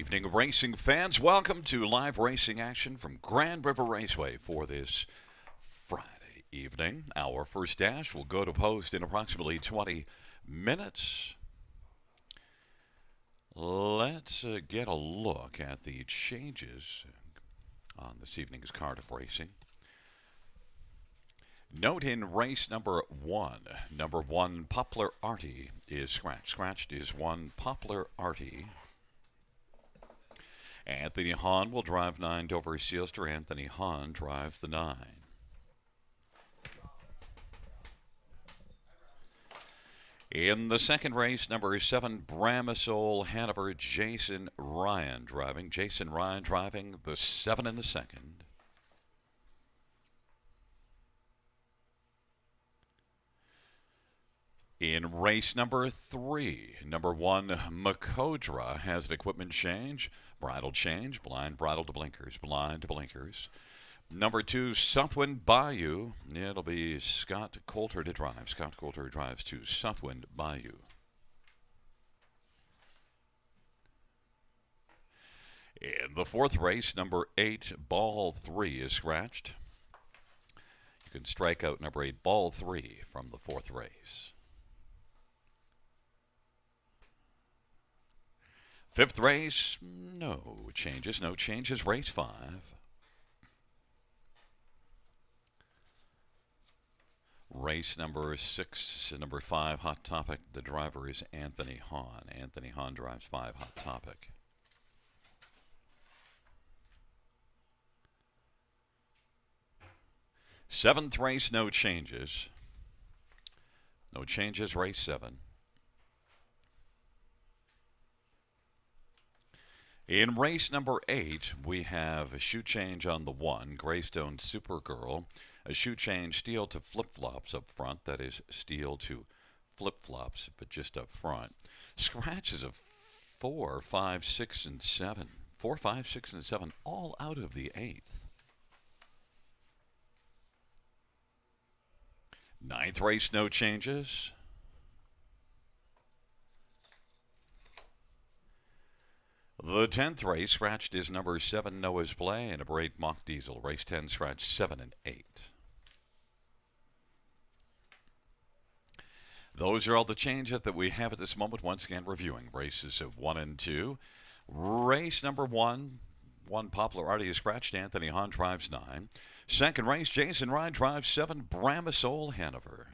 evening, racing fans. Welcome to live racing action from Grand River Raceway for this Friday evening. Our first dash will go to post in approximately 20 minutes. Let's get a look at the changes on this evening's card of racing. Note in race number one, Poplar Artie is scratched. Scratched is one Poplar Artie. Anthony Hahn will drive 9. Dover Sealster. Anthony Hahn drives the 9. In the second race, number 7, Bramisol Hanover, Jason Ryan driving. Jason Ryan driving the 7 in the second. In race number 3, number 1, Makodra has an equipment change, bridle change, blind bridle to blinkers, blind to blinkers. Number 2, Southwind Bayou. It'll be Scott Coulter to drive. Scott Coulter drives to Southwind Bayou. In the fourth race, number 8, Ball 3 is scratched. You can strike out number 8, Ball 3 from the fourth race. Fifth race, no changes. Race 5. Race number 6, number 5, Hot Topic. The driver is Anthony Hahn. Anthony Hahn drives 5, Hot Topic. Seventh race, no changes. No changes, race 7. In race number 8, we have a shoe change on the 1, Greystone Supergirl. A shoe change, steel to flip-flops up front. That is steel to flip-flops, but just up front. Scratches of 4, 5, 6, and 7. 4, 5, 6, and 7, all out of the 8th. Ninth race, no changes. The 10th race, scratched is number 7, Noah's Play, and a Braid Mock Diesel. Race 10, scratched 7 and 8. Those are all the changes that we have at this moment. Once again, reviewing races of 1 and 2. Race number 1, Poplar Artie is scratched. Anthony Hahn drives 9. Second race, Jason Ryan drives 7, Bramisol Hanover.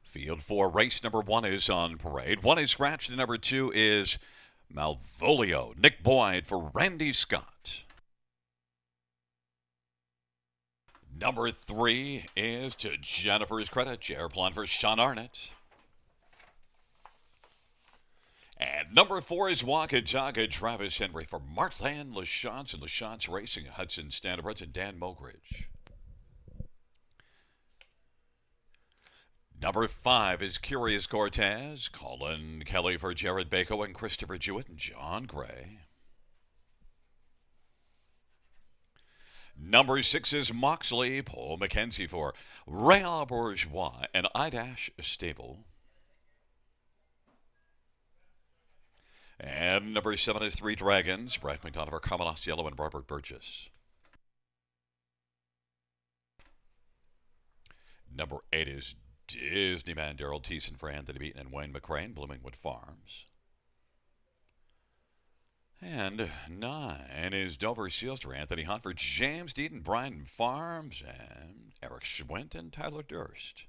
Field 4, race number 1 is on parade. 1 is scratched, and number 2 is Malvolio. Nick Boyd for Randy Scott. Number 3 is To Jennifer's Credit, Airplane for Sean Arnott. And number 4 is Waka Jaga, Travis Henry for Martland LaChance and LaChance Racing, Hudson Standardbrooks and Dan Mogridge. Number 5 is Curious Cortez, Colin Kelly for Jared Bako and Christopher Jewett and John Gray. Number 6 is Moxley, Paul McKenzie for Real Bourgeois and Idash Stable. And number 7 is Three Dragons, Brad McDonough for Carmelos Yellow and Robert Burgess. Number 8 is Disneyman, Daryl Thiessen for Anthony Beaton and Wayne McCrane, Bloomingwood Farms. And 9 is Dover Sealster, Anthony Hunt for James Deaton, Brian Farms, and Eric Schwint and Tyler Durst.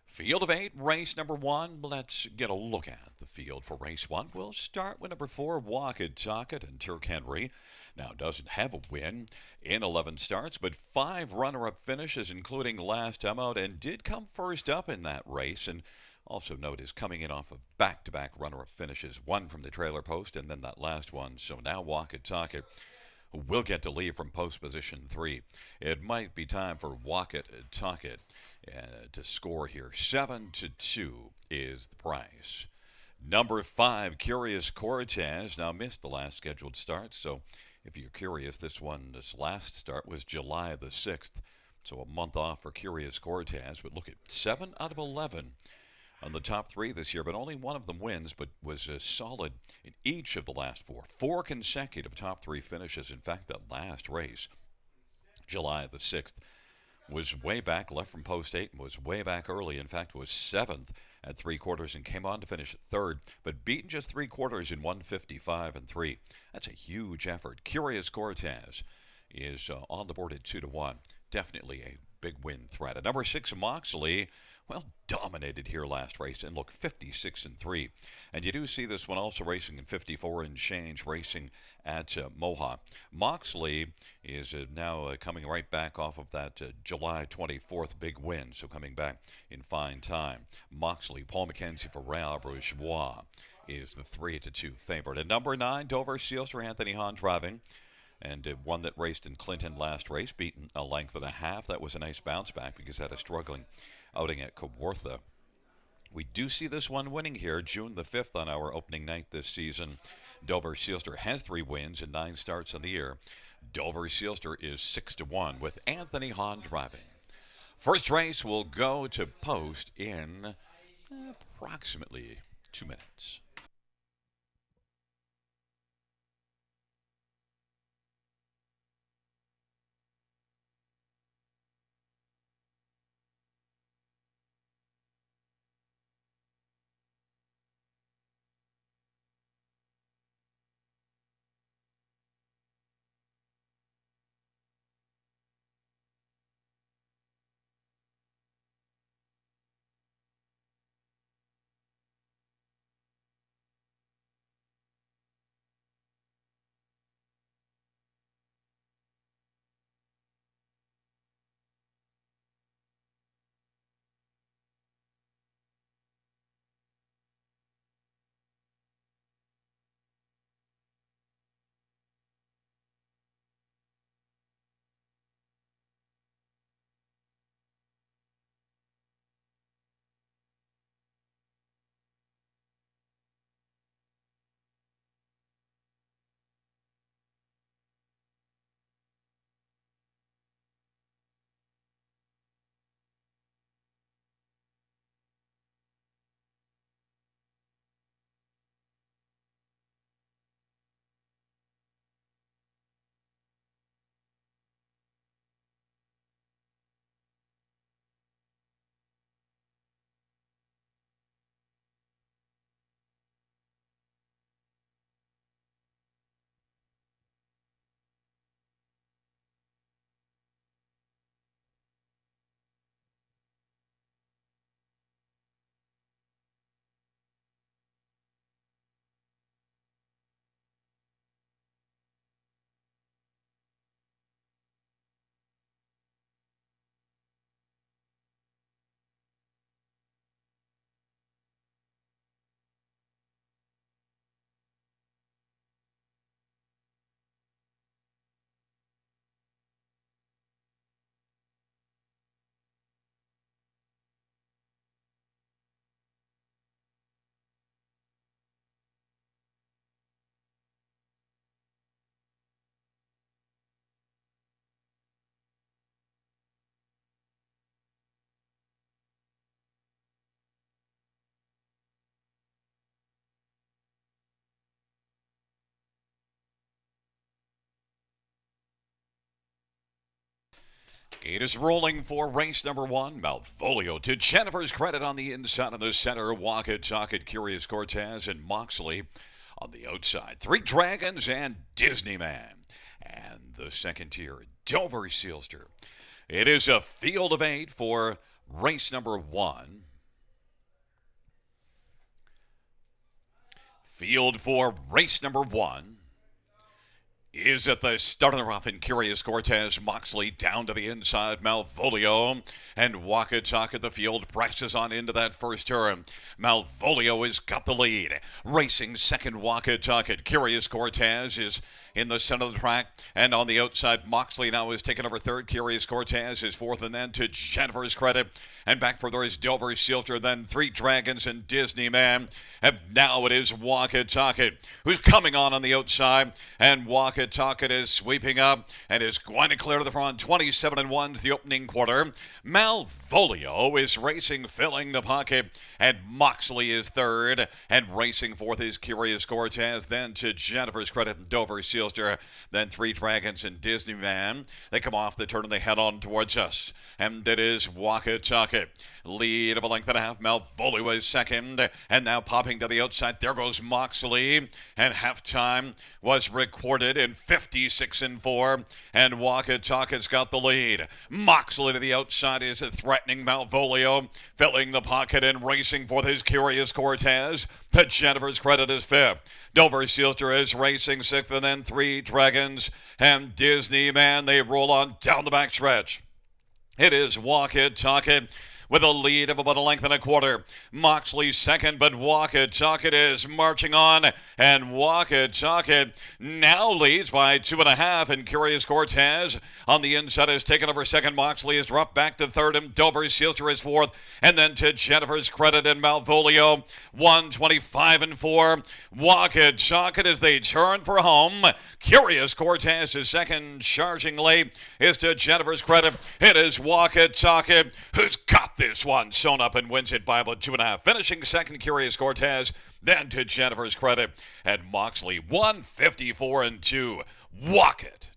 Field of 8, race number 1. Let's get a look at the field for race 1. We'll start with number 4, Walkett Talkett, and Turk Henry. Now doesn't have a win in 11 starts, but 5 runner-up finishes, including last time out, and did come first up in that race. And also note is coming in off of back-to-back runner-up finishes, one from the trailer post and then that last one. So now Walkett Talkett will get to leave from post position 3. It might be time for Walkett Talkett to score here. 7-2 is the price. Number 5, Curious Cortez. Now missed the last scheduled start, so if you're curious, this last start was July the 6th, so a month off for Curious Cortez. But look at 7 out of 11 on the top 3 this year, but only one of them wins, but was solid in each of the last 4. 4 consecutive top 3 finishes. In fact, that last race, July the 6th, was way back, left from post 8, and was way back early. In fact, was 7th at 3/4 and came on to finish 3rd, but beaten just 3/4 in 1:55 and 3. That's a huge effort. Curious Cortez is on the board at 2-1. Definitely a big win threat. At number 6, Moxley, well, dominated here last race and look 56-3. And you do see this one also racing in 54 and change, racing at Mohawk. Moxley is now coming right back off of that July 24th big win, so coming back in fine time. Moxley, Paul McKenzie for Real Bourgeois is the 3-2 favorite. At number 9, Dover Sealster, Anthony Hahn driving. And one that raced in Clinton last race, beaten a length and a half. That was a nice bounce back because had a struggling outing at Kawartha. We do see this one winning here, June the 5th on our opening night this season. Dover Sealster has 3 wins and 9 starts on the year. Dover Sealster is 6-1 with Anthony Hahn driving. First race will go to post in approximately 2 minutes. It is rolling for race number 1. Malvolio to Jennifer's Credit on the inside of the center. Walk-It, Curious Cortez, and Moxley on the outside. 3 Dragons and Disneyman. And the second tier, Dover Sealster. It is a field of 8 for race number 1. Field for race number 1 is at the start of the rough, and Curious Cortez. Moxley down to the inside. Malvolio and Walk-It at the field presses on into that first turn. Malvolio has got the lead. Racing second, Walk-It. Curious Cortez is in the center of the track, and on the outside, Moxley now is taking over third. Curious Cortez is fourth, and then to Jennifer's Credit, and back further is Dover Sealster, then 3 Dragons and Disneyman, and now it is Walk-It who's coming on the outside, and Walk-It is sweeping up and is going to clear to the front. 27-1's the opening quarter. Malvolio is racing, filling the pocket, and Moxley is third, and racing fourth is Curious Cortez, then to Jennifer's Credit and Dover Sealster, then 3 Dragons and Disneyman. They come off the turn and they head on towards us, and it is Walk-It. Lead of a length and a half. Malvolio is second, and now popping to the outside, there goes Moxley, and halftime was recorded in 56-4, and Walk-It's got the lead. Moxley to the outside is threatening Malvolio, filling the pocket and racing for his Curious Cortez. To Jennifer's Credit is fifth. Dover Sealster is racing sixth, and then 3 Dragons and Disneyman. They roll on down the backstretch. It is Walk-It with a lead of about a length and a quarter. Moxley second, but Walk-It is marching on, and Walk-It now leads by 2.5, and Curious Cortez on the inside has taken over second. Moxley is dropped back to third, and Dover Sealster is fourth, and then to Jennifer's Credit and Malvolio. 125-4. Walk-It as they turn for home. Curious Cortez is second, charging late is to Jennifer's Credit. It is Walk-It who's got this one sewn up and wins it by about 2.5. Finishing second, Curious Cortez, then to Jennifer's Credit, and Moxley. 154-2. Walk-It.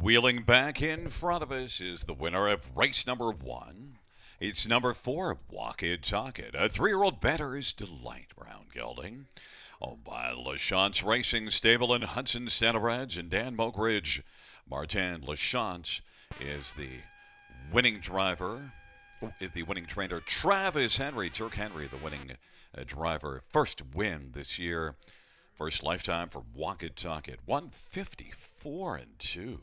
Wheeling back in front of us is the winner of race number 1. It's number 4, Walk-It. A 3-year-old bettor's delight, round gelding. Owned by LaChance Racing Stable in Hudson, Santa Reds, and Dan Moakridge. Martin LaChance is the winning driver, is the winning trainer. Travis Henry, Turk Henry, the winning driver. First win this year. First lifetime for Walk-It. 154-2.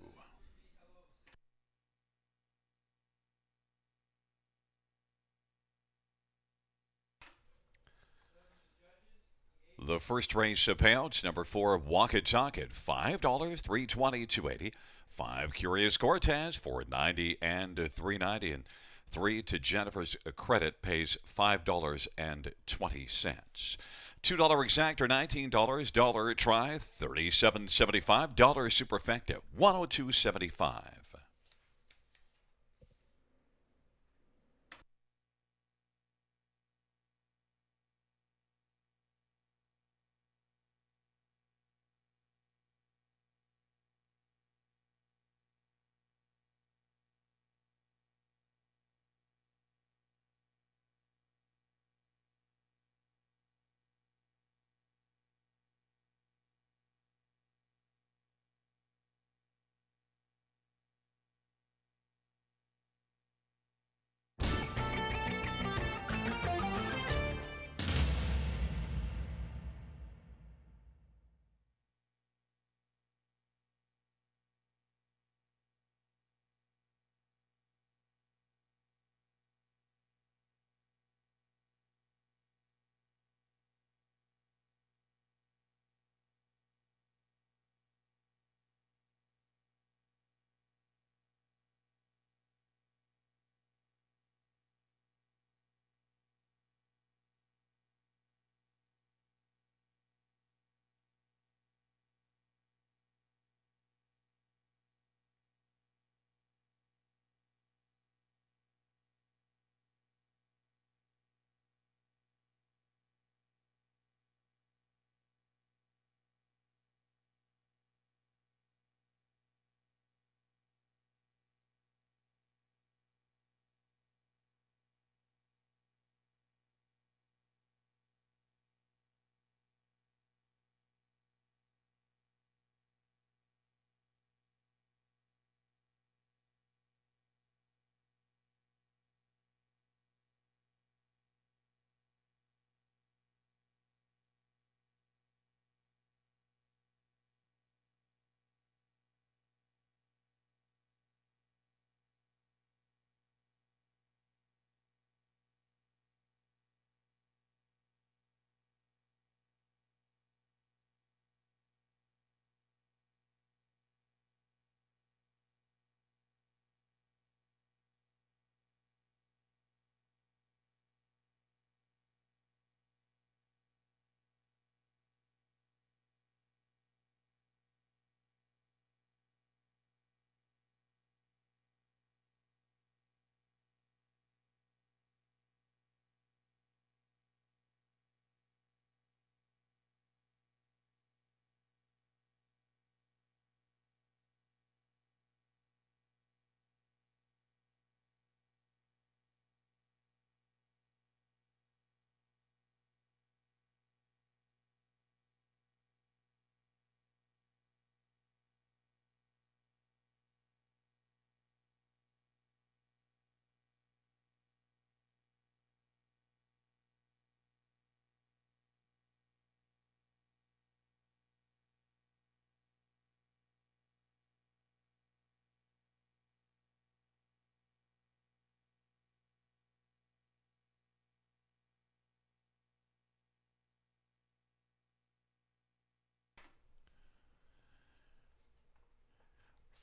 The first race of payouts, number 4, Walk It Talk It, $5, 320, 280. 5, Curious Cortez, 490 and 390. And 3 to Jennifer's Credit pays $5.20. $2 exactor, $19. Dollar try, $37.75. Dollar superfecta, $102.75.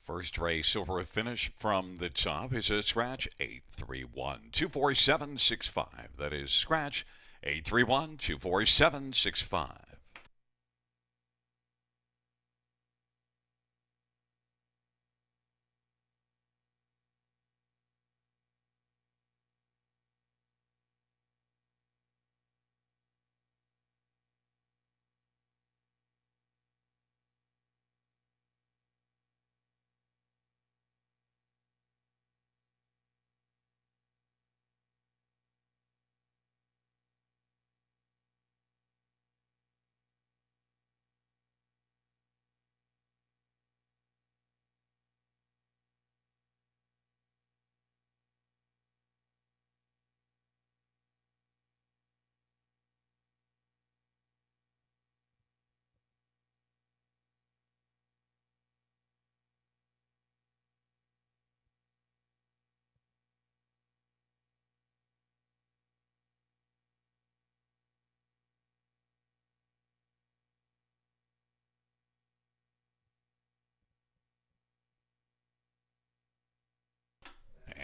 First race over a finish from the top is a scratch 831 24765. That is scratch 831 24765.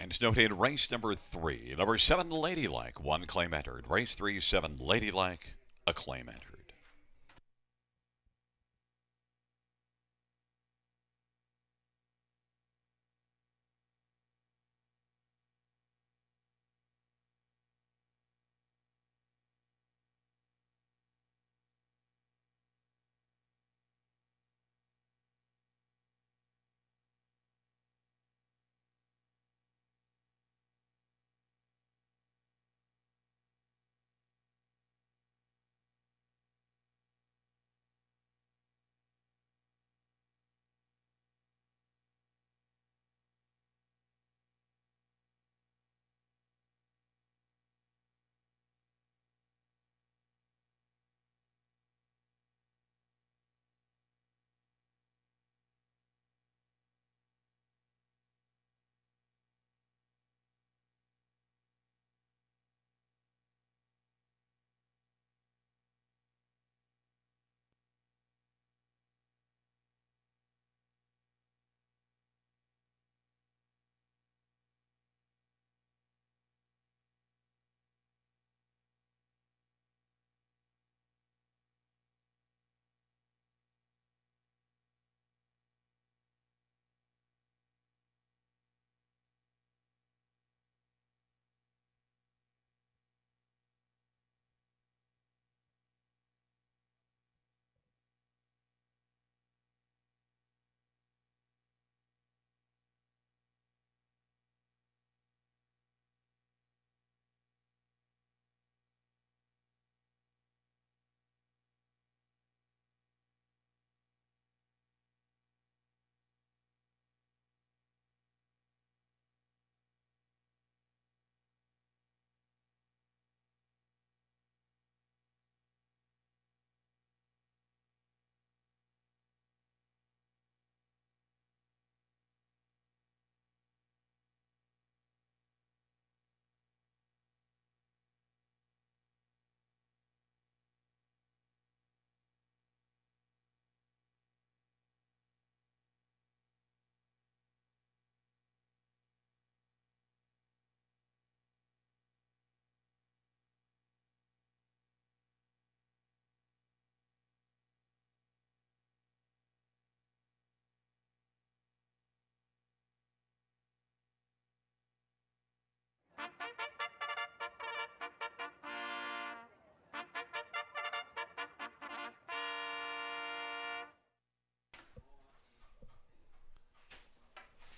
lines notated race number 3. Number 7, Ladylike. 1 claim entered. Race 3, 7, Ladylike. A claim entered.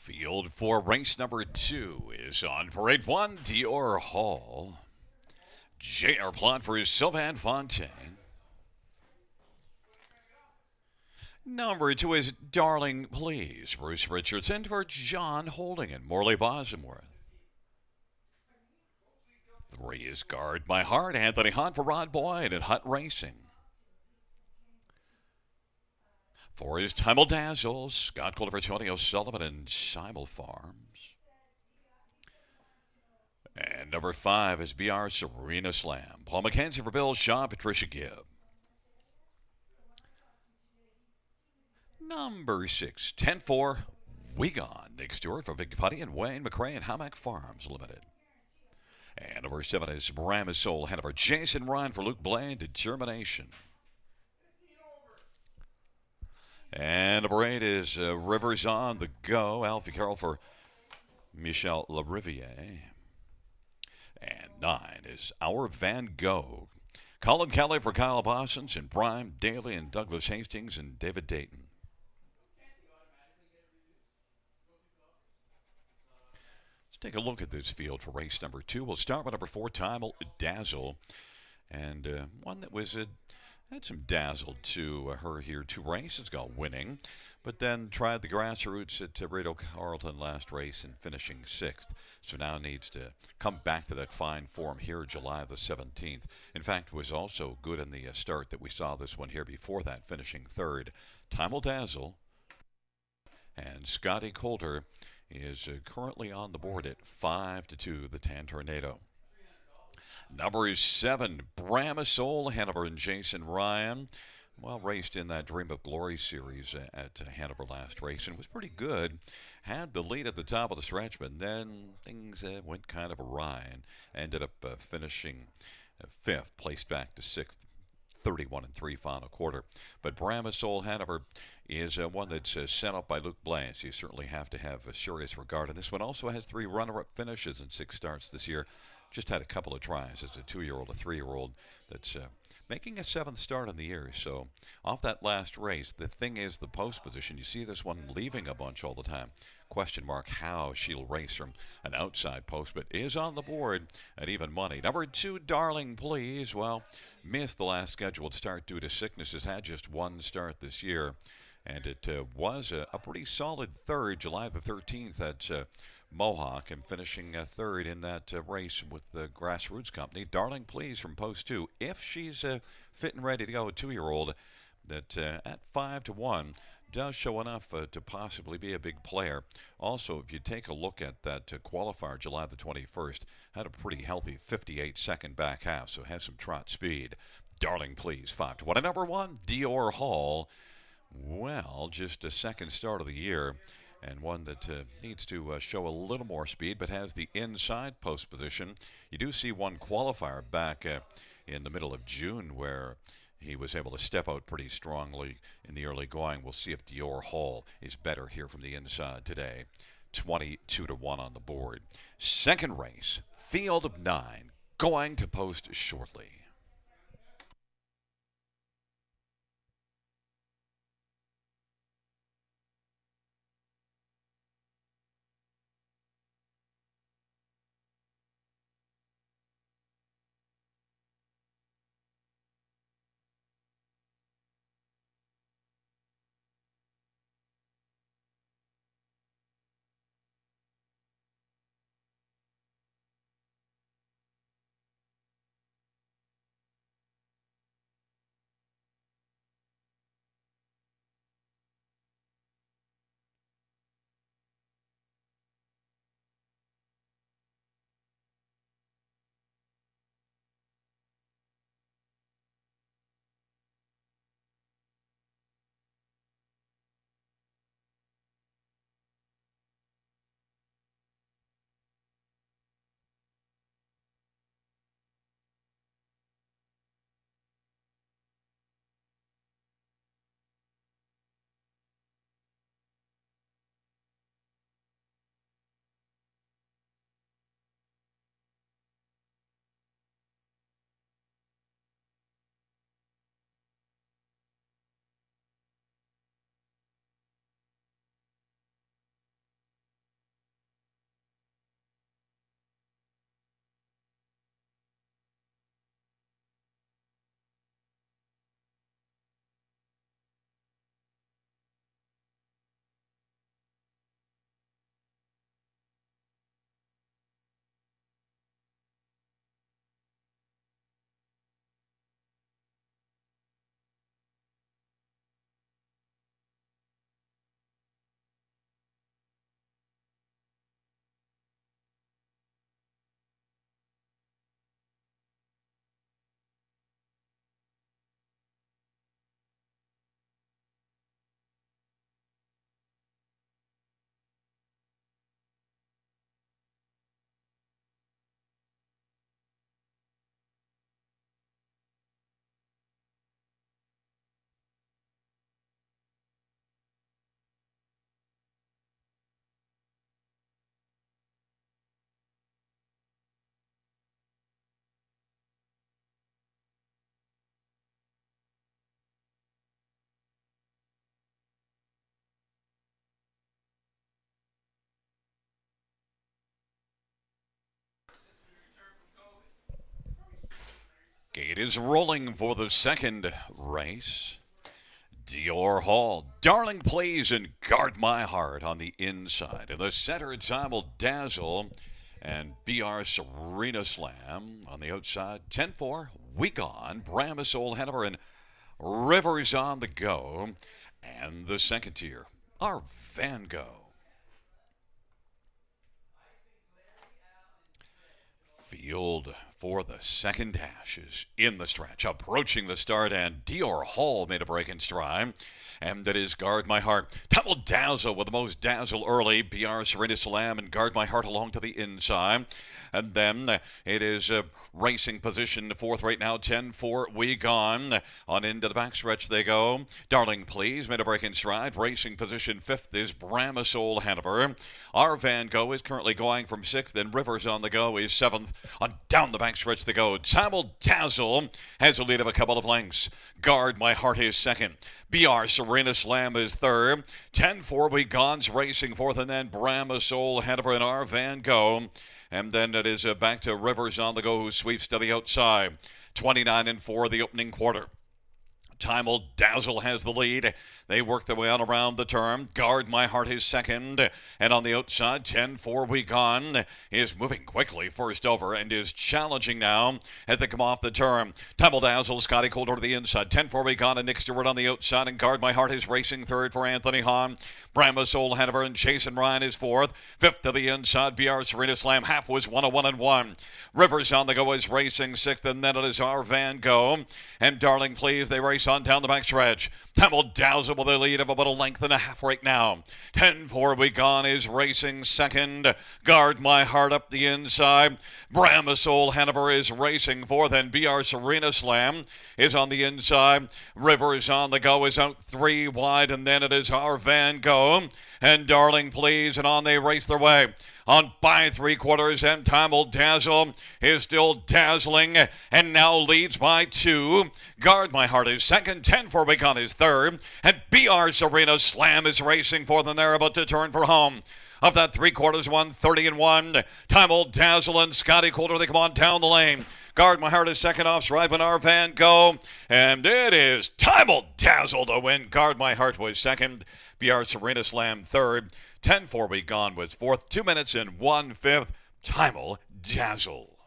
Field for race number 2 is on parade 1, Dior Hall. J.R. Plot for Sylvan Fontaine. Number 2 is Darling Please, Bruce Richardson for John Holding and Morley Bosworth. 3 is Guard My Heart, Anthony Hunt for Rod Boyd and Hunt Racing. 4 is Time Will Dazzle, Scott Calder for Tony O'Sullivan and Seibel Farms. And number 5 is BR Serena Slam, Paul McKenzie for Bill Shaw, Patricia Gibb. Number 6, 10-4, We Gone, Nick Stewart for Big Putty and Wayne McRae and Hamac Farms Limited. And number 7 is Bramisol Hanover, Jason Ryan for Luke Blaine, Determination. And number 8 is Rivers on the Go, Alfie Carroll for Michel Lariviere. And 9 is Our Van Gogh, Colin Kelly for Kyle Bossons and Brian Daly and Douglas Hastings and David Dayton. Let's take a look at this field for race number 2. We'll start with number 4, Time Will Dazzle, and one that was had some dazzle to her here 2 races, got winning, but then tried the grassroots at Radio Carlton last race and finishing 6th. So now needs to come back to that fine form here July the 17th. In fact, was also good in the start that we saw this one here before that, finishing 3rd. Time Will Dazzle. And Scotty Coulter is currently on the board at 5-2, the Tan Tornado. Number 7, Bramisol, Hanover and Jason Ryan. well, raced in that Dream of Glory series at Hanover last race and was pretty good. Had the lead at the top of the stretch, but then things went kind of awry and ended up finishing fifth, placed back to sixth. 31 and 3 final quarter. But Bramisol Hanover is one that's set up by Luc Blaise. You certainly have to have a serious regard. And this one also has 3 runner-up finishes and 6 starts this year. Just had a couple of tries as a 2-year-old, a 3-year-old that's making a 7th start in the year. So off that last race, the thing is the post position. You see this one leaving a bunch all the time. Question mark how she'll race from an outside post, but is on the board at even money. Number 2, Darling Please. Well, missed the last scheduled start due to sickness. Has had just 1 start this year. And it was a pretty solid third, July the 13th at Mohawk, and finishing third in that race with the Grassroots Company. Darling Please from post 2. If she's fit and ready to go, a 2-year-old that at 5-1 does show enough to possibly be a big player. Also, if you take a look at that qualifier, July the 21st, had a pretty healthy 58-second back half, so has some trot speed. Darling Please, 5-1. And number 1, Dior Hall. Well, just a second start of the year, and one that needs to show a little more speed, but has the inside post position. You do see one qualifier back in the middle of June where he was able to step out pretty strongly in the early going. We'll see if Dior Hall is better here from the inside today. 22-1 on the board. Second race, field of 9, going to post shortly. Gate is rolling for the second race. Dior Hall, Darling Please, and Guard My Heart on the inside. In the center, time will dazzle. And BR Serena Slam on the outside. 10-4, Week On, Bramisol Hanover, and Rivers on the go. And the second tier, our Van Gogh. field for the second dash is in the stretch, approaching the start, and Dior Hall made a break in stride. And it is Guard My Heart. Tumble Dazzle with the most dazzle early. BR Serena Slam and Guard My Heart along to the inside. And then it is racing position fourth right now. 10-4 We Gone. On into the backstretch they go. Darling Please made a break in stride. Racing position fifth is Bramasol Hanover. Our Van Gogh is currently going from sixth, and Rivers on the Go is seventh. On down the backstretch they go. Tumble Dazzle has a lead of a couple of lengths. Guard My Heart is second. BR Serena Slam is third. 10-4 We Gone's racing fourth, and then Bramasol Hanover and Our Van Gogh. And then it is back to Rivers on the Go, who sweeps to the outside. 29-4 the opening quarter. Timel Dazzle has the lead. They work their way on around the turn. Guard My Heart is second. And on the outside, 10-4 We Gone is moving quickly first over and is challenging now as they come off the turn. Timel Dazzle, Scotty Coulter to the inside. 10-4 We Gone and Nick Stewart on the outside. And Guard My Heart is racing third for Anthony Hahn. Bramasol Hanover and Jason Ryan is fourth. Fifth to the inside, BR Serena Slam. Half was 101-1. Rivers on the Go is racing sixth, and then it is Our Van Gogh. And Darling Please, they race on down the backstretch. Timel Dazzle with a lead of about a length and a half right now. 10-4 We Gone is racing second. Guard My Heart up the inside. Bramasol Hanover is racing fourth, and BR Serena Slam is on the inside. Rivers on the Go is out three wide, and then it is Our Van Gogh and Darling Please, and on they race their way. On by three quarters, and Timel Dazzle is still dazzling and now leads by two. Guard My Heart is second. 10-4 We Gone is third, and BR Serena Slam is racing fourth, and they're about to turn for home. Of that three quarters, 1:30-1. Timel Dazzle and Scotty Coulter, they come on down the lane. Guard My Heart is second off stride when Our Van Gogh, and it is Timel Dazzle to win. Guard My Heart was second. BR Serena Slam third. 10-4 We Gone was fourth. 2 minutes and 1/5. Timel Dazzle.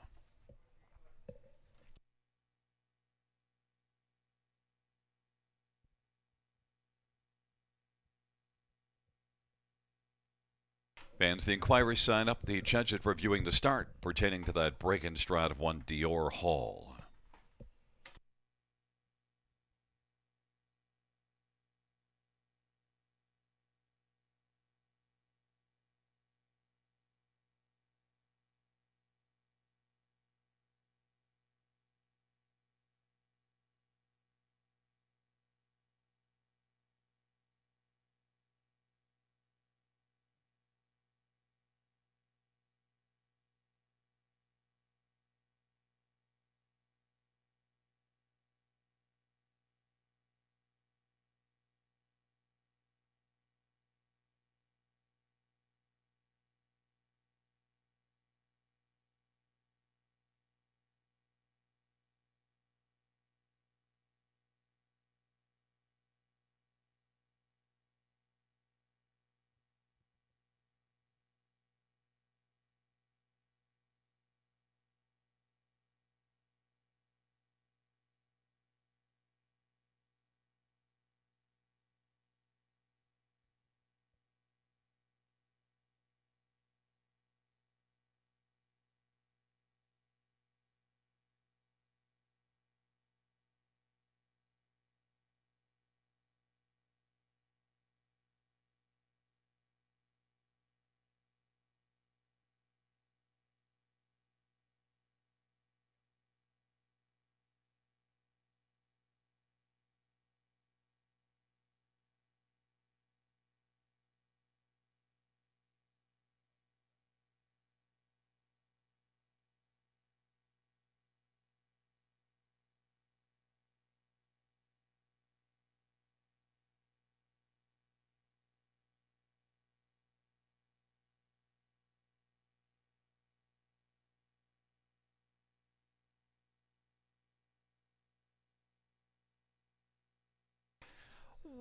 Fans, the inquiry sign up. The judges reviewing the start pertaining to that break in stride of one Dior Hall.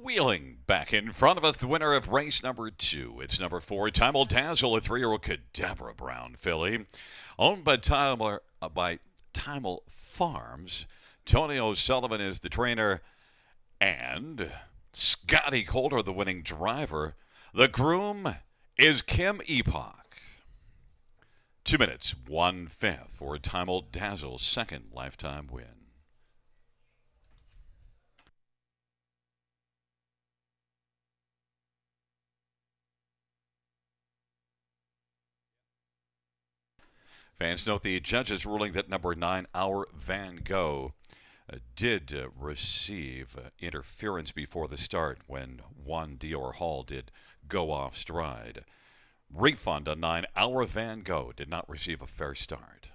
Wheeling back in front of us, the winner of race number 2. It's number 4, Timel Dazzle, a 3-year-old Cadabra Brown filly, owned by Timel Farms. Tony O'Sullivan is the trainer, and Scotty Coulter, the winning driver. The groom is Kim Epoch. 2 minutes, 1/5 for Time Old Dazzle's second lifetime win. Fans note the judge's ruling that number 9, Our Van Gogh, did receive interference before the start when one Dior Hall did go off stride. Refund on 9, Our Van Gogh, did not receive a fair start.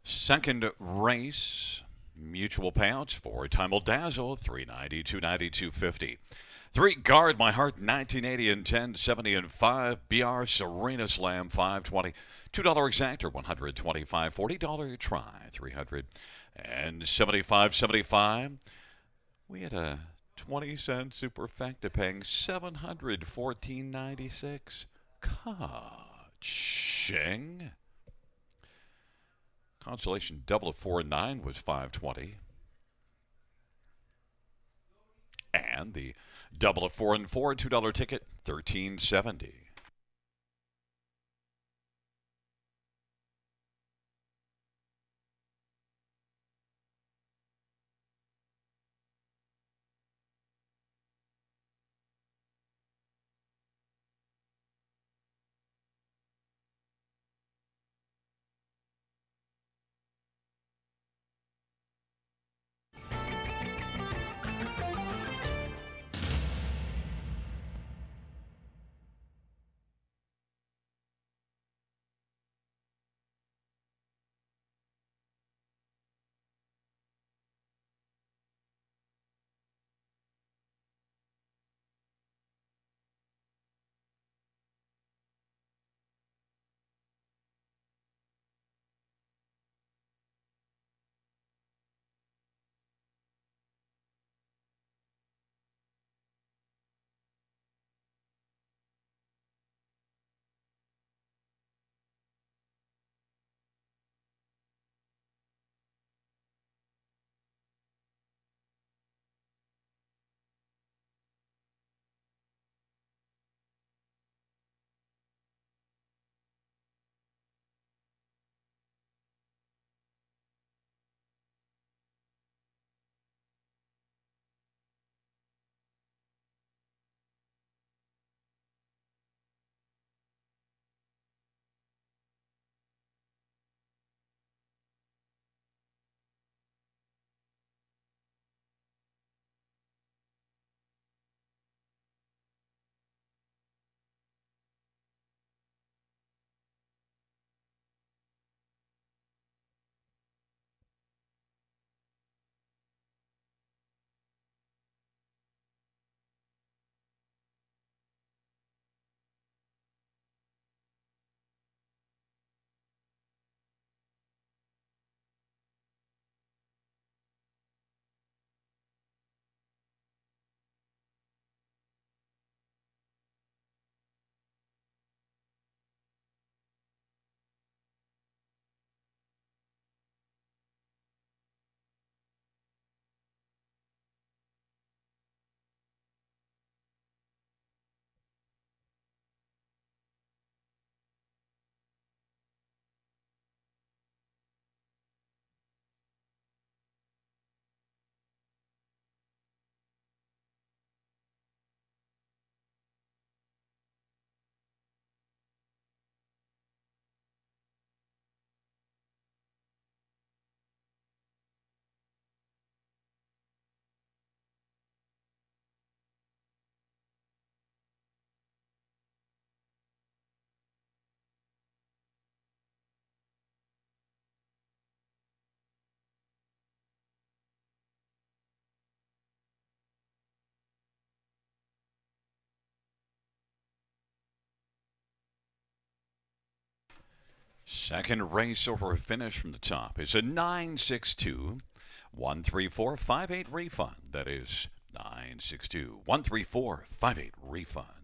Second race, mutual payouts for Time Will Dazzle, 390, 290, 250. 3 Guard My Heart, 1980 and 1070 and 5 BR Serena Slam, 520. $2 exactor, 125. $40 try, 300 and 75.75. We had a 20-cent superfecta paying 714.96. Ka-ching. Consolation double of 4 and 9 was 520. And the double of 4 and 4, $2 ticket, 1370. Second race over finish from the top is a 962 13458 refund. That is 962 13458 refund.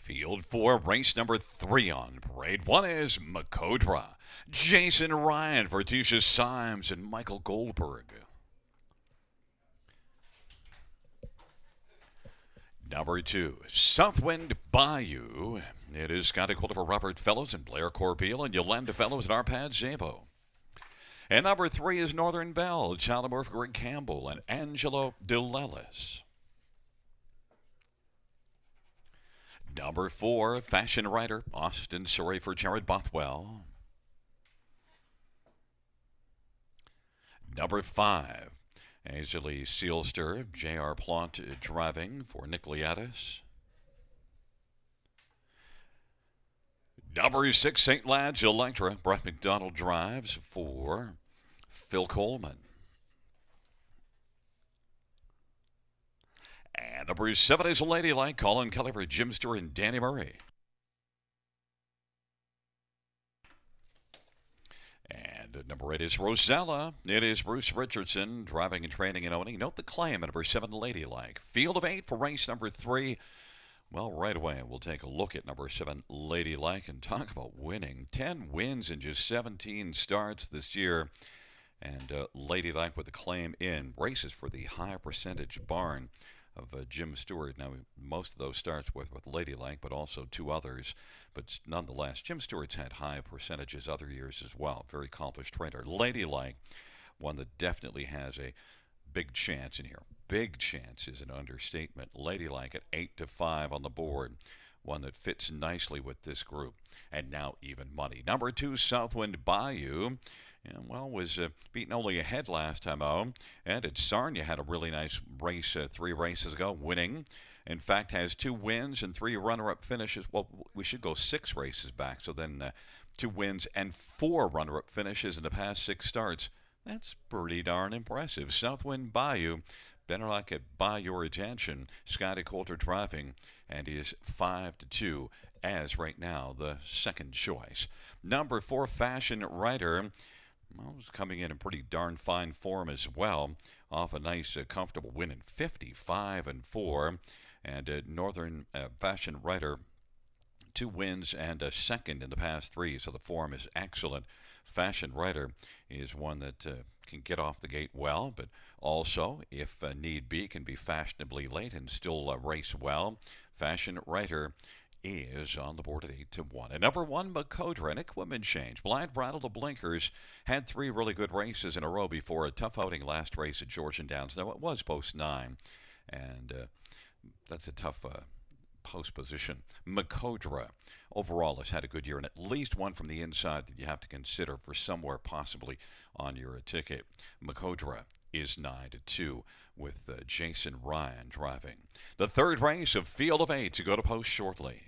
Field 4, race number 3 on parade. 1 is Makodra, Jason Ryan, Vertusius Symes, and Michael Goldberg. Number 2, Southwind Bayou. It is Scotty Coulter for Robert Fellows and Blair Corbeil and Yolanda Fellows and Arpad Zabo. And number 3 is Northern Belle, Chalamore for Greg Campbell and Angelo DeLellis. Number 4, Fashion Rider, Austin Surrey for Jared Bothwell. Number 5, Azalea Sealster, J.R. Plant driving for Nick Liadis. Number 6, St. Lad's Electra, Brett McDonald drives for Phil Coleman. And number 7 is Ladylike, Colin Kelly for Jim Stewart and Danny Murray. And number 8 is Rosella. It is Bruce Richardson driving and training and owning. Note the claim at number 7, Ladylike. Field of 8 for race number 3. Well, right away, we'll take a look at number 7, Ladylike, and talk about winning. 10 wins in just 17 starts this year. And Ladylike with the claim in races for the high percentage barn of Jim Stewart. Now, most of those starts with Ladylike, but also 2 others. But nonetheless, Jim Stewart's had high percentages other years as well. Very accomplished trainer. Ladylike, one that definitely has a big chance in here. Big chance is an understatement. Ladylike at 8-5 on the board. One that fits nicely with this group. And now even money. Number 2, Southwind Bayou. And, well, was beaten only ahead last time out. And at Sarnia had a really nice race 3 races ago, winning. In fact, has 2 wins and 3 runner-up finishes. Well, we should go 6 races back. So then 2 wins and 4 runner-up finishes in the past 6 starts. That's pretty darn impressive. Southwind Bayou, better luck at By Your Attention. Scotty Coulter driving, and he is 5-2 as right now the second choice. Number 4, Fashion Rider. Well, was coming in pretty darn fine form as well, off a nice, comfortable win in 55-4. And Northern Fashion Rider, 2 wins and a second in the past 3, so the form is excellent. Fashion Rider is one that can get off the gate well, but also, if need be, can be fashionably late and still race well. Fashion Rider is on the board at 8-1. And number 1, Makodra, an equipment change. Blind Brattle to Blinkers had 3 really good races in a row before a tough outing last race at Georgian Downs. Now, it was post 9, and that's a tough post position. Makodra overall has had a good year, and at least one from the inside that you have to consider for somewhere possibly on your ticket. Makodra is 9-2 with Jason Ryan driving. The third race of Field of 8 to go to post shortly.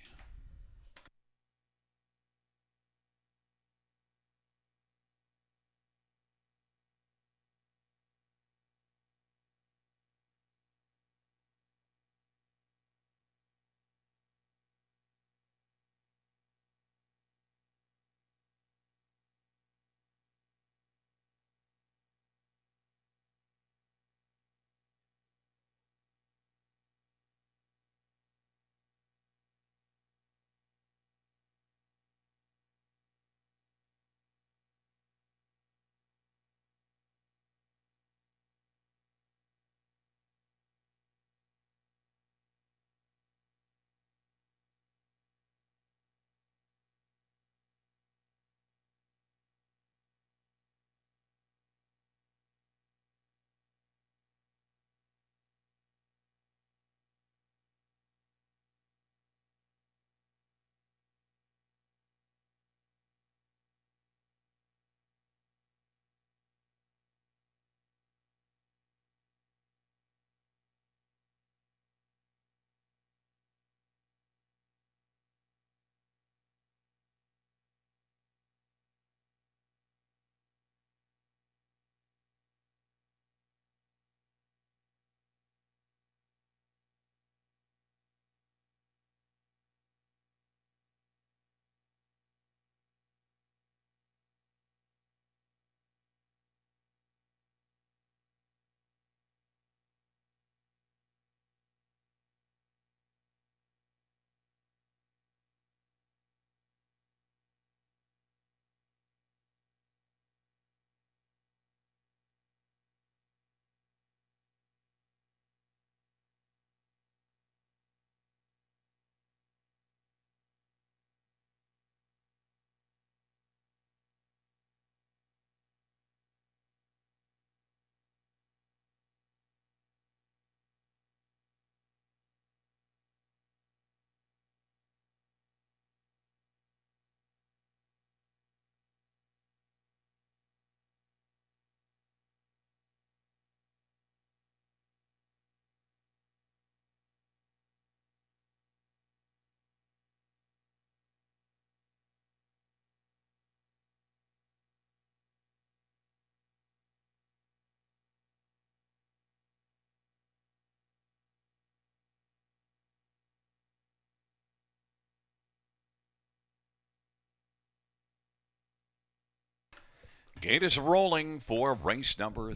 Gate is rolling for race number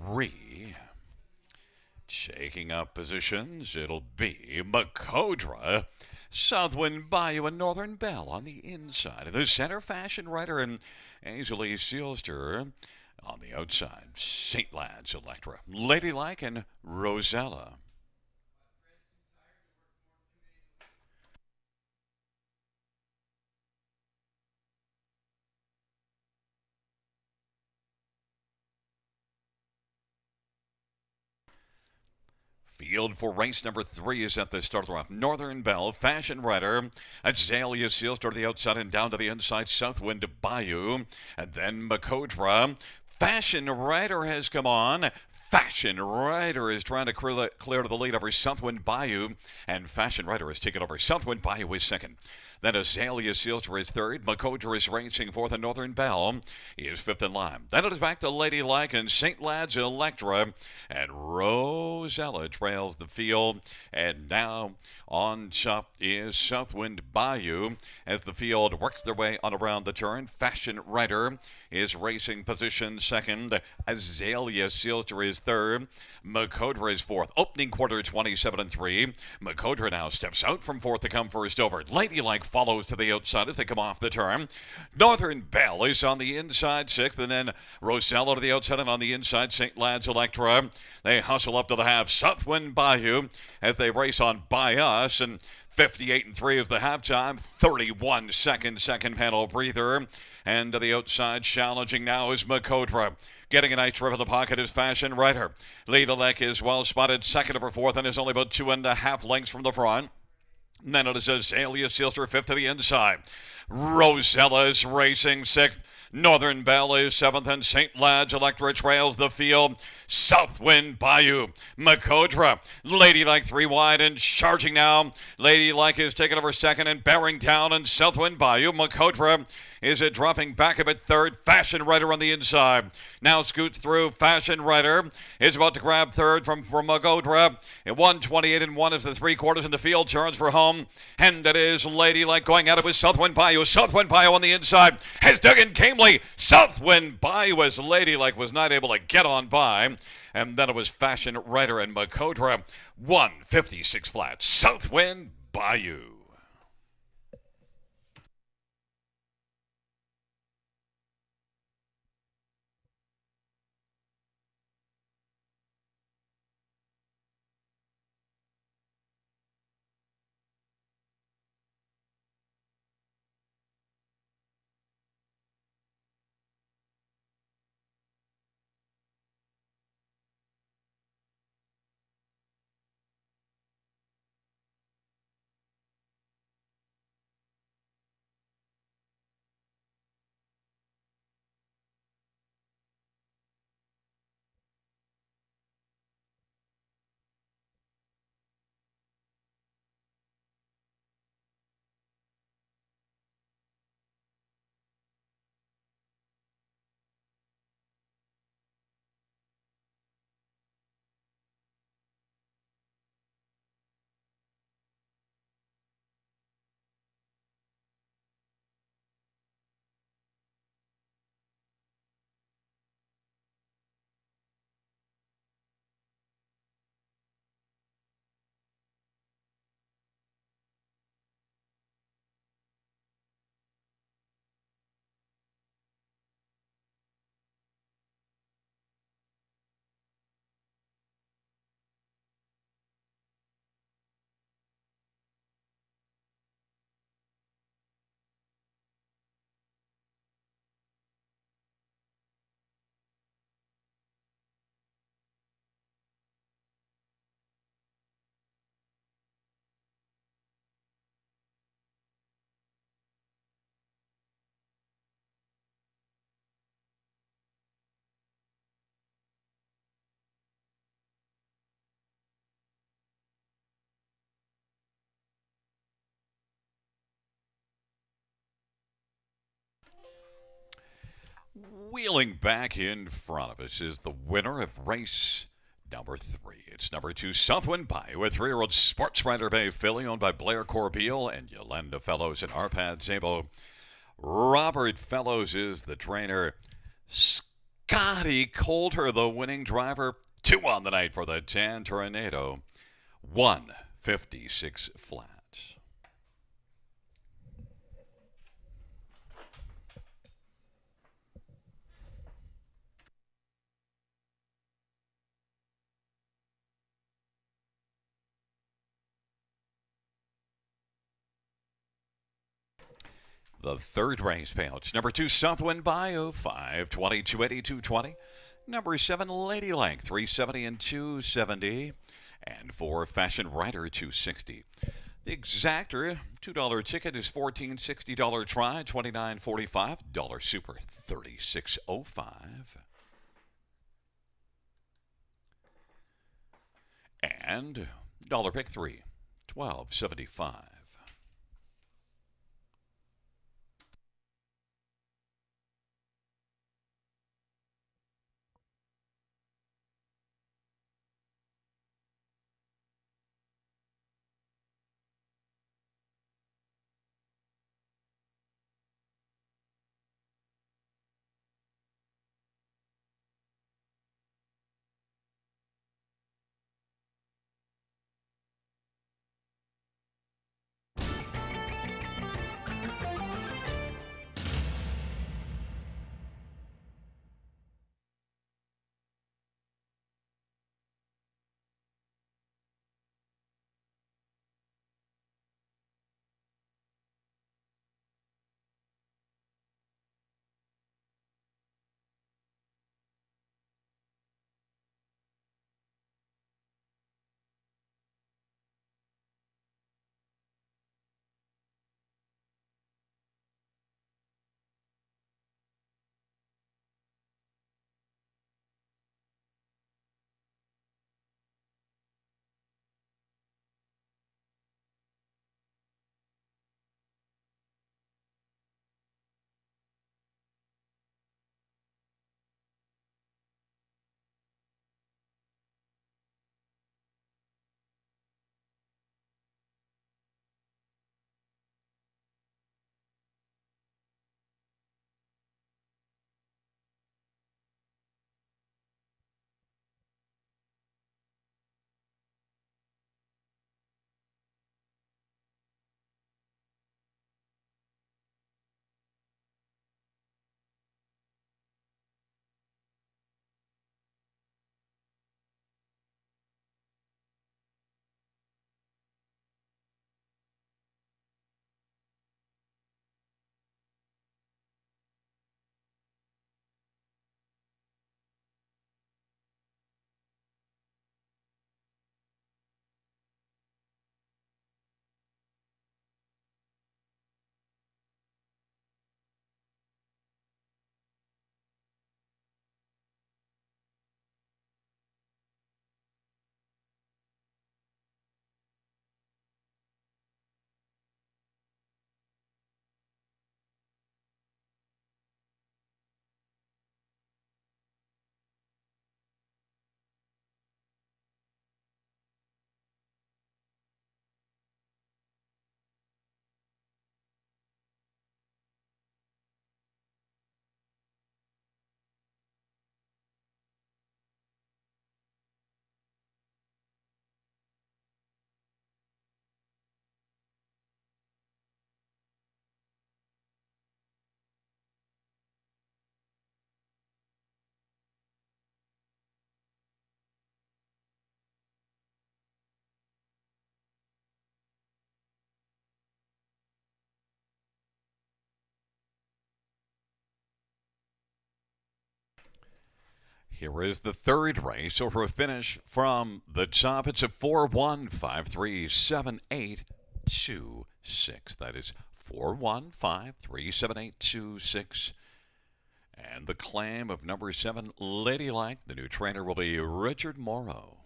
3. Shaking up positions, it'll be Makodra, Southwind Bayou, and Northern Belle on the inside. The center, Fashion Rider and Aisley Sealster. On the outside, St. Lad's Electra, Ladylike, and Rosella. Field for race number 3 is at the start of the round. Northern Belle, Fashion Rider, Azalea Sealster to the outside and down to the inside, Southwind Bayou, and then Makodra. Fashion Rider has come on. Fashion Rider is trying to clear to the lead over Southwind Bayou, and Fashion Rider has taken over. Southwind Bayou is second. Then Azalea Sealster is third. Makodra is racing fourth, and Northern Belle is fifth in line. Then it is back to Ladylike and St. Lad's Electra, and Rosella trails the field. And now on top is Southwind Bayou as the field works their way on around the turn. Fashion Rider is racing position second. Azalea Sealster is third. Makodra is fourth. Opening quarter 27-3. Makodra now steps out from fourth to come first over. Ladylike follows to the outside as they come off the turn. Northern Belle is on the inside sixth, and then Rosella to the outside, and on the inside St. Lad's Electra. They hustle up to the half. Southwind Bayou as they race on By Us, and 58-3 is the halftime. 31 second panel breather. And to the outside, challenging now is Makodra. Getting a nice rip in the pocket is Fashion Rider. Ladylike is well spotted second over fourth and is only about 2.5 lengths from the front. And then it is Azalea Sealster fifth to the inside. Rosella is racing sixth. Northern Belle is seventh, and St. Lad's Electra trails the field. Southwind Bayou, Makodra, Ladylike 3 wide and charging now. Ladylike is taking over second and bearing down, and Southwind Bayou. Makodra is it dropping back a bit third. Fashion Rider on the inside. Now scoots through. Fashion Rider is about to grab third from Makodra. At 1:28-1 as the 3/4 in the field turns for home. And it is Ladylike going at it with Southwind Bayou. Southwind Bayou on the inside has Duggan Camely. Southwind Bayou as Ladylike was not able to get on by. And then it was Fashion Rider and Makodra. 1:56 flat. Southwind Bayou. Wheeling back in front of us is the winner of race number 3. It's number 2, Southwind Bayou, a 3-year-old Sports Rider Bay filly owned by Blair Corbeil and Yolanda Fellows and Arpad Zabo. Robert Fellows is the trainer. Scotty Coulter, the winning driver. 2 on the night for the Tan Tornado. 156 flat. The third race payouts. Number 2, Southwind Bayou, 520, 280, 220. Number 7, Ladylike, 370 and 270. And 4, Fashion Rider, 260. The exactor $2 ticket is $14.60 try, $29.45. Dollar super, $36.05. And dollar pick 3, $12.75. Here is the third race over a finish from the top. It's a 4-1-5-3-7-8-2-6. That is 4-1-5-3-7-8-2-6. And the claim of number 7, Ladylike. The new trainer will be Richard Morrow.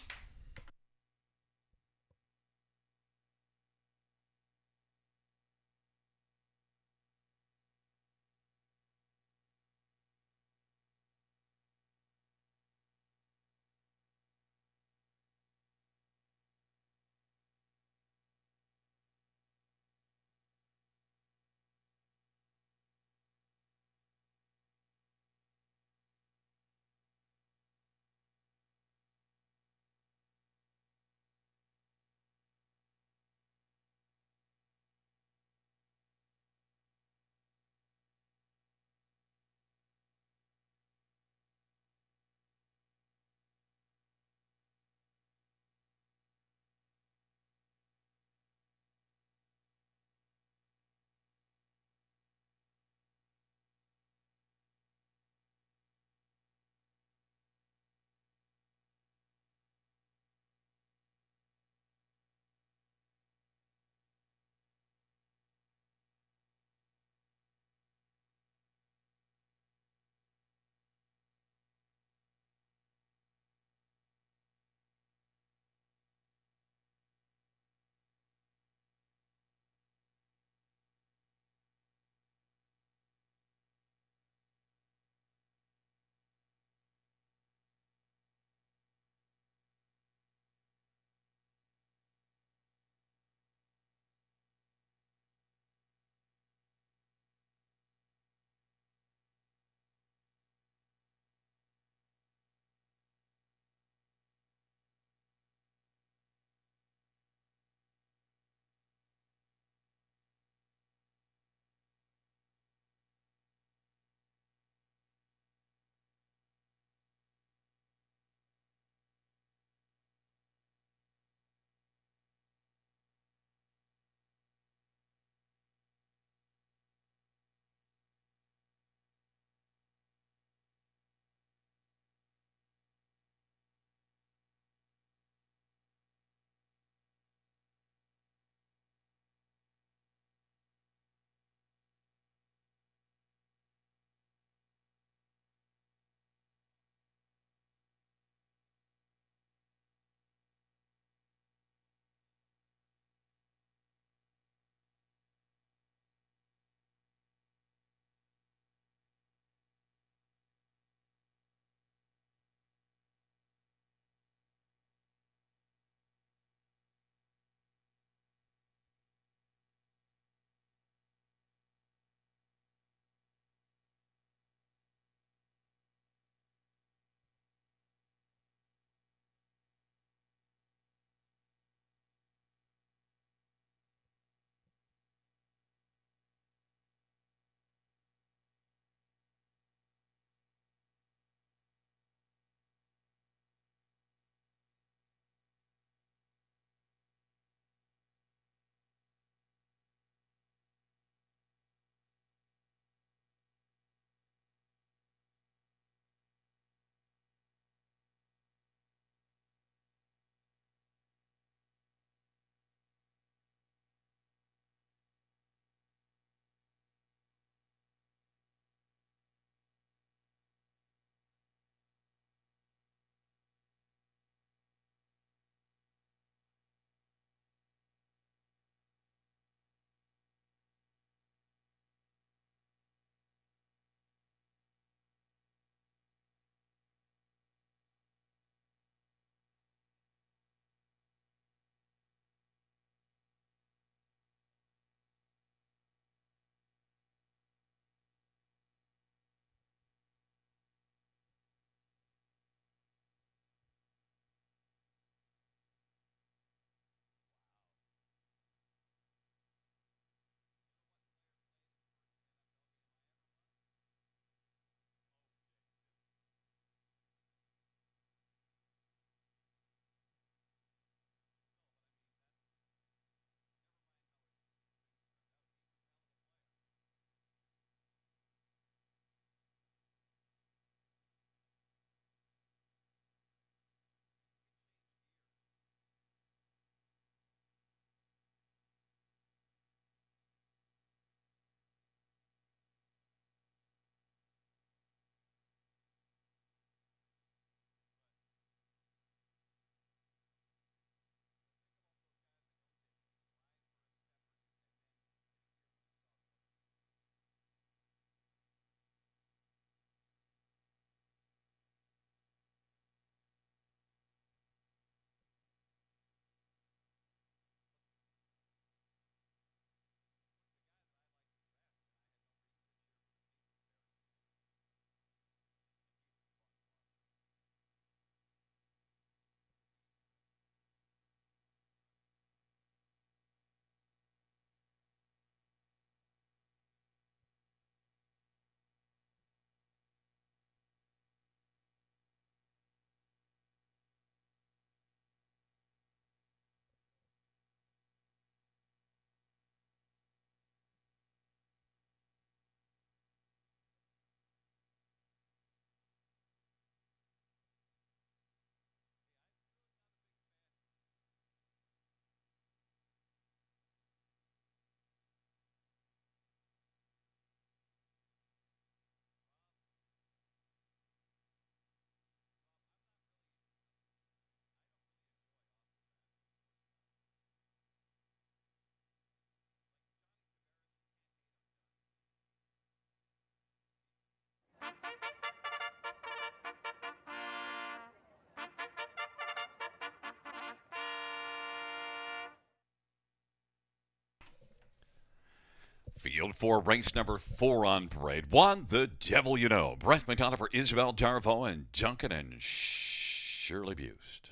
Field for race number 4 on parade. 1, The Devil You Know. Brett McDonough for Isabel Darvo and Duncan and Shirley Bust.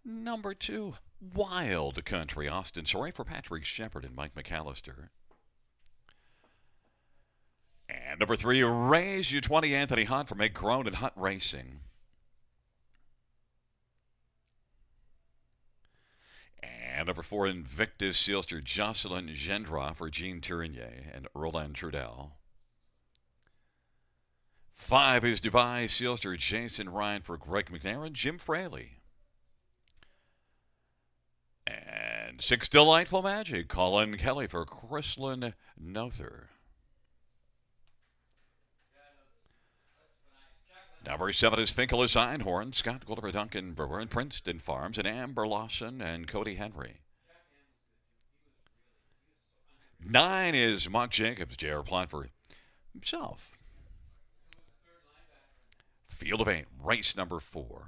Number 2, Wild Country. Austin Sorry for Patrick Shepard and Mike McAllister. And number 3, Raise You 20, Anthony Hunt for Meg Crone and Hunt Racing. And number 4, Invictus Sealster Jocelyn Gendra for Jean Tournier and Roland Trudel. 5 is Dubai Sealster Jason Ryan for Greg McNair and Jim Fraley. And 6, Delightful Magic, Colin Kelly for Chrislyn Nother. Number 7 is Finkelus Einhorn, Scott Golder, Duncan Brewer, and Princeton Farms, and Amber Lawson and Cody Henry. 9 is Mark Jacobs, J.R. Plant for himself. Field of 8, race number 4.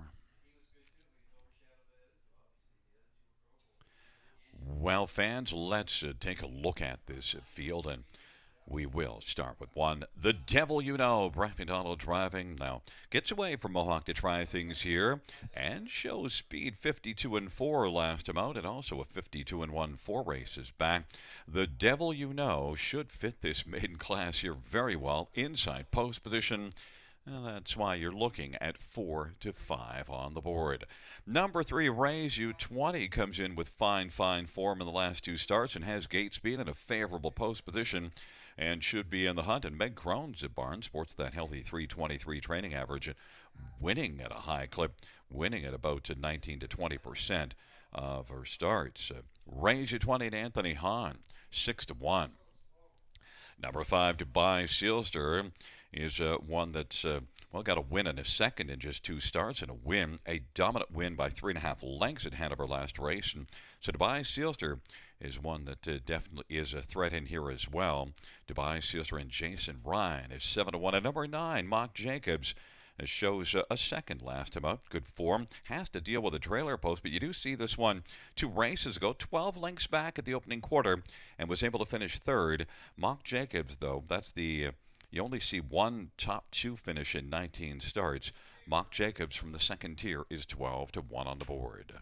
Well, fans, let's take a look at this field, and we will start with 1, The Devil You Know. Brett McDonald driving now. Gets away from Mohawk to try things here and shows speed 52 and 4 last time out, and also a 52 and 1 4 races back. The Devil You Know should fit this maiden class here very well. Inside post position. Well, that's why you're looking at 4 to 5 on the board. Number 3, Raise You 20 comes in with fine form in the last 2 starts and has gate speed and a favorable post position, and should be in the hunt. And Meg Crone's at Barn sports that healthy 323 training average, winning at a high clip, winning at about 19 to 20% of her starts. Raise You 20 and Anthony Hahn, 6 to 1. Number 5, Dubai Sealster is one that's got a win in a second in just 2 starts and a dominant win by 3.5 lengths at Hanover last race. And so Dubai Sealster is one that definitely is a threat in here as well. Dubai Sealster and Jason Ryan is 7 to 1. And number 9, Mark Jacobs, shows a second last time up. Good form. Has to deal with a trailer post, but you do see this one 2 races ago, 12 lengths back at the opening quarter, and was able to finish 3rd. Mark Jacobs, though, that's the you only see 1 top 2 finish in 19 starts. Mark Jacobs from the second tier is 12 to 1 on the board.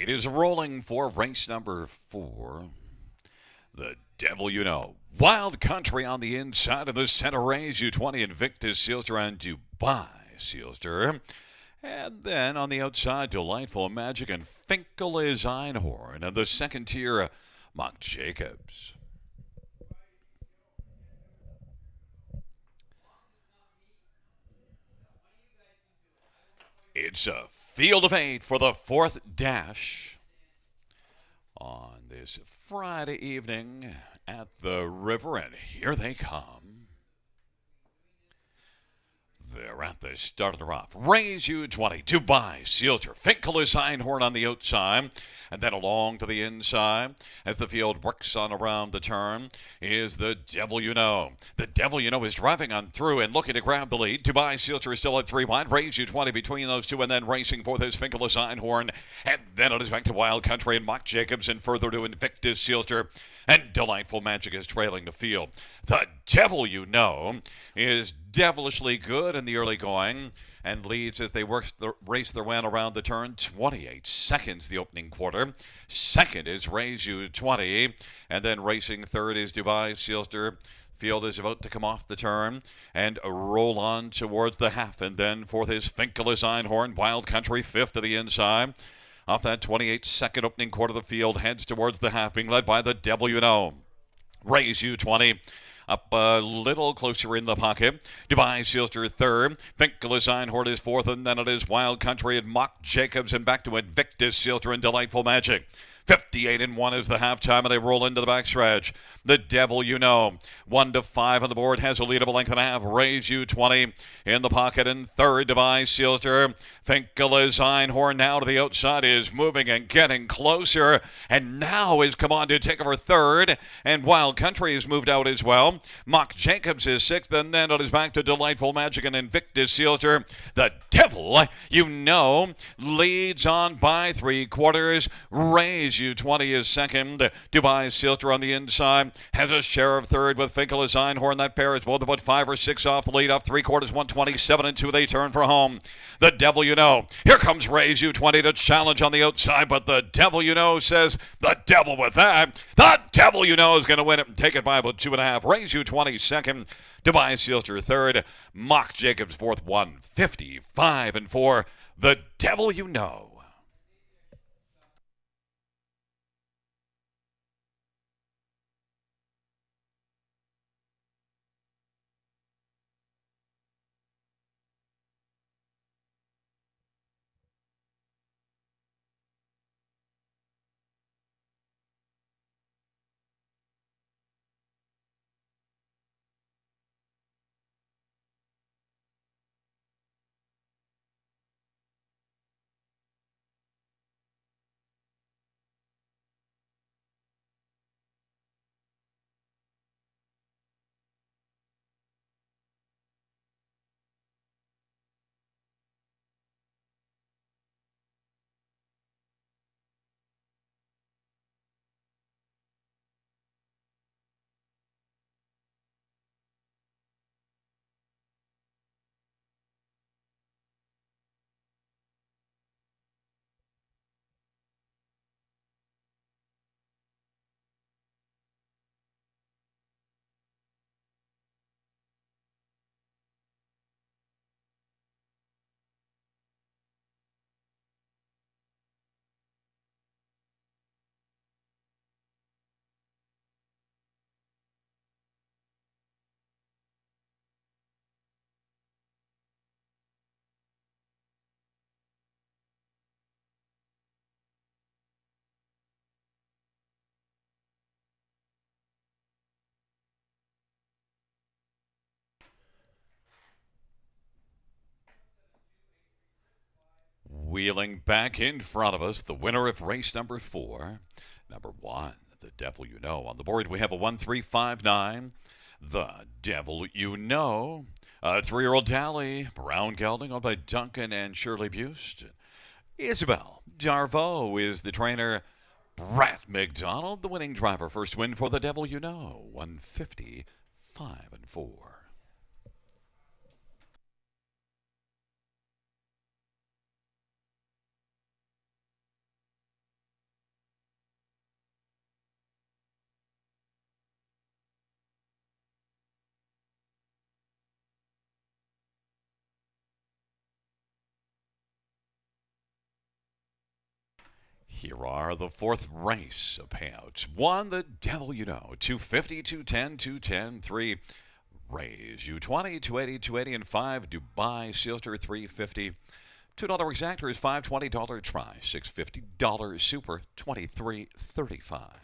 It is rolling for race number 4. The Devil You Know. Wild Country on the inside of the center race. U20 Invictus Sealster and Dubai Sealster. And then on the outside, Delightful Magic and Finkel is Einhorn. And the second tier, Mock Jacobs. It's a field of 8 for the 4th dash on this Friday evening at the river, and here they come. They're at the start of the rough. Raise U20, Dubai, Sealter, Finkel is Einhorn on the outside, and then along to the inside as the field works on around the turn is the Devil You Know. The Devil You Know is driving on through and looking to grab the lead. Dubai Sealter is still at 3 wide. Raise U20 between those two, and then racing for this Finkel is Einhorn, and then it is back to Wild Country and Mock Jacobs, and further to Invictus Sealter, and Delightful Magic is trailing the field. The Devil You Know is devilishly good in the early going and leads as they race their way around the turn. 28 seconds the opening quarter. Second is Raise U20, and then racing third is Dubai Sealster. Field is about to come off the turn and roll on towards the half, and then fourth is Finkel is Einhorn. Wild Country fifth to the inside. Off that 28-second opening quarter, the field heads towards the half, being led by the Devil You Know. Raise U20 up a little closer in the pocket. Dubai Sealster third. Finkel is Einhorn is fourth, and then it is Wild Country and Mock Jacobs, and back to Invictus Sealter and Delightful Magic. 58-1 is the halftime, and they roll into the backstretch. The Devil You Know, 1-5 on the board, has a lead of a length and a half. Raise U20 in the pocket, and third, Dubai Sealster. Finkel is Einhorn now to the outside, is moving and getting closer, and now is come on to take over third, and Wild Country has moved out as well. Mock Jacobs is sixth, and then it is back to Delightful Magic and Invictus Sealter. The Devil You Know leads on by 3/4. Raise U20 is second. Dubai Sealter on the inside has a share of third with Finkel is Einhorn. That pair is both about 5 or 6 off the lead. Off 3/4, 127-2. They turn for home. The Devil You Know. Here comes Raise U20 to challenge on the outside, but the Devil You Know says, the devil with that. The Devil You Know is going to win it and take it by about 2.5. Raise U20 second. Dubai Sealster third. Mock Jacobs fourth, 155-4. The Devil You Know. Wheeling back in front of us, the winner of race number 4, number 1, the Devil You Know. On the board, we have a 1-3-5-9. The Devil You Know. A 3-year-old Dally, brown gelding, owned by Duncan and Shirley Bust. Isabel Darvaux is the trainer. Brett McDonald, the winning driver. First win for the Devil You Know. 155-4. Here are the fourth race of payouts. 1, the devil you know. 250, 210, 210, 3. Raise you 20, 280, 280, and 5. Dubai Sealster 350. $2 exactor is $520 try. $650 super 23.35.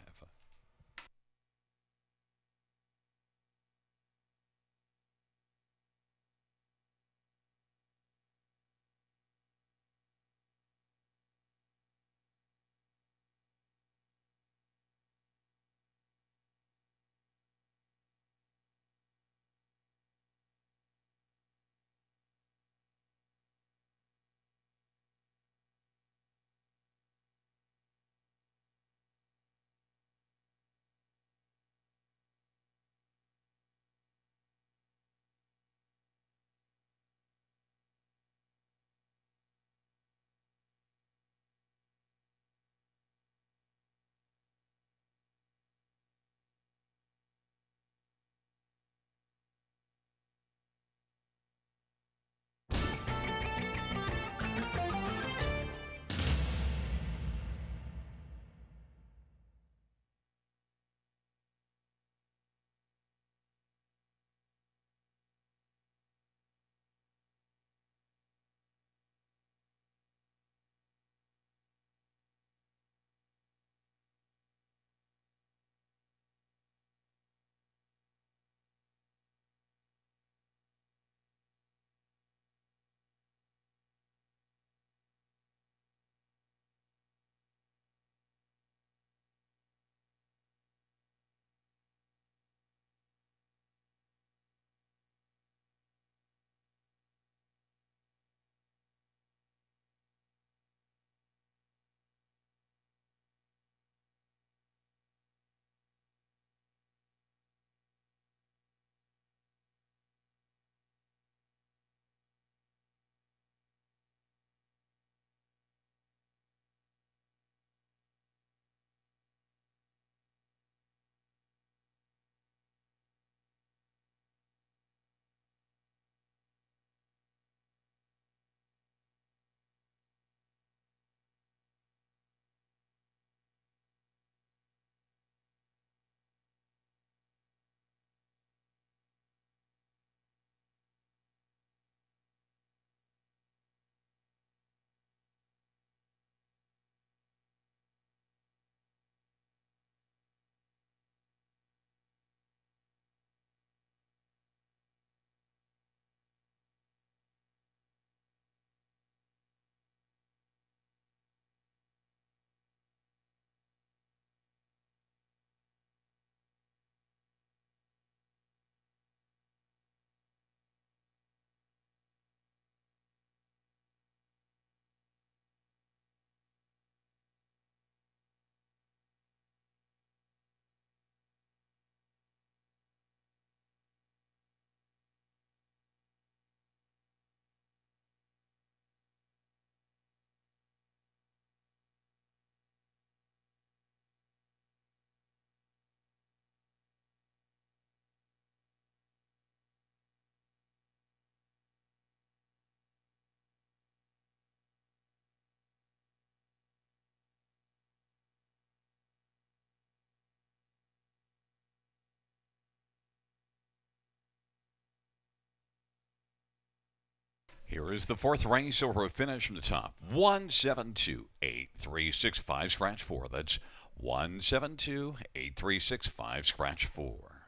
Here is the fourth race over a finish from the top. 1728365 scratch 4. That's 1728365 scratch 4.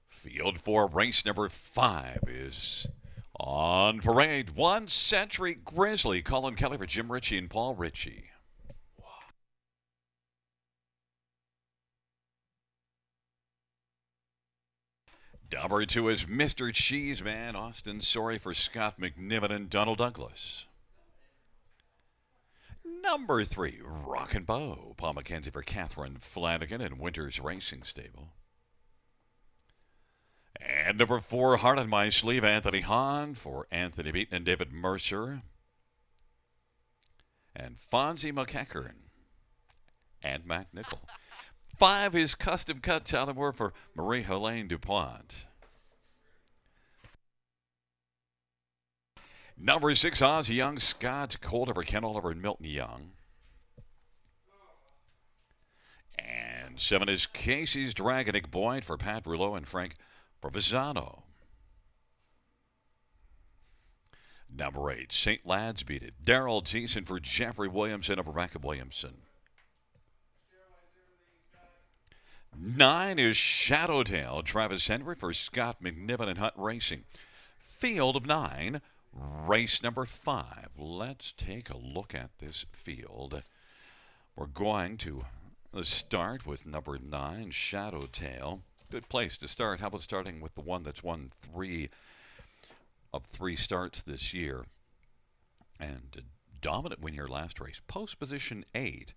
Field for race number 5 is on parade. 1 Century Grizzly. Colin Kelly for Jim Ritchie and Paul Ritchie. Number 2 is Mr. Cheeseman. Austin Sorry for Scott McNiven and Donald Douglas. Number 3, Rockin' Bow. Paul McKenzie for Catherine Flanagan and Winters Racing Stable. And number 4, Heart on My Sleeve, Anthony Hahn for Anthony Beaton and David Mercer. And Fonzie McEachern and Mac Nickel. 5 is Custom Cut Tallimore for Marie-Helene DuPont. Number 6, Ozzie Young, Scott Colder for Ken Oliver and Milton Young. And 7 is Casey's Dragonic Boyd for Pat Rouleau and Frank Provenzano. Number 8, St. Lad's Beat It. Darrell Thiessen for Jeffrey Williamson of Rebecca Williamson. 9 is Shadowtail. Travis Henry for Scott McNiven and Hunt Racing. Field of 9, race number 5. Let's take a look at this field. We're going to start with number 9, Shadowtail. Good place to start. How about starting with the one that's won 3 of 3 starts this year? And a dominant win here last race. Post position 8.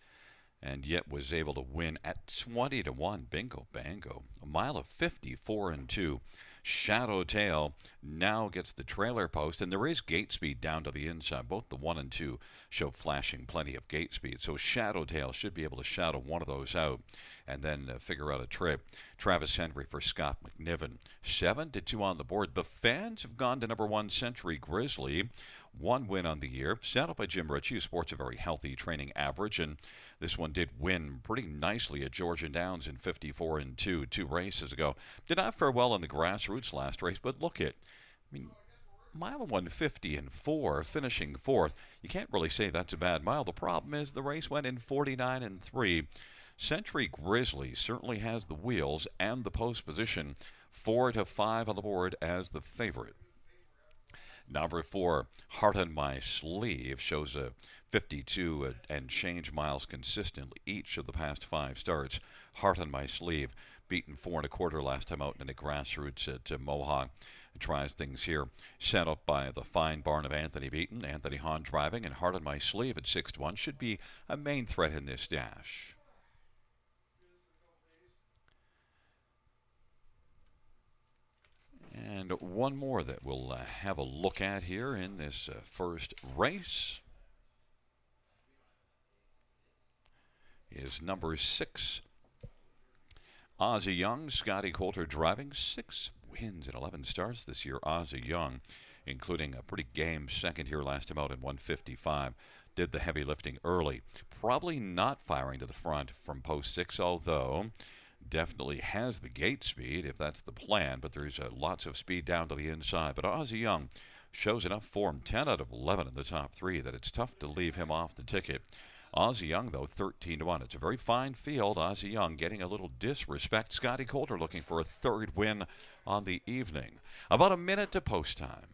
And yet was able to win at 20-1. Bingo, bango. A mile of 54-2. Shadowtail now gets the trailer post, and there is gate speed down to the inside. Both the 1 and 2 show flashing plenty of gate speed, so Shadowtail should be able to shadow one of those out and then figure out a trip. Travis Henry for Scott McNiven. 7-2 on the board. The fans have gone to number 1 Century Grizzly. 1 win on the year. Set up by Jim Ritchie, who sports a very healthy training average, and this one did win pretty nicely at Georgian Downs in 54-2 2 races ago. Did not fare well in the grassroots last race, but look at, mile 150-4, finishing 4th. You can't really say that's a bad mile. The problem is the race went in 49-3. Century Grizzly certainly has the wheels and the post position. 4-5 on the board as the favorite. Number 4, Heart on My Sleeve, shows a 52 and change miles consistently each of the past 5 starts. Heart on My Sleeve, beaten 4 1/4 last time out in the grassroots at Mohawk. Tries things here. Set up by the fine barn of Anthony Beaton. Anthony Hahn driving, and Heart on My Sleeve at 6-1 should be a main threat in this dash. And one more that we'll have a look at here in this first race is number 6, Ozzie Young. Scotty Coulter driving. 6 wins and 11 starts this year. Ozzie Young, including a pretty game second here last time out in 155. Did the heavy lifting early. Probably not firing to the front from post 6, although definitely has the gate speed if that's the plan, but there's lots of speed down to the inside. But Ozzie Young shows enough form, 10 out of 11 in the top 3, that it's tough to leave him off the ticket. Ozzie Young, though, 13-1. It's a very fine field. Ozzie Young getting a little disrespect. Scotty Coulter looking for a 3rd win on the evening. About a minute to post time.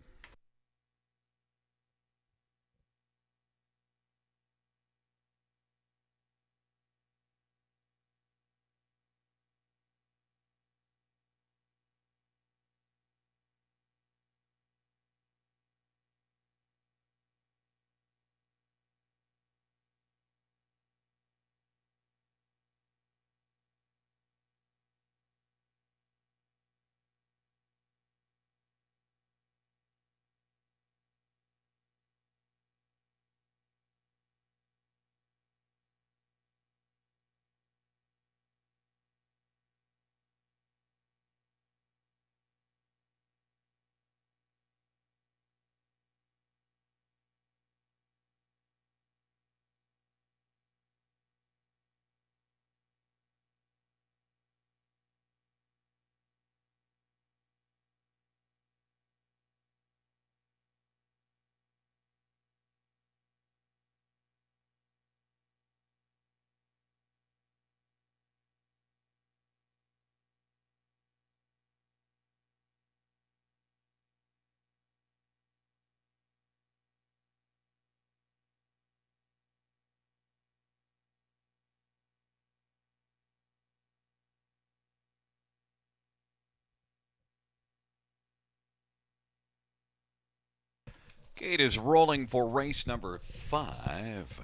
Gate is rolling for race number 5.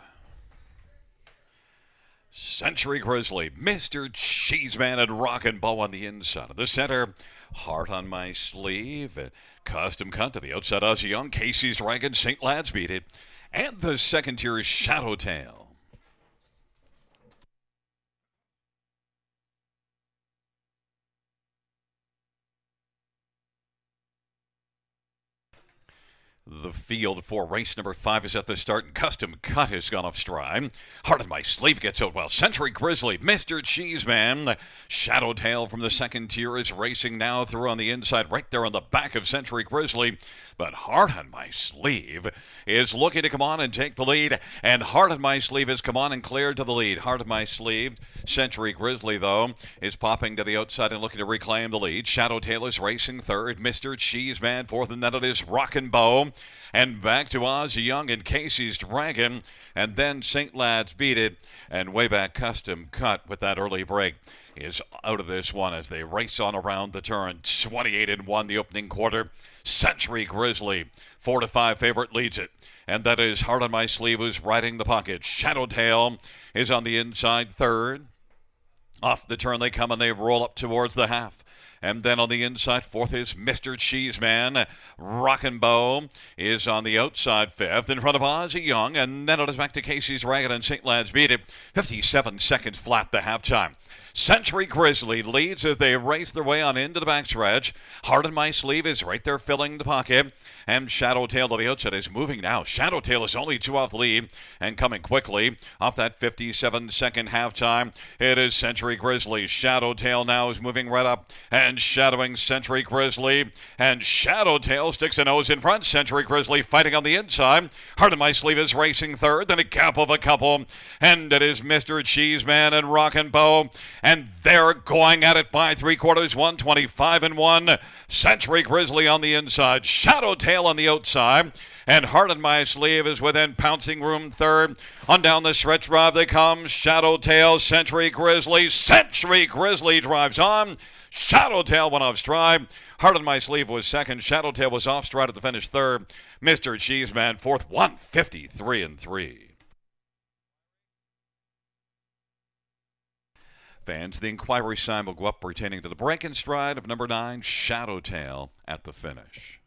Century Grizzly, Mr. Cheeseman, and Rockin' Bow on the inside of the center. Heart on My Sleeve. Custom Cut to the outside. Ozzy Young, Casey's Dragon, St. Lad's Beat It. And the second tier is Shadowtail. The field for race number 5 is at the start, and Custom Cut has gone off stride. Heart on My Sleeve gets out well. Century Grizzly, Mr. Cheeseman. Shadowtail from the second tier is racing now through on the inside, right there on the back of Century Grizzly. But Heart on My Sleeve is looking to come on and take the lead. And Heart on My Sleeve has come on and cleared to the lead. Heart on My Sleeve. Century Grizzly, though, is popping to the outside and looking to reclaim the lead. Shadowtail is racing third. Mr. Cheeseman fourth, and then it is Rockin' Bow. And back to Ozzy Young and Casey's Dragon. And then St. Lad's Beat It. And way back Custom Cut with that early break is out of this one as they race on around the turn. 28-1 the opening quarter. Century Grizzly, 4-5 favorite, leads it. And that is Heart on My Sleeve, who's riding the pocket. Shadowtail is on the inside third. Off the turn they come and they roll up towards the half. And then on the inside, fourth is Mr. Cheeseman. Rockin' Bow is on the outside fifth in front of Ozzy Young. And then it is back to Casey's Dragon and St. Lad's Beat It. 57 seconds flat the halftime. Century Grizzly leads as they race their way on into the backstretch. Heart on My Sleeve is right there filling the pocket. And Shadowtail to the outside is moving now. Shadowtail is only 2 off the lead and coming quickly off that 57-second halftime. It is Century Grizzly. Shadowtail now is moving right up and shadowing Century Grizzly. And Shadowtail sticks a nose in front. Century Grizzly fighting on the inside. Heart on My Sleeve is racing third. Then a gap of a couple. And it is Mr. Cheeseman and Rockin' Bow. And they're going at it by 3/4, 125-1. Century Grizzly on the inside, Shadowtail on the outside, and Heart on My Sleeve is within pouncing room third. On down the stretch drive they come, Shadowtail, Century Grizzly. Century Grizzly drives on. Shadowtail went off stride. Heart on My Sleeve was second. Shadowtail was off stride at the finish third. Mr. Cheeseman fourth, 153-3. Fans, the inquiry sign will go up pertaining to the break and stride of number 9, Shadowtail, at the finish.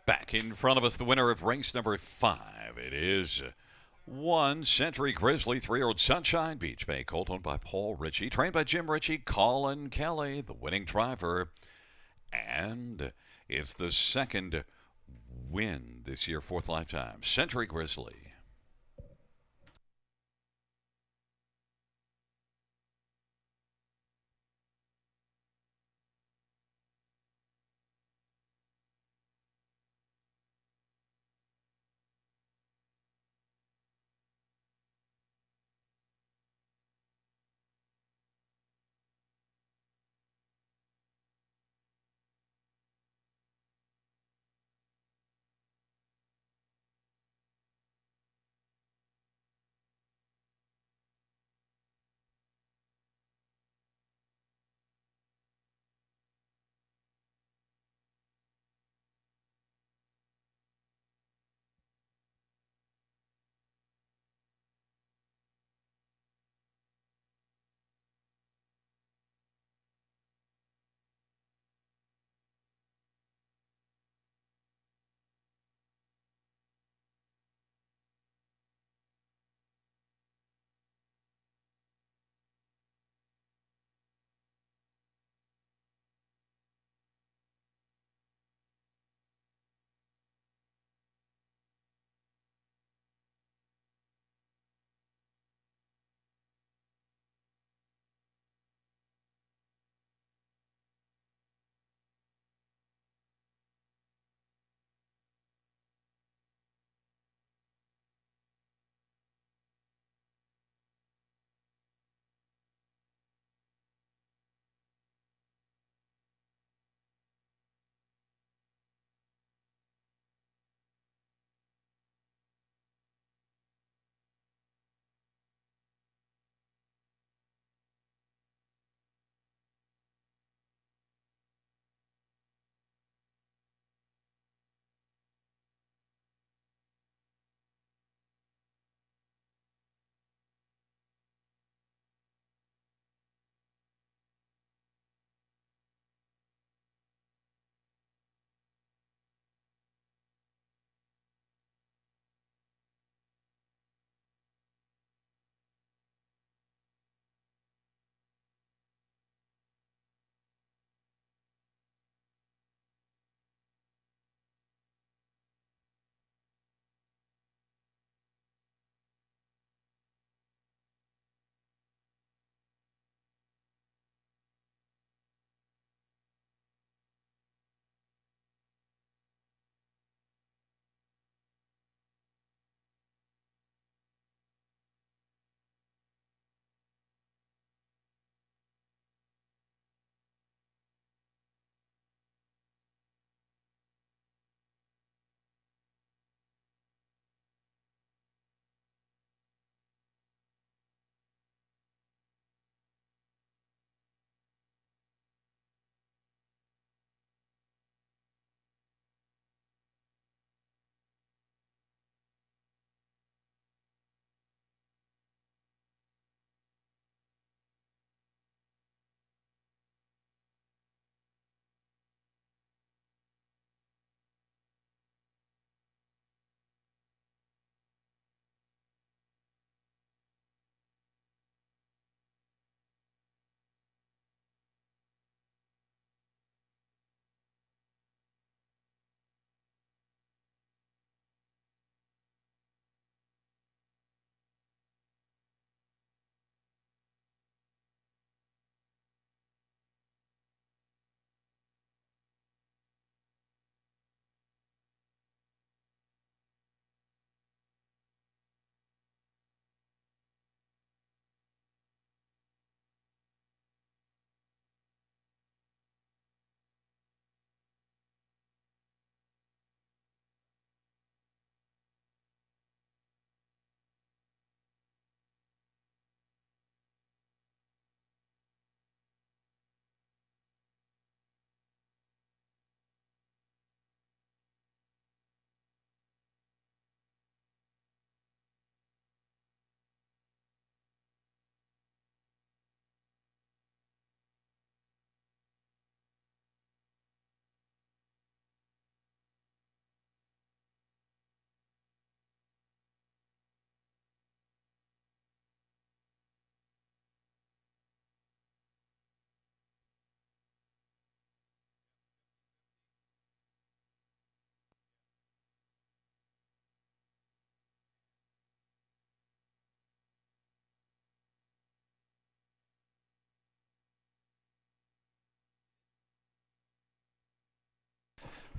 Back in front of us, the winner of race number 5. It is 1, Century Grizzly 3-year-old Sunshine Beach Bay colt owned by Paul Ritchie, trained by Jim Ritchie, Colin Kelly, the winning driver. And it's the second win this year, fourth lifetime. Century Grizzly.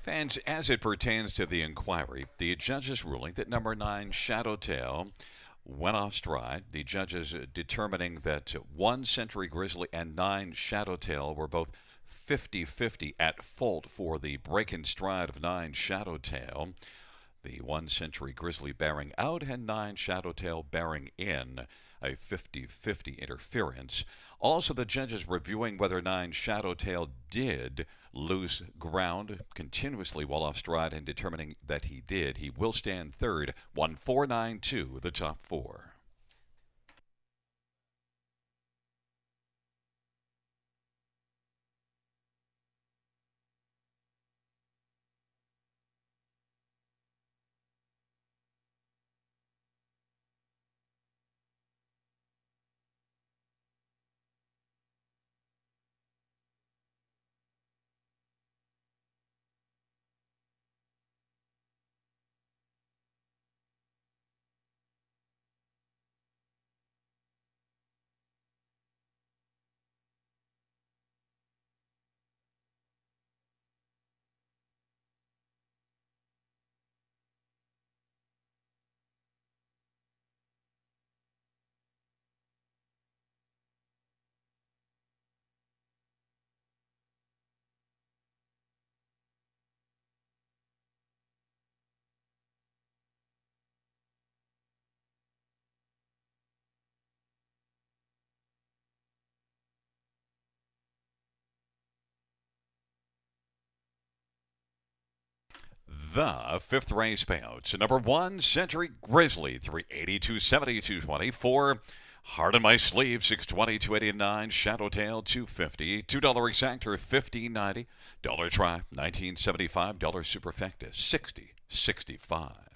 Fans, as it pertains to the inquiry, the judge's ruling that number 9 Shadowtail went off stride. The judges determining that 1 Century Grizzly and 9 Shadowtail were both 50-50 at fault for the break in stride of 9 Shadowtail. The 1 Century Grizzly bearing out and 9 Shadowtail bearing in, a 50-50 interference. Also, the judges reviewing whether 9 Shadowtail did lose ground continuously while off stride and determining that he did. He will stand third, 1-4-9-2, the top 4. The fifth race payouts. Number 1, Century Grizzly, 382.70, 224. Heart in My Sleeve, 620, 289. Shadowtail, 250. $2 exactor, 50.90. Dollar try, 19.75. Dollar superfecta, 60.65.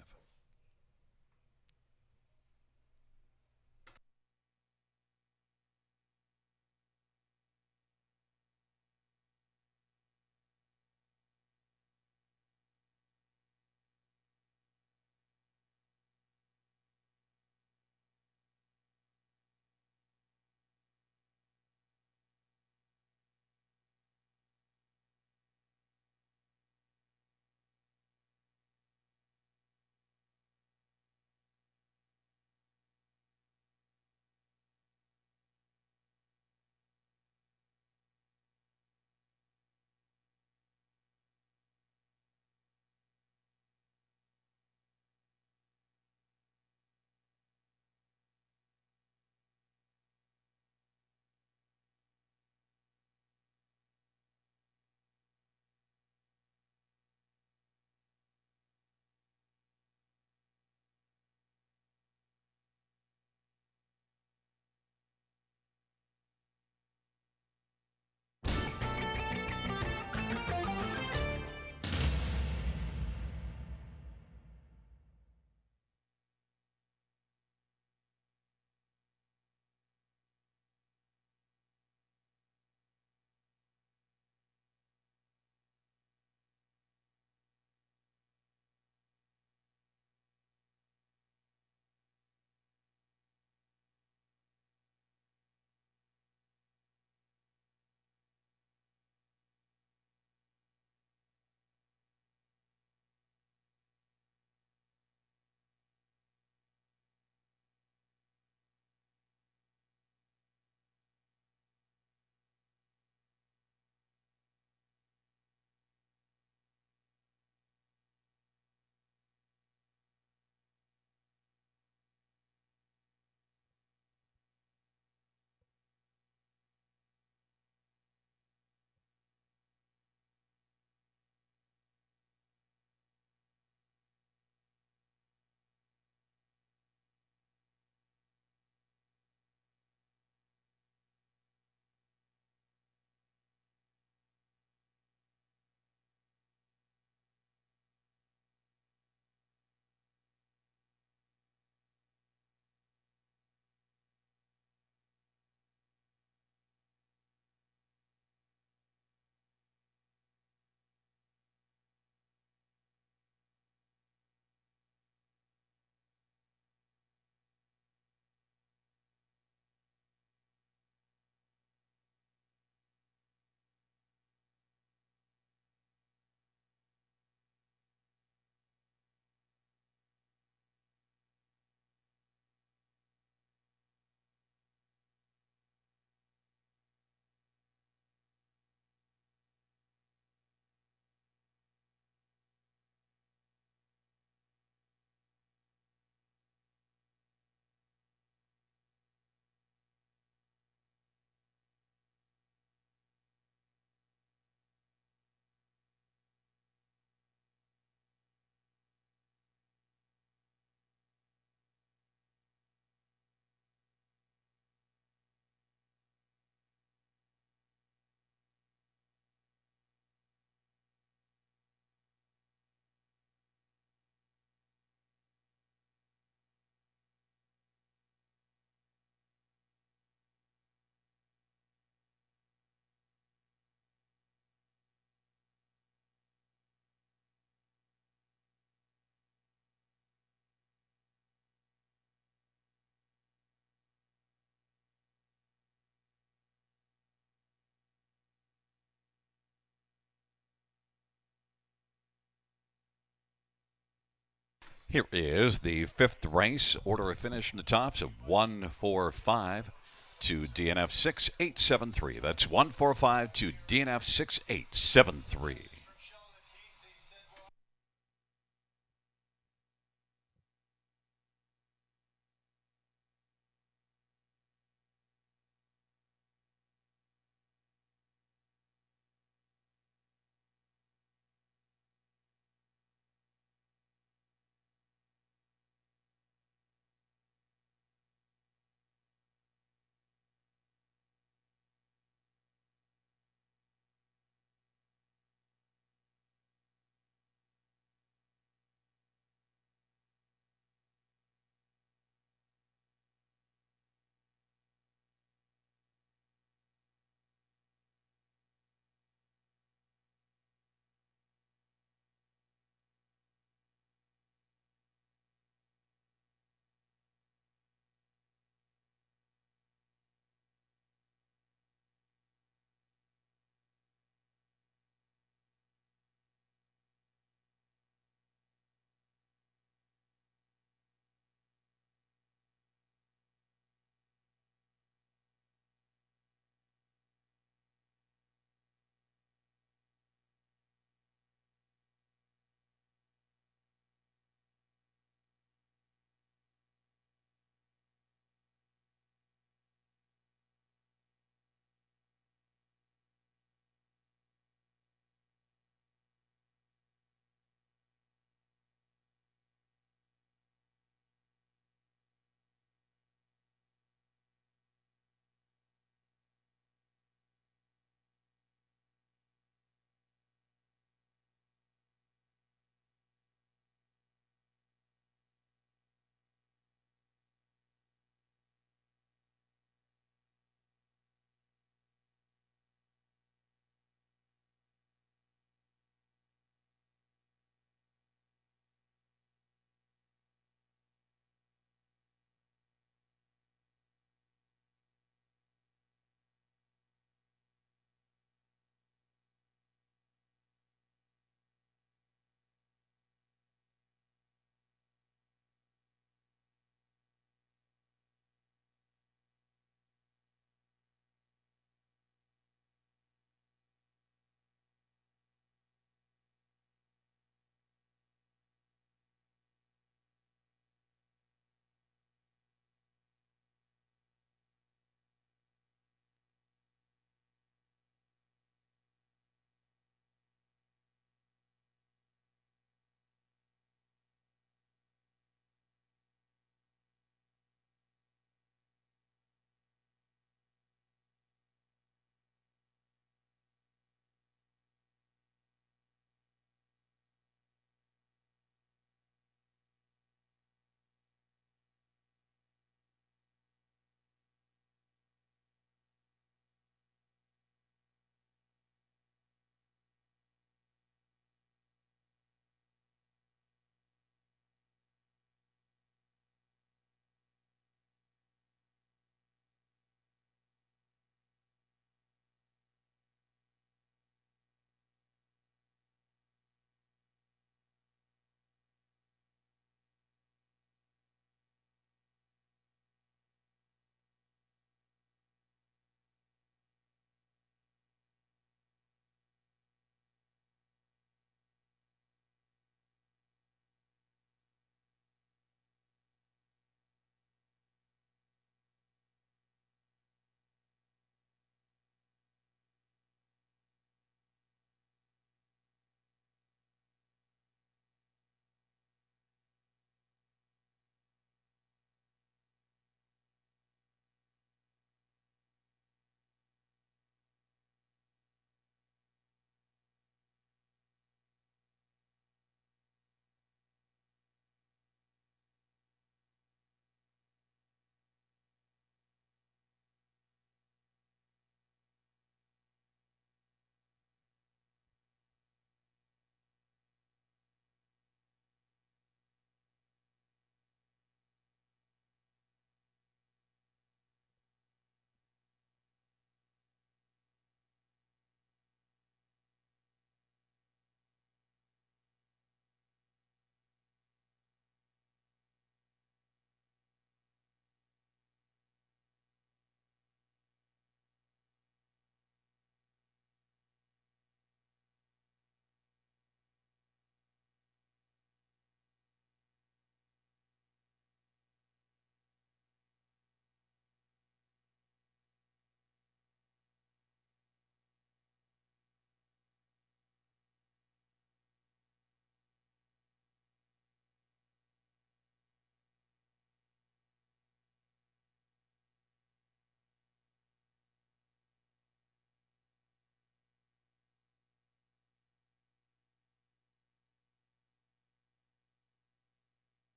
Here is the fifth race. Order of finish from the tops of 145 to DNF 6873. That's 145 to DNF 6873.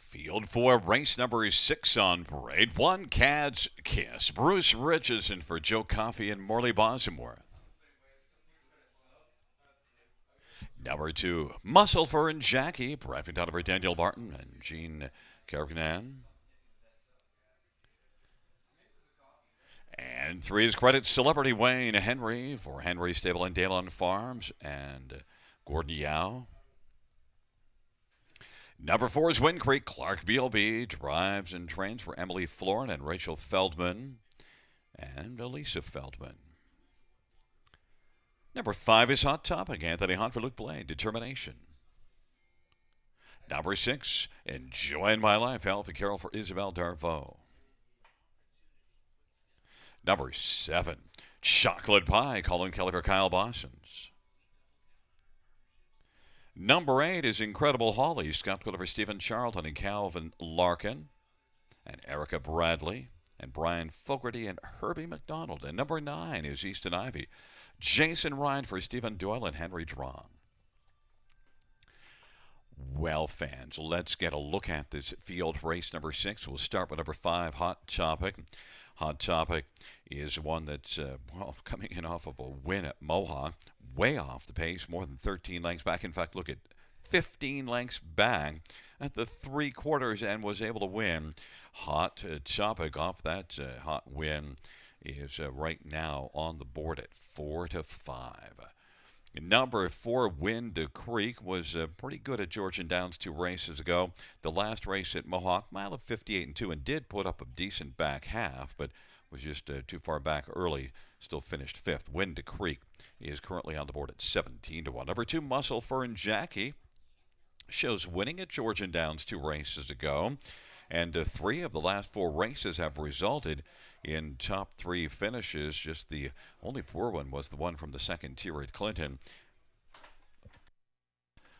Field for race number 6 on parade. 1, Cad's Kiss. Bruce Richardson for Joe Coffey and Morley Bosworth. Number 2, Muscle for and Jackie. Driving down over Daniel Barton and Jean Carrigan. And 3 is Credit Celebrity Wayne Henry for Henry Stable and Dale on Farms and Gordon Yao. Number 4 is Wind Creek. Clark BLB drives and trains for Emily Florin and Rachel Feldman and Elisa Feldman. Number 5 is Hot Topic. Anthony Hunt for Luke Blaine. Determination. Number 6, Enjoying My Life. Alpha Carroll for Isabel Darvaux. Number 7, Chocolate Pie. Colin Kelly for Kyle Bossons. Number 8 is Incredible Holly. Scott Twitter for Stephen Charlton and Calvin Larkin and Erica Bradley and Brian Fogarty and Herbie McDonald. And number 9 is Easton Ivy. Jason Ryan for Stephen Doyle and Henry Drong. Well, fans, let's get a look at this field race number 6. We'll start with number 5, Hot Topic. Hot Topic is one that's, coming in off of a win at Mohawk. Way off the pace, more than 13 lengths back. In fact, look at 15 lengths back at the 3/4 and was able to win. Hot Topic off that hot win is right now on the board at 4-5. Number 4, Wind Creek, was pretty good at Georgian Downs 2 races ago. The last race at Mohawk, mile of 58-2, and did put up a decent back half, but was just too far back early. Still finished 5th. Wind Creek is currently on the board at 17-1. Number 2, Muscle Fern Jackie, shows winning at Georgian Downs 2 races ago, and 3 of the last 4 races have resulted in top 3 finishes. Just the only poor one was the one from the second tier at Clinton.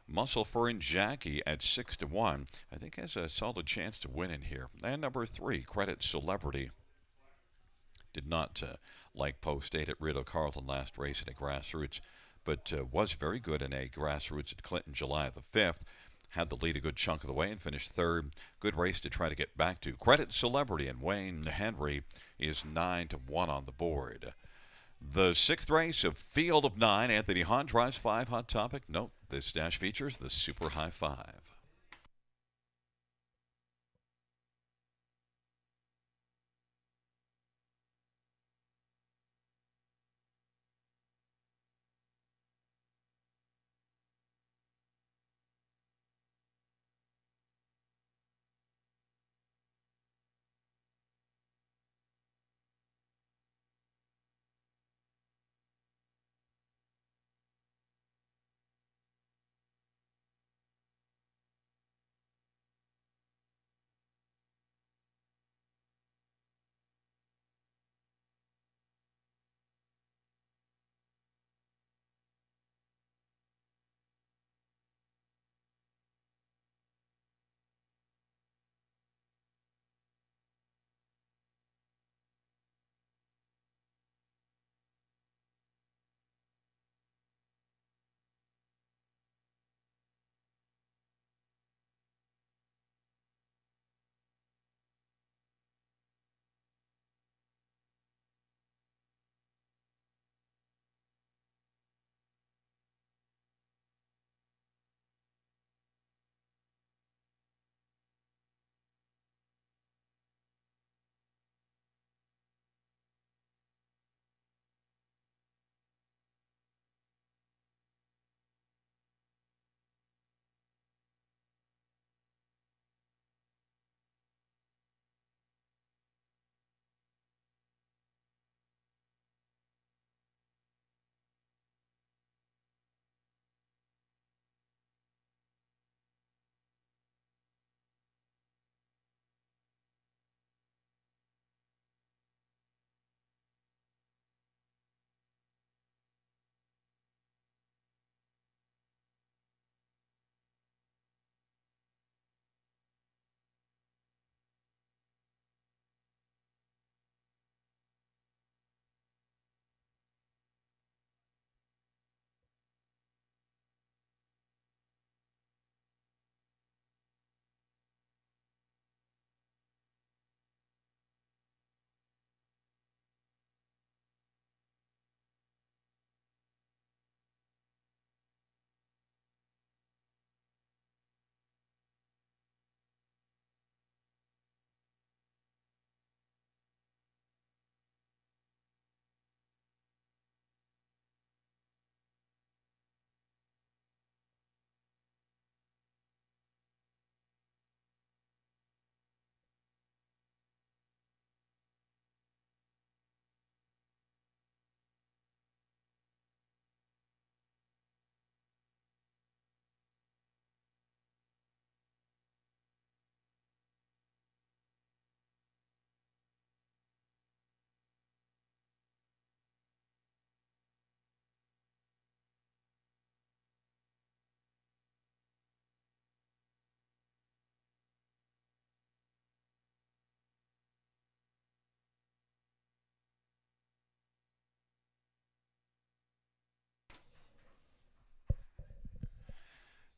Muscle Fern Jackie at 6-1, I think has a solid chance to win in here. And number 3, Credit Celebrity, did not like post 8 at Rideau Carlton last race in a grassroots, but was very good in a grassroots at Clinton July the 5th. Had the lead a good chunk of the way and finished 3rd. Good race to try to get back to. Credit Celebrity and Wayne Henry is 9-1 on the board. The 6th race of Field of 9, Anthony Hahn drives 5, Hot Topic. Note, this dash features the Super High 5.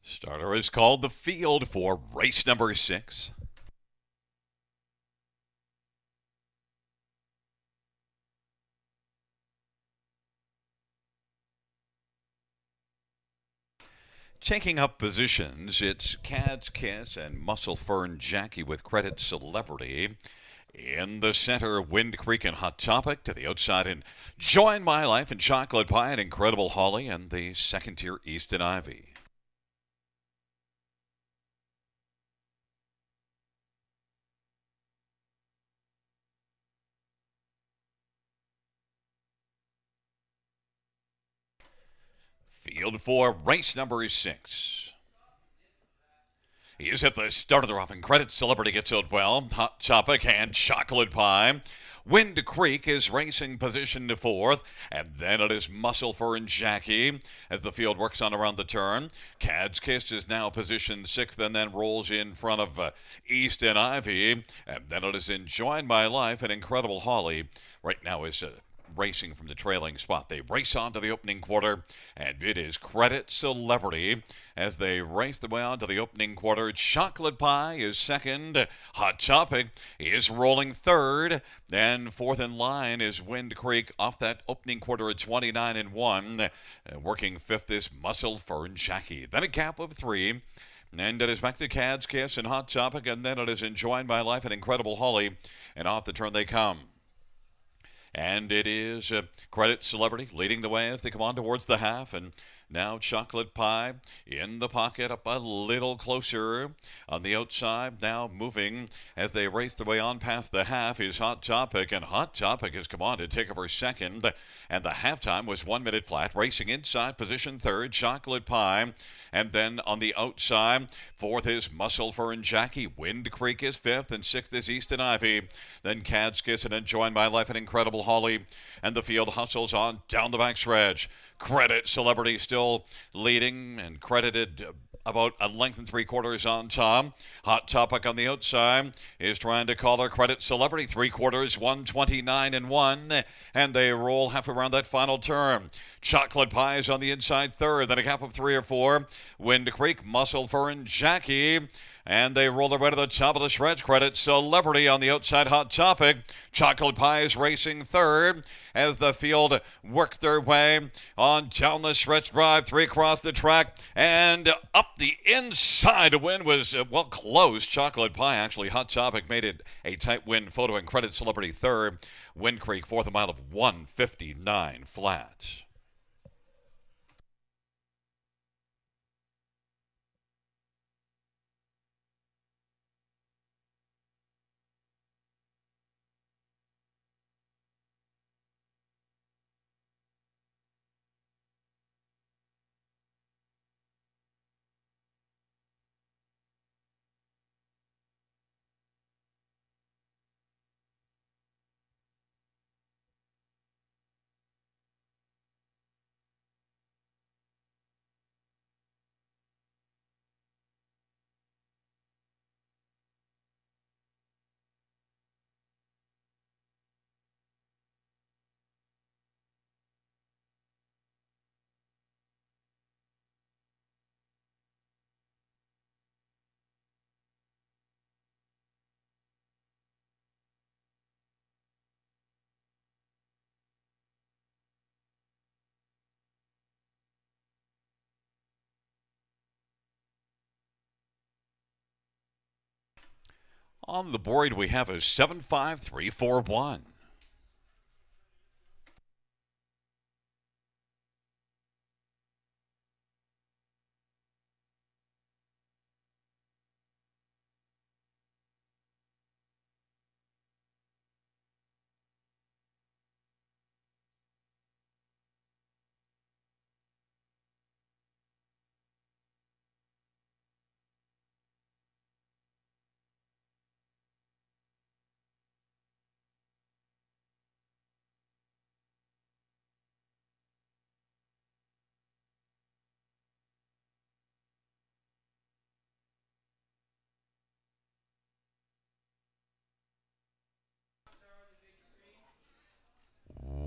Starter is called the field for race number 6. Taking up positions, it's Cad's Kiss and Muscle Fern Jackie with Credit Celebrity. In the center, Wind Creek and Hot Topic. To the outside, and Join My Life and Chocolate Pie and Incredible Holly. And the second tier, East and Ivy. Field for race number 6. He is at the start of the rough, and Credit Celebrity gets out well. Hot Topic and Chocolate Pie. Wind Creek is racing position to 4th, and then it is Muscle Fern Jackie as the field works on around the turn. Cad's Kiss is now positioned 6th and then rolls in front of East and Ivy, and then it is Enjoy My Life and Incredible Holly. Right now is racing from the trailing spot. They race on to the opening quarter, and it is Credit Celebrity as they race their way on to the opening quarter. Chocolate Pie is second. Hot Topic is rolling third. Then fourth in line is Wind Creek off that opening quarter at 29 and 1. Working fifth is Muscle Fern Jackie. Then a gap of 3. And it is back to Cad's Kiss and Hot Topic, and then it is Enjoy My Life and Incredible Holly. And off the turn they come. And it is Credit Celebrity leading the way as they come on towards the half. And now Chocolate Pie in the pocket, up a little closer on the outside. Now moving as they race their way on past the half is Hot Topic. And Hot Topic has come on to take over second. And the halftime was 1 minute flat. Racing inside position third, Chocolate Pie. And then on the outside, fourth is Muscle Fern Jackie. Wind Creek is fifth, and sixth is East and Ivy. Then Cad's Kiss and Enjoy My Life and Incredible Holly. And the field hustles on down the backstretch. Credit Celebrity still leading and credited about a length and 3/4 on top. Hot Topic on the outside is trying to call her Credit Celebrity. 3/4, 129 and 1. And they roll half around that final turn. Chocolate Pie is on the inside third. Then a gap of 3 or 4. Wind Creek, Muscle Fern Jackie. And they roll their way to the top of the stretch. Credit Celebrity on the outside. Hot Topic. Chocolate Pie is racing third as the field works their way on down the stretch drive. 3 across the track and up the inside. A win was, well, close. Chocolate Pie, actually. Hot Topic made it a tight win photo, and Credit Celebrity third. Wind Creek fourth, a mile of 1:59 flat. On the board, we have a 75341.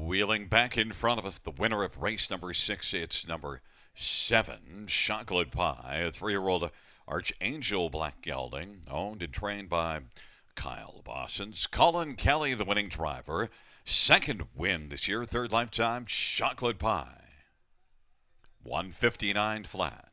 Wheeling back in front of us, the winner of race number 6, it's number 7 Chocolate Pie, a 3-year-old Archangel black gelding, owned and trained by Kyle Bosson's Colin Kelly, the winning driver. Second win this year, third lifetime, Chocolate Pie. 159 flat.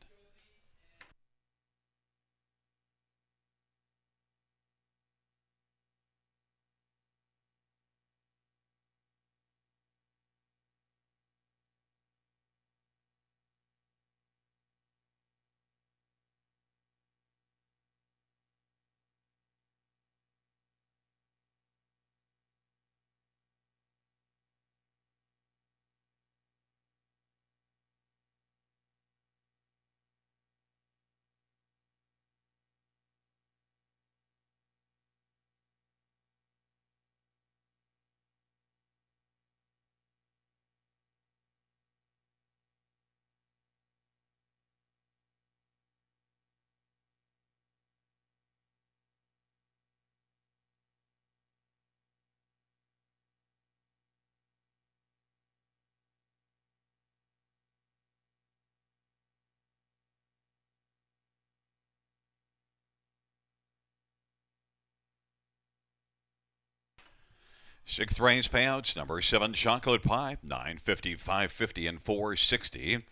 Sixth race payouts, number 7 Chocolate Pie, 950, 550, and 460.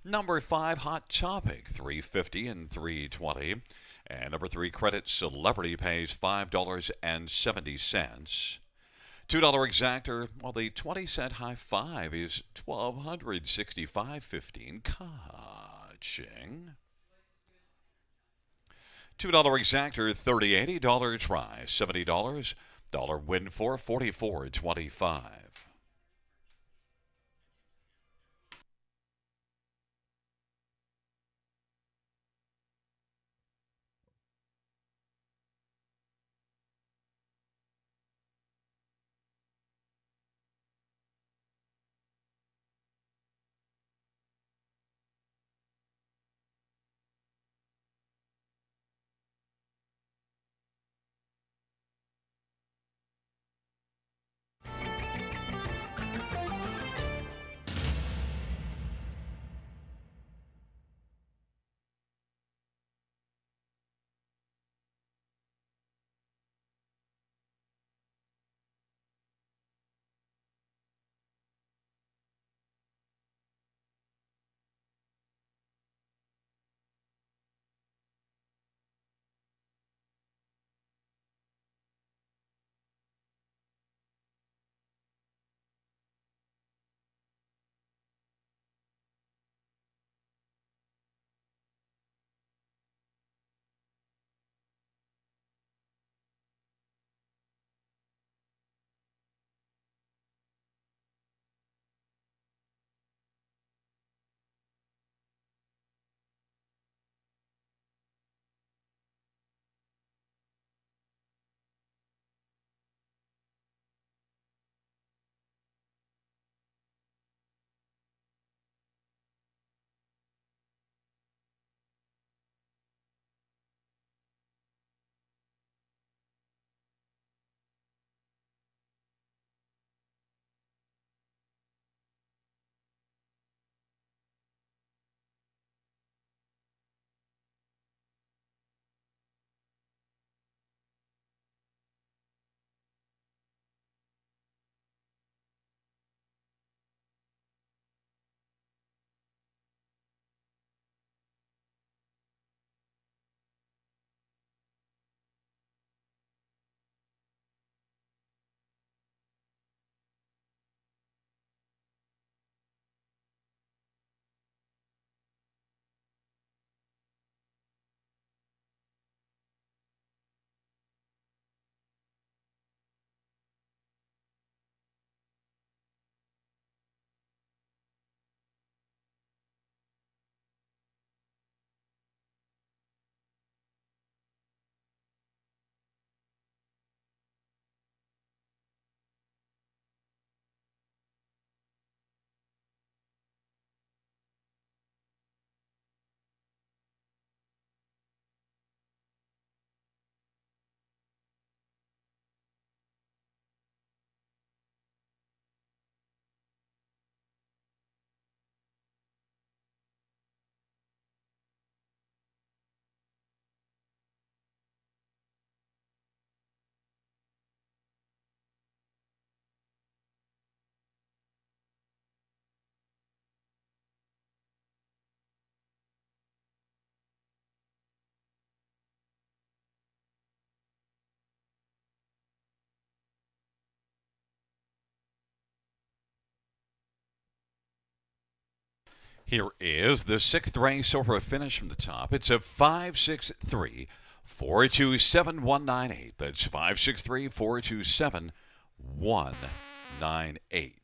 Number 5 Hot Topic, 350 and 320. And number 3 Credit Celebrity pays $5.70. $2 exactor, while the 20-cent high five is $1,265.15. Catching. $2 exactor, 30 $80 try, $70. Dollar win for 44.25. Here is the sixth race over a finish from the top. It's a 563 427 198. That's 563 427 198.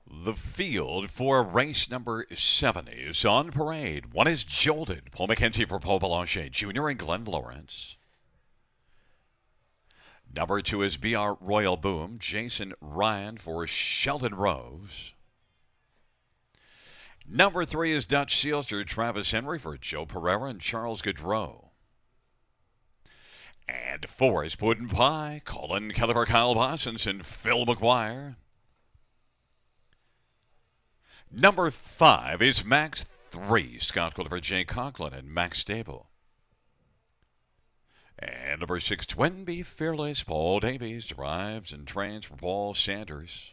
The field for race number 7 is on parade. One is Jolted. Paul McKenzie for Paul Belanger Jr. and Glenn Lawrence. Number 2 is BR Royal Boom. Jason Ryan for Sheldon Rose. Number 3 is Dutch Sealster. Travis Henry for Joe Pereira and Charles Gaudreau. And 4 is Puddin' Pie. Colin Kelly for Kyle Bossens and Phil McGuire. Number 5 is Max 3. Scott Quilliver, Jay Conklin, and Max Stable. And number 6, Twin Bee Fearless. Paul Davies drives and trains for Paul Sanders.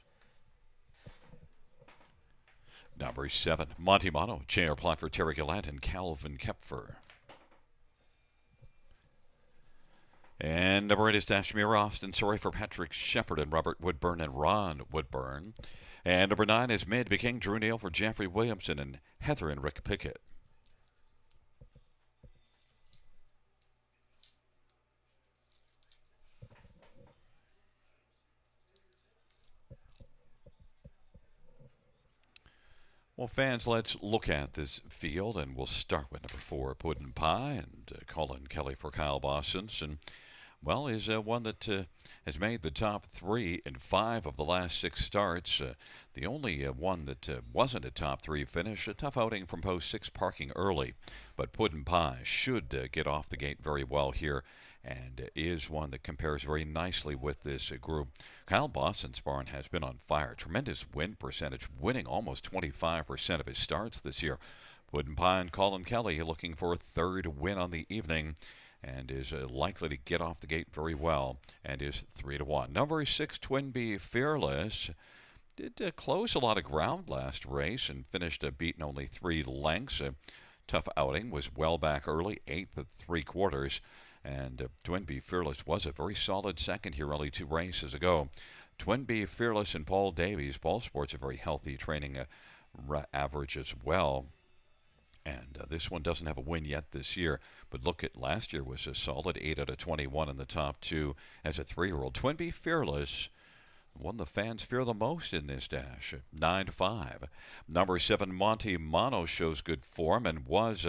Number 7, Monty Mono. J.R. Plot for Terry Gillette and Calvin Kepfer. And number 8 is Dashmere Austin. Sorry for Patrick Shepard and Robert Woodburn and Ron Woodburn. And number 9 is Mid King Drew Neal for Jeffrey Williamson and Heather and Rick Pickett. Well, fans, let's look at this field, and we'll start with number 4, Puddin' Pie, and Colin Kelly for Kyle Bossens. And well, is one that has made the top 3 in 5 of the last 6 starts. The only one that wasn't a top 3 finish, a tough outing from post 6 parking early. But Puddin' Pie should get off the gate very well here, and is one that compares very nicely with this group. Kyle Boston's barn has been on fire. Tremendous win percentage, winning almost 25% of his starts this year. Puddin' Pie and Colin Kelly looking for a 3rd win on the evening, and is likely to get off the gate very well, and is 3-1. Number 6, Twin Bee Fearless, did close a lot of ground last race and finished beaten only 3 lengths. A tough outing, was well back early, 8th at 3/4, and Twin Bee Fearless was a very solid second here only 2 races ago. Twin Bee Fearless and Paul Davies. Paul sports a very healthy training average as well. And this one doesn't have a win yet this year. But look at last year was a solid 8 out of 21 in the top 2 as a 3-year-old. Twin Bee Fearless, one the fans fear the most in this dash, 9-5. Number 7, Monty Mono shows good form and was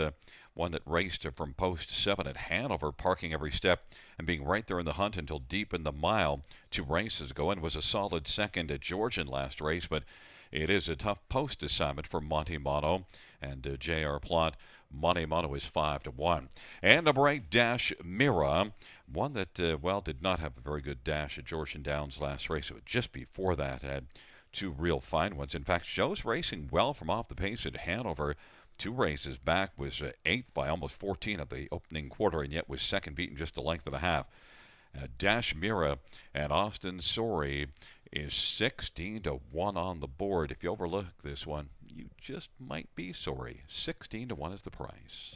one that raced from post 7 at Hanover, parking every step and being right there in the hunt until deep in the mile 2 races ago, and was a solid second at Georgian last race. But it is a tough post assignment for Monty Mono, and J.R. Plot. Monty Mono is 5-1. And number 8, Dash Mira, one that, well, did not have a very good dash at Georgian Downs last race. It would just before that had 2 real fine ones. In fact, shows racing well from off the pace at Hanover. 2 races back, was 8th by almost 14 at the opening quarter, and yet was second beaten just a length and a half. Dash Mira and Austin Sorey is 16-1 on the board. If you overlook this one, you just might be sorry. 16-1 is the price.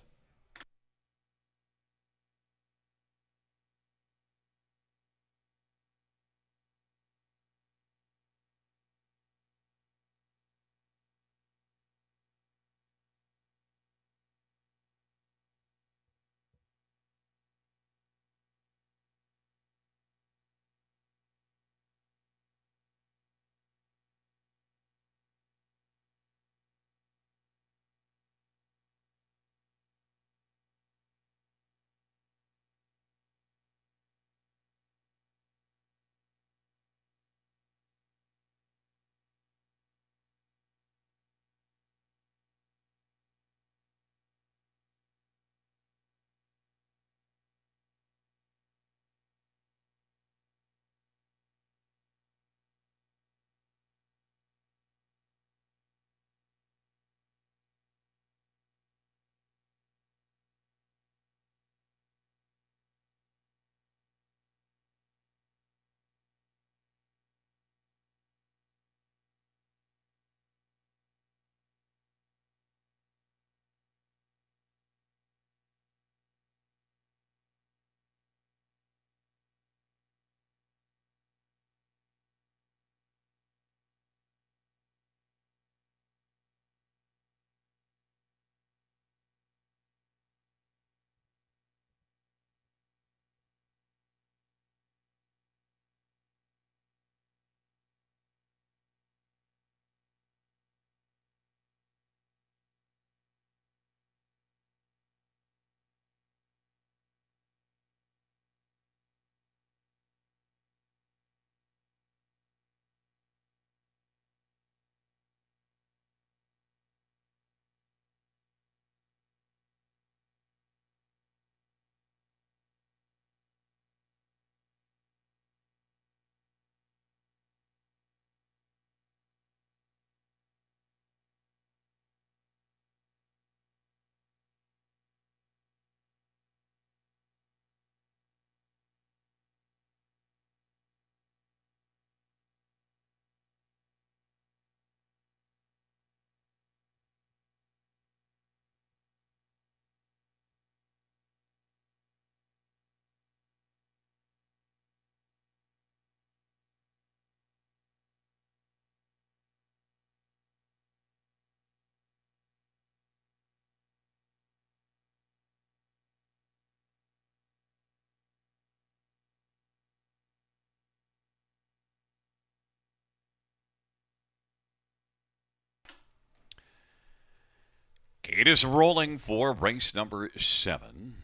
It is rolling for race number 7.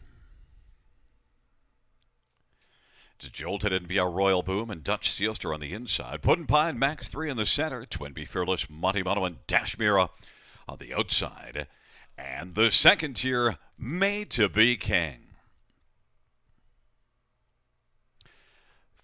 It's jolted and be a Royal Boom and Dutch Sealster on the inside. Puddin' Pie and Max 3 in the center. Twin Bee Fearless, Monty Mono, and Dash Mira on the outside. And the second tier, Made to Be King.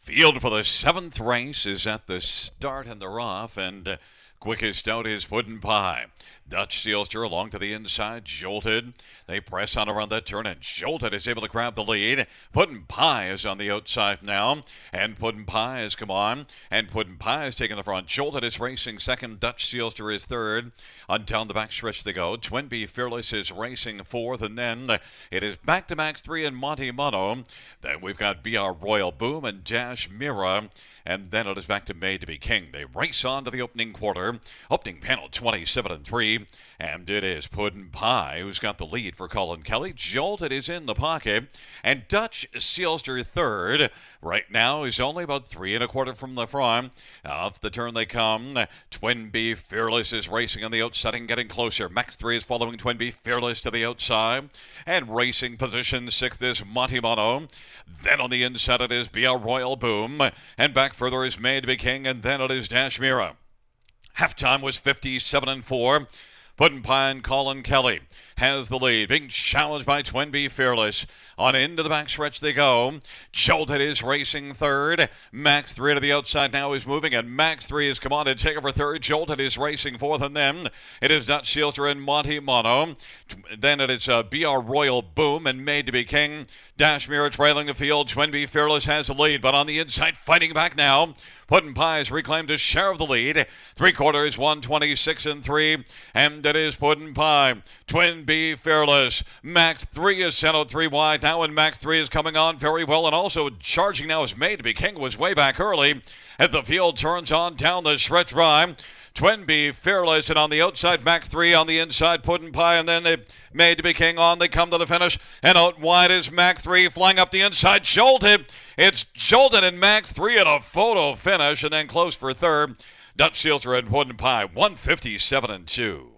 Field for the 7th race is at the start, and they're off, and quickest out is Puddin' Pie. Dutch Sealster along to the inside, Jolted. They press on around that turn, and Jolted is able to grab the lead. Puddin' Pie is on the outside now, and Puddin' Pie has come on, and Puddin' Pie is taking the front. Jolted is racing second, Dutch Sealster is third. On down the back stretch they go. Twin Bee Fearless is racing fourth, and then it is back to Max 3 and Monty Mono. Then we've got BR Royal Boom and Dash Mira, and then it is back to Made to Be King. They race on to the opening quarter. Opening panel 27-3, and it is Puddin' Pie who's got the lead for Colin Kelly. Jolted is in the pocket, and Dutch Sealster third. Right now is only about 3 1/4 from the front. Off the turn they come. Twin Bee Fearless is racing on the outside and getting closer. Max 3 is following Twin Bee Fearless to the outside, and racing position 6th is Monty Mono. Then on the inside it is BR Royal Boom, and back further is Made to Be King, and then it is Dash Mira. Halftime was 57-4. Puddin' Pie and Colin Kelly has the lead, being challenged by Twin Bee Fearless. On into the backstretch they go. Jolted is racing third. Max 3 to the outside now is moving, and Max 3 has come on to take over third. Jolted is racing fourth, and then it is Dutch Sealster and Monty Mono. Then it is BR Royal Boom and Made to Be King. Dash Mira trailing the field. Twin Bee Fearless has the lead, but on the inside fighting back now. Puddin' Pie has reclaimed his share of the lead. 3/4, 126-3, and it is Puddin' Pie. Twin Bee Fearless. Max 3 is sent out 3 wide now, and Max 3 is coming on very well, and also charging now is Made to Be King, was way back early. As the field turns on down the stretch by Twin Bee Fearless, and on the outside Max 3, on the inside Puddin' Pie, and then they Made to Be King on. They come to the finish, and out wide is Max 3 flying up the inside. Jolted. It's Jolted and Max 3 at a photo finish, and then close for third. Dutch Sealster and Puddin' Pie, 157-2.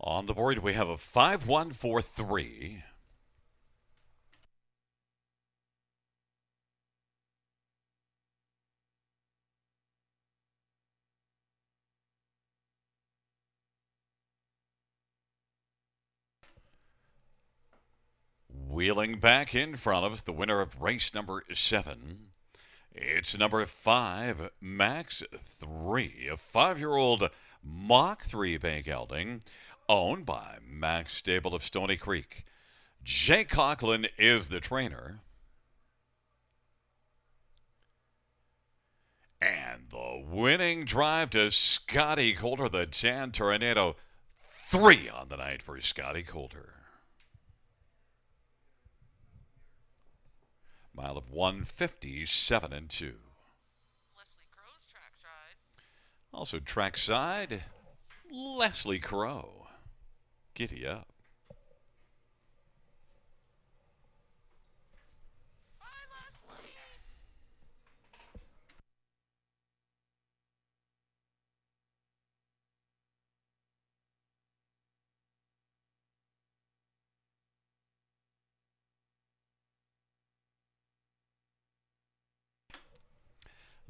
On the board, we have a 5-1-4-3. Wheeling back in front of us, the winner of race number 7. It's number 5, Max 3, a 5-year-old Mach 3 bay gelding, owned by Max Stable of Stony Creek. Jay Conklin is the trainer. And the winning drive to Scotty Coulter, the Tan Tornado. 3 on the night for Scotty Coulter. Mile of 157-2. Also trackside, Leslie Crow. Giddy up.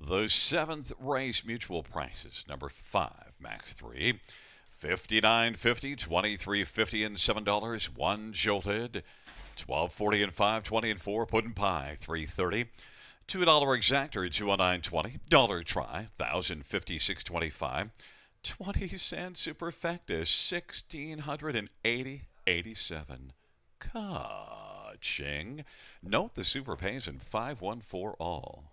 The seventh race mutual prices. Number 5, Max 3. 59.50, 23.50 and $7. One jolted. 12.40 and 5.20 and 4 pudding pie. 3.30. $2 exactor 209.20. Dollar try 1,056.25. 20-cent superfecta 1,680.87. Ka-ching. Note the super pays in 514 all.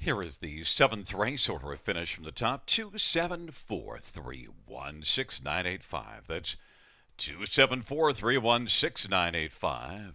Here is the seventh race order of finish from the top. 274316985. That's 274316985.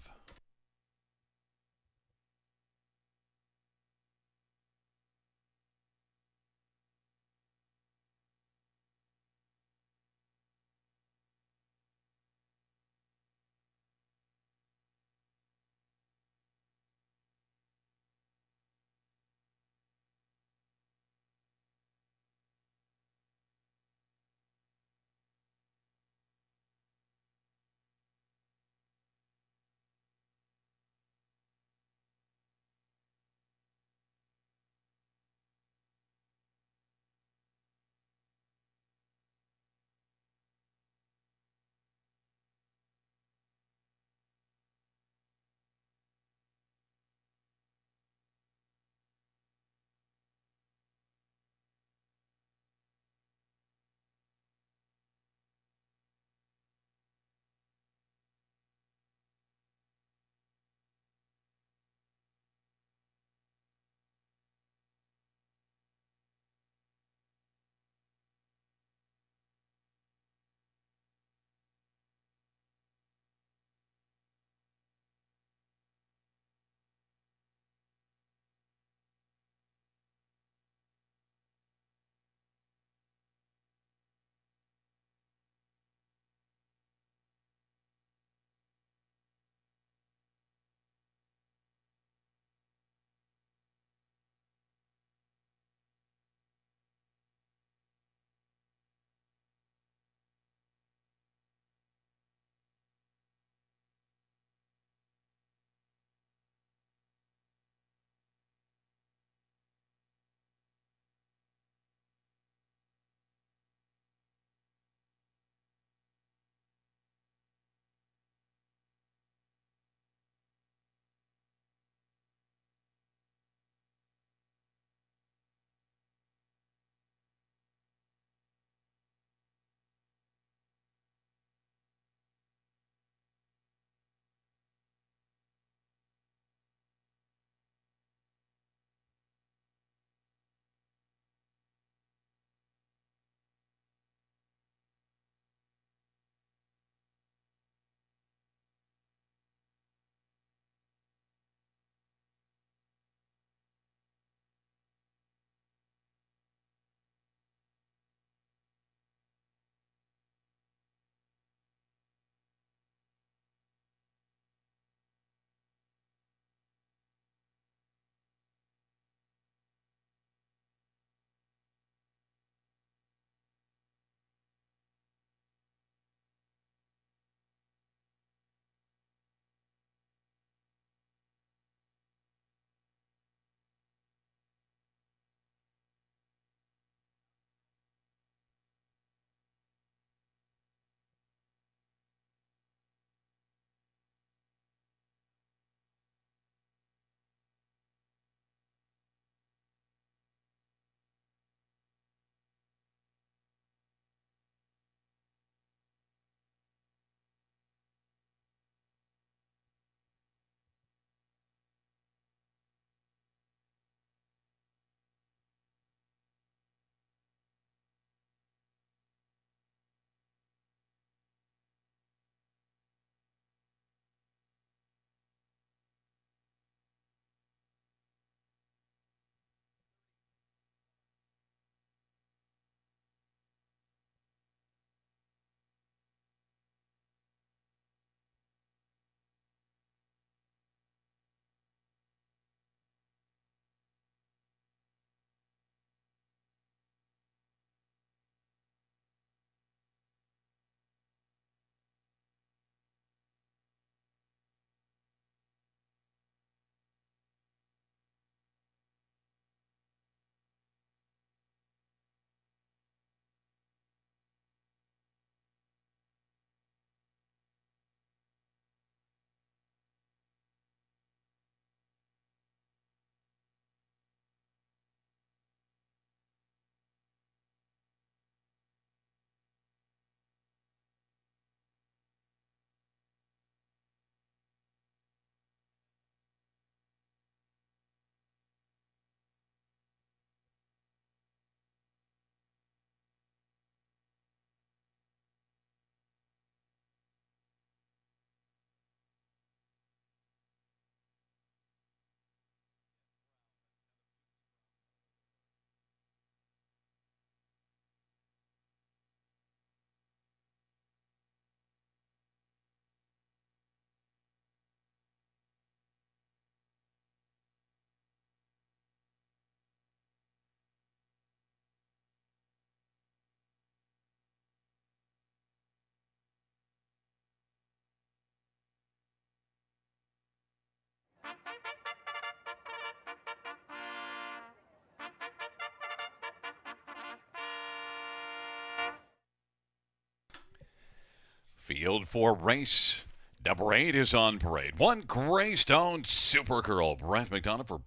Field for race number 8 is on parade. 1 Greystone Supergirl. Brent McDonough for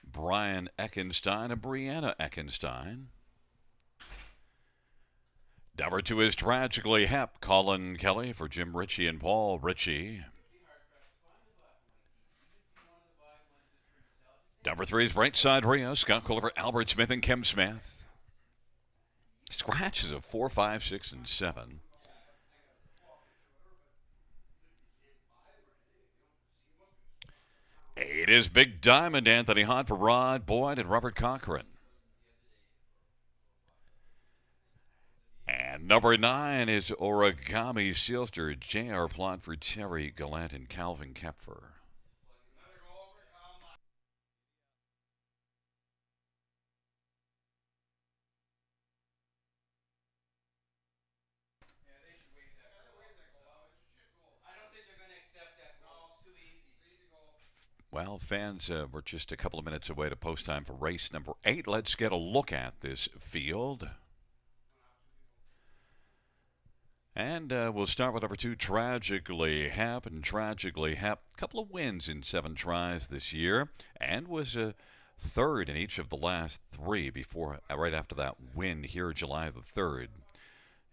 Brian Eckenstein and Brianna Eckenstein. Number 2 is Tragically Hep. Colin Kelly for Jim Ritchie and Paul Ritchie. Number 3 is Brightside Rio. Scott Culliver, Albert Smith, and Kim Smith. Scratches of 4, 5, 6, and 7. 8 is Big Diamond. Anthony Hahn for Rod Boyd and Robert Cochran. And number 9 is Origami Sealster. J.R. Plot for Terry Gallant and Calvin Kepfer. Well, fans, we're just a couple of minutes away to post time for race number 8. Let's get a look at this field. And we'll start with number 2, Tragically Hep. And Tragically Hep, a couple of wins in 7 tries this year, and was third in each of the last 3 before, right after that win here, July the 3rd.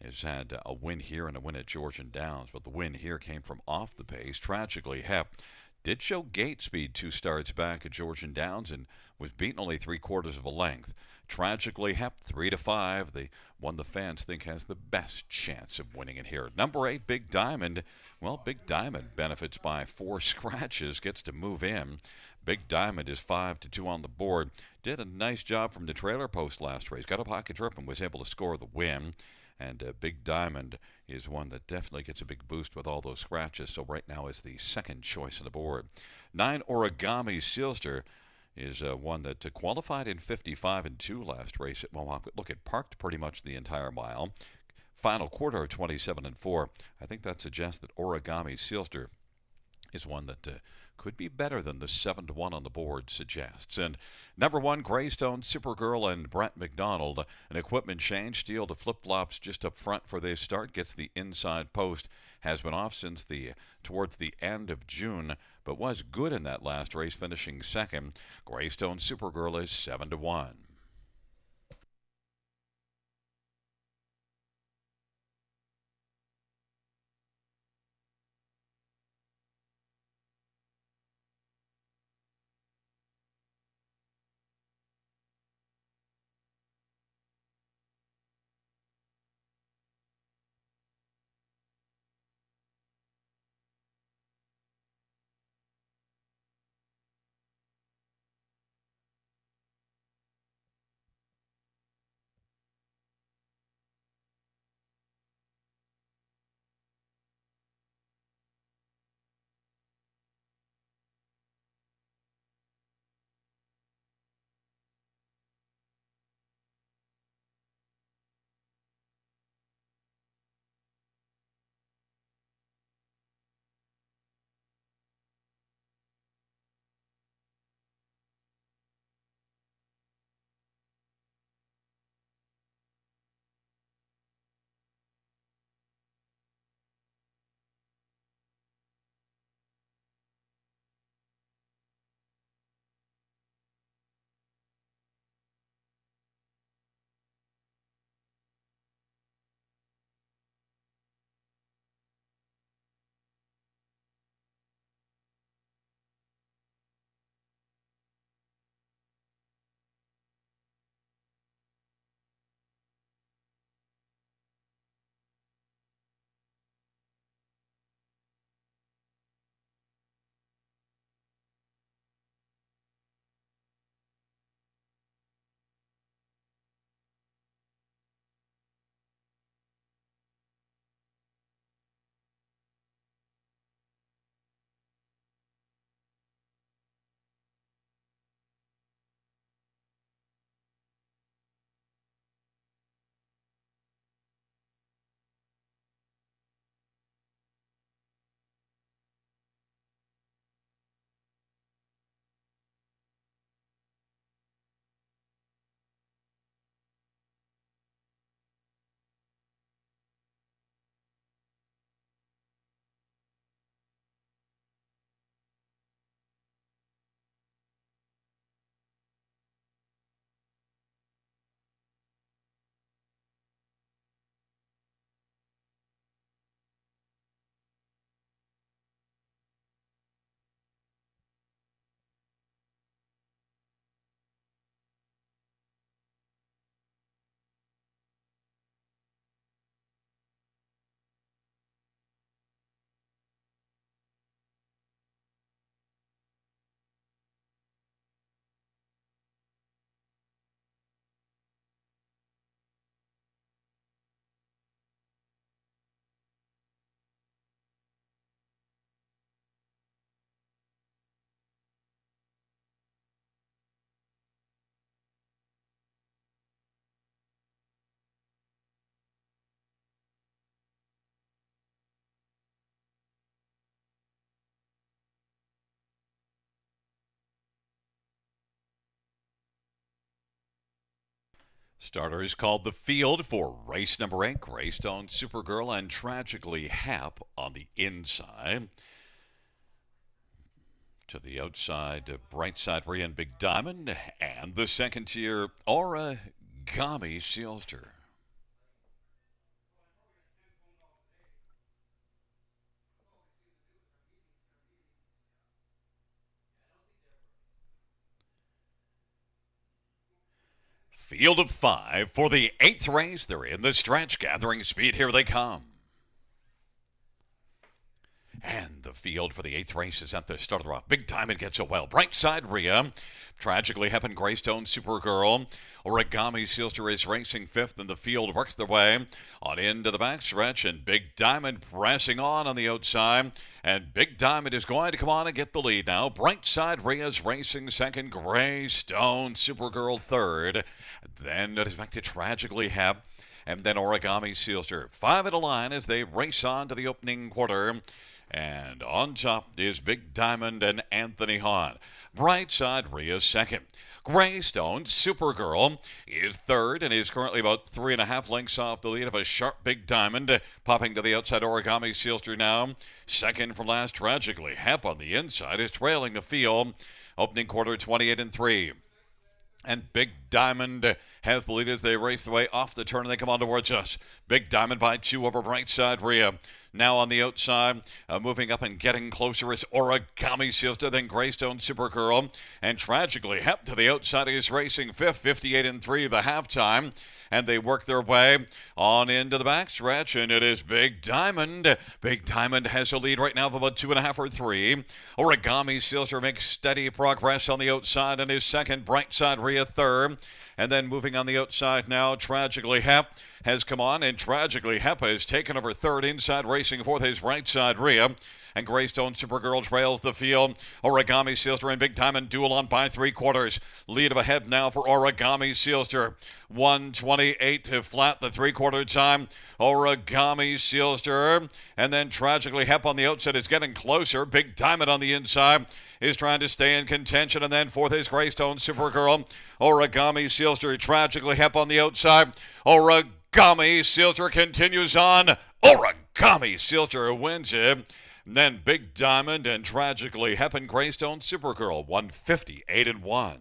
Has had a win here and a win at Georgian Downs, but the win here came from off the pace. Tragically Hep did show gate speed 2 starts back at Georgian Downs and was beaten only 3/4 of a length. Tragically Hep 3-5, the one the fans think has the best chance of winning it here. Number 8, Big Diamond. Well, Big Diamond benefits by 4 scratches, gets to move in. Big Diamond is 5-2 on the board. Did a nice job from the trailer post last race. Got a pocket trip and was able to score the win. And Big Diamond is one that definitely gets a big boost with all those scratches. So right now is the second choice on the board. 9 Origami Sealster is one that qualified in 55-2 last race at Mohawk. But look, it parked pretty much the entire mile. Final quarter of 27-4. I think that suggests that Origami Sealster is one that could be better than the 7-1 on the board suggests. And number 1, Greystone Supergirl and Brent McDonald. An equipment change, steel to flip-flops just up front for this start. Gets the inside post. Has been off since towards the end of June, but was good in that last race, finishing second. Greystone Supergirl is 7-1. Starter is called the field for race number 8, Greystone Supergirl and Tragically Hap on the inside. To the outside, Brightside Ray and Big Diamond, and the second tier, Origami Sealster. Field of 5 for the 8th race. They're in the stretch, gathering speed. Here they come. And the field for the 8th race is at the start of the rock. Big Diamond gets a well. Brightside Rhea. Tragically Happened Greystone Supergirl. Origami Sealster is racing 5th, and the field works their way on into the backstretch. And Big Diamond pressing on the outside. And Big Diamond is going to come on and get the lead now. Brightside Rhea's racing 2nd. Greystone Supergirl 3rd. Then it is back to Tragically Hap. And then Origami Sealster. 5 at a line as they race on to the opening quarter. And on top is Big Diamond and Anthony Hahn. Brightside Rhea 2nd. Greystone Supergirl is 3rd and is currently about 3.5 lengths off the lead of a sharp Big Diamond. Popping to the outside, Origami Sealster now. 2nd from last, Tragically Hap on the inside is trailing the field. Opening quarter 28-3. And Big Diamond has the lead as they race the way off the turn and they come on towards us. Big Diamond by 2 over Brightside Rhea. Now on the outside, moving up and getting closer is Origami Sealster, then Greystone Supergirl. And Tragically Hap to the outside is racing 5th, 58-3, the halftime. And they work their way on into the backstretch, and it is Big Diamond. Big Diamond has a lead right now of about 2.5 or 3. Origami Sealster makes steady progress on the outside and is 2nd. Brightside Rhea 3rd. And then moving on the outside now, Tragically Hap has come on, and Tragically Hap has taken over 3rd. Inside racing 4th is Brightside Rhea. And Greystone Supergirl trails the field. Origami Sealster and Big Diamond duel on by 3/4. Lead of ahead now for Origami Sealster. 1:28 to flat the 3/4 time. Origami Sealster. And then Tragically Hap on the outside is getting closer. Big Diamond on the inside is trying to stay in contention. And then 4th is Greystone Supergirl. Origami Sealster. Tragically Hap on the outside. Origami Sealster continues on. Origami Sealster wins it. Then Big Diamond and Tragically Happened Greystone Supergirl, 158-1.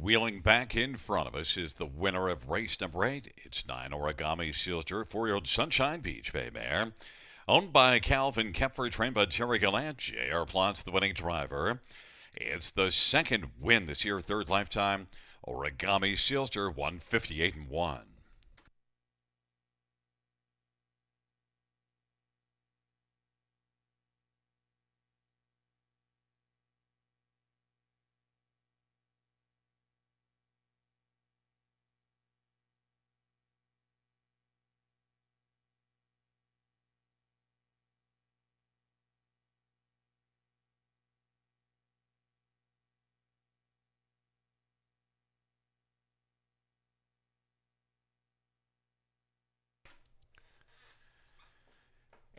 Wheeling back in front of us is the winner of race number 8. It's 9 Origami Sealster, 4-year-old Sunshine Beach Bay mare. Owned by Calvin Kepfer, trained by Terry Gallant. J.R. Plott's the winning driver. It's the 2nd win this year, 3rd lifetime. Origami Sealster, 158-1.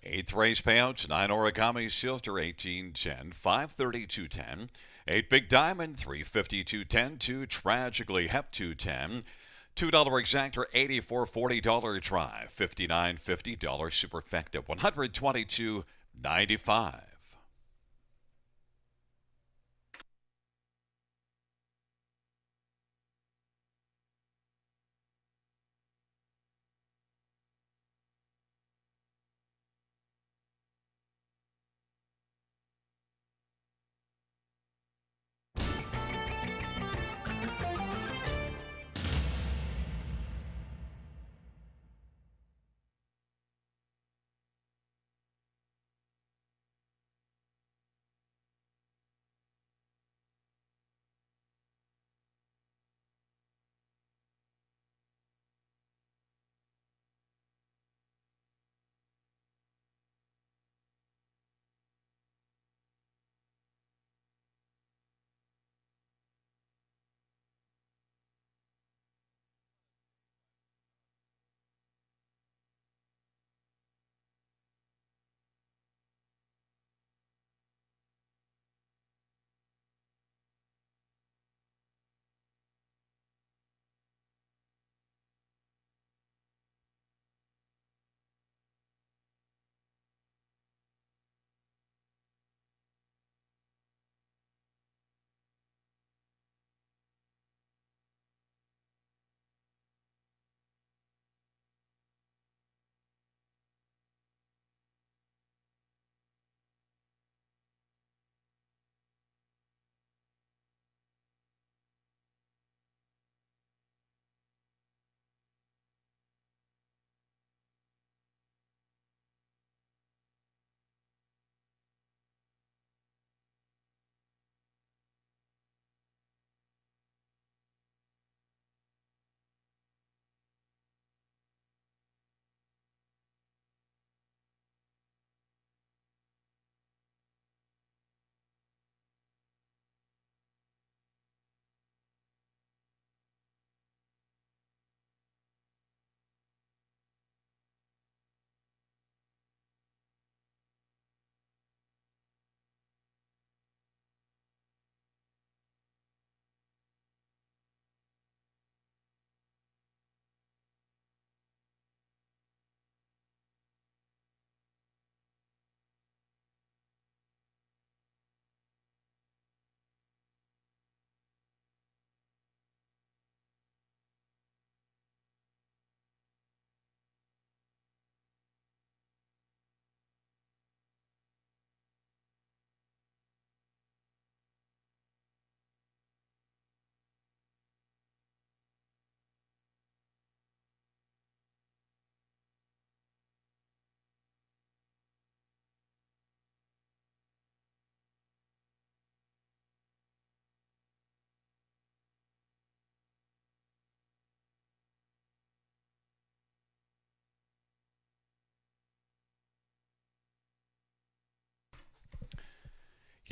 Eighth race payouts, 9 origami silver, 1810, 532.10. 8 big diamond, 352.10. 2 tragically hep, 210. $2 exactor, 84.40. Dollar try, 59.50. Dollar superfecta, 122.95.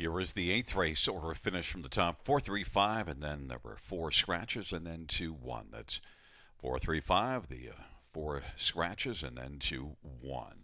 Here is the eighth race order finish from the top. 435, and then there were 4 scratches, and then 2-1. That's 435, the 4 scratches, and then 2-1.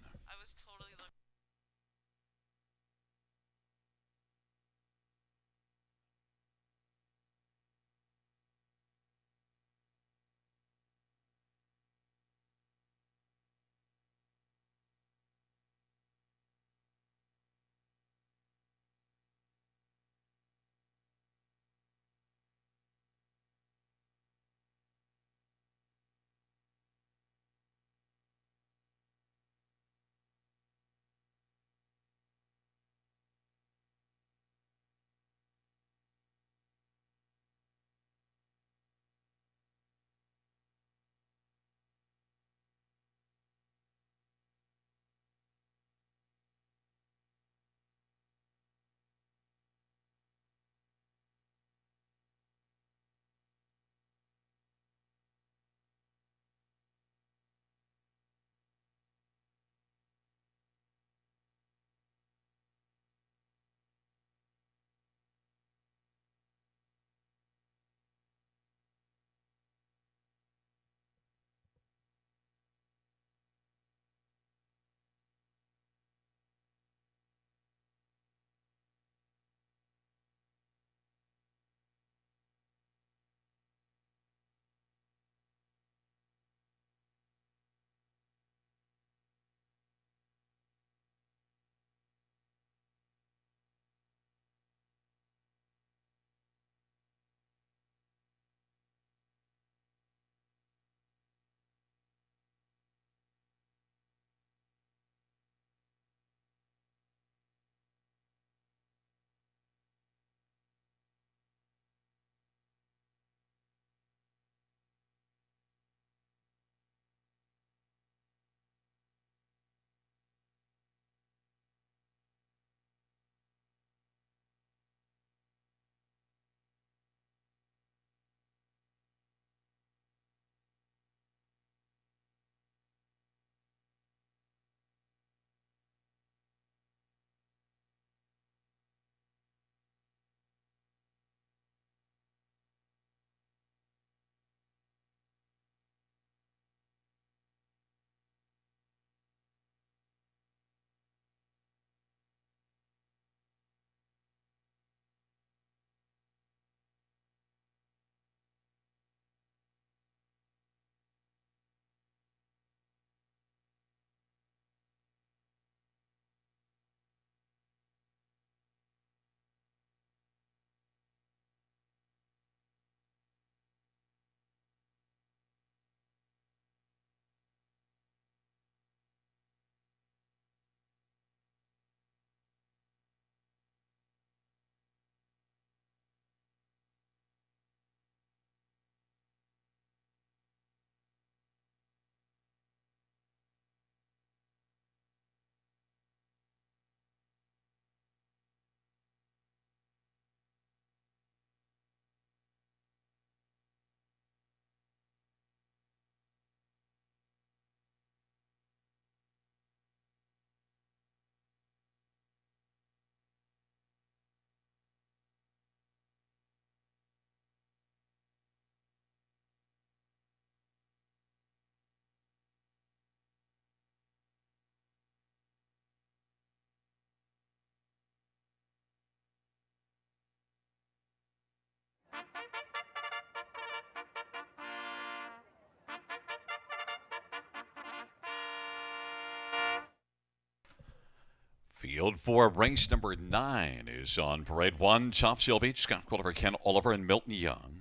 Field for race number 9 is on parade. 1, Topsail Beach, Scott Quilliver, Ken Oliver, and Milton Young.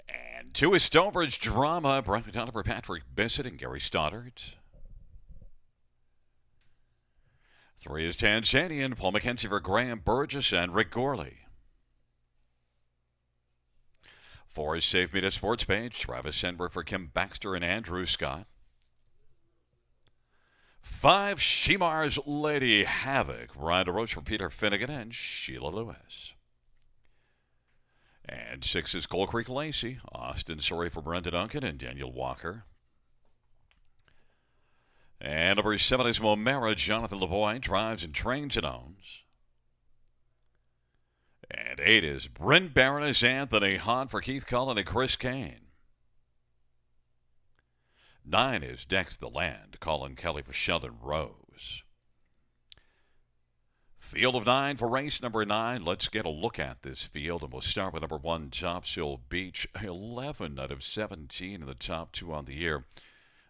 And 2 is Stonebridge Drama, Brian McDonough for Patrick Bissett and Gary Stoddard. 3 is Tanzanian, Paul McKenzie for Graham Burgess and Rick Gorley. 4 is Save Me to Sports Page, Travis Sandberg for Kim Baxter and Andrew Scott. 5, Shemar's Lady Havoc, Ryan DeRoche for Peter Finnegan and Sheila Lewis. And 6 is Coal Creek Lacey, Austin Surrey for Brenda Duncan and Daniel Walker. And number 7 is Momera, Jonathan LeBoy, drives and trains and owns. And 8 is Bryn Baroness, Anthony Hahn for Keith Cullen and Chris Kane. 9 is Dex the Land, Colin Kelly for Sheldon Rose. Field of 9 for race number 9. Let's get a look at this field, and we'll start with number 1, Topsail Beach. 11 out of 17 in the top 2 on the year.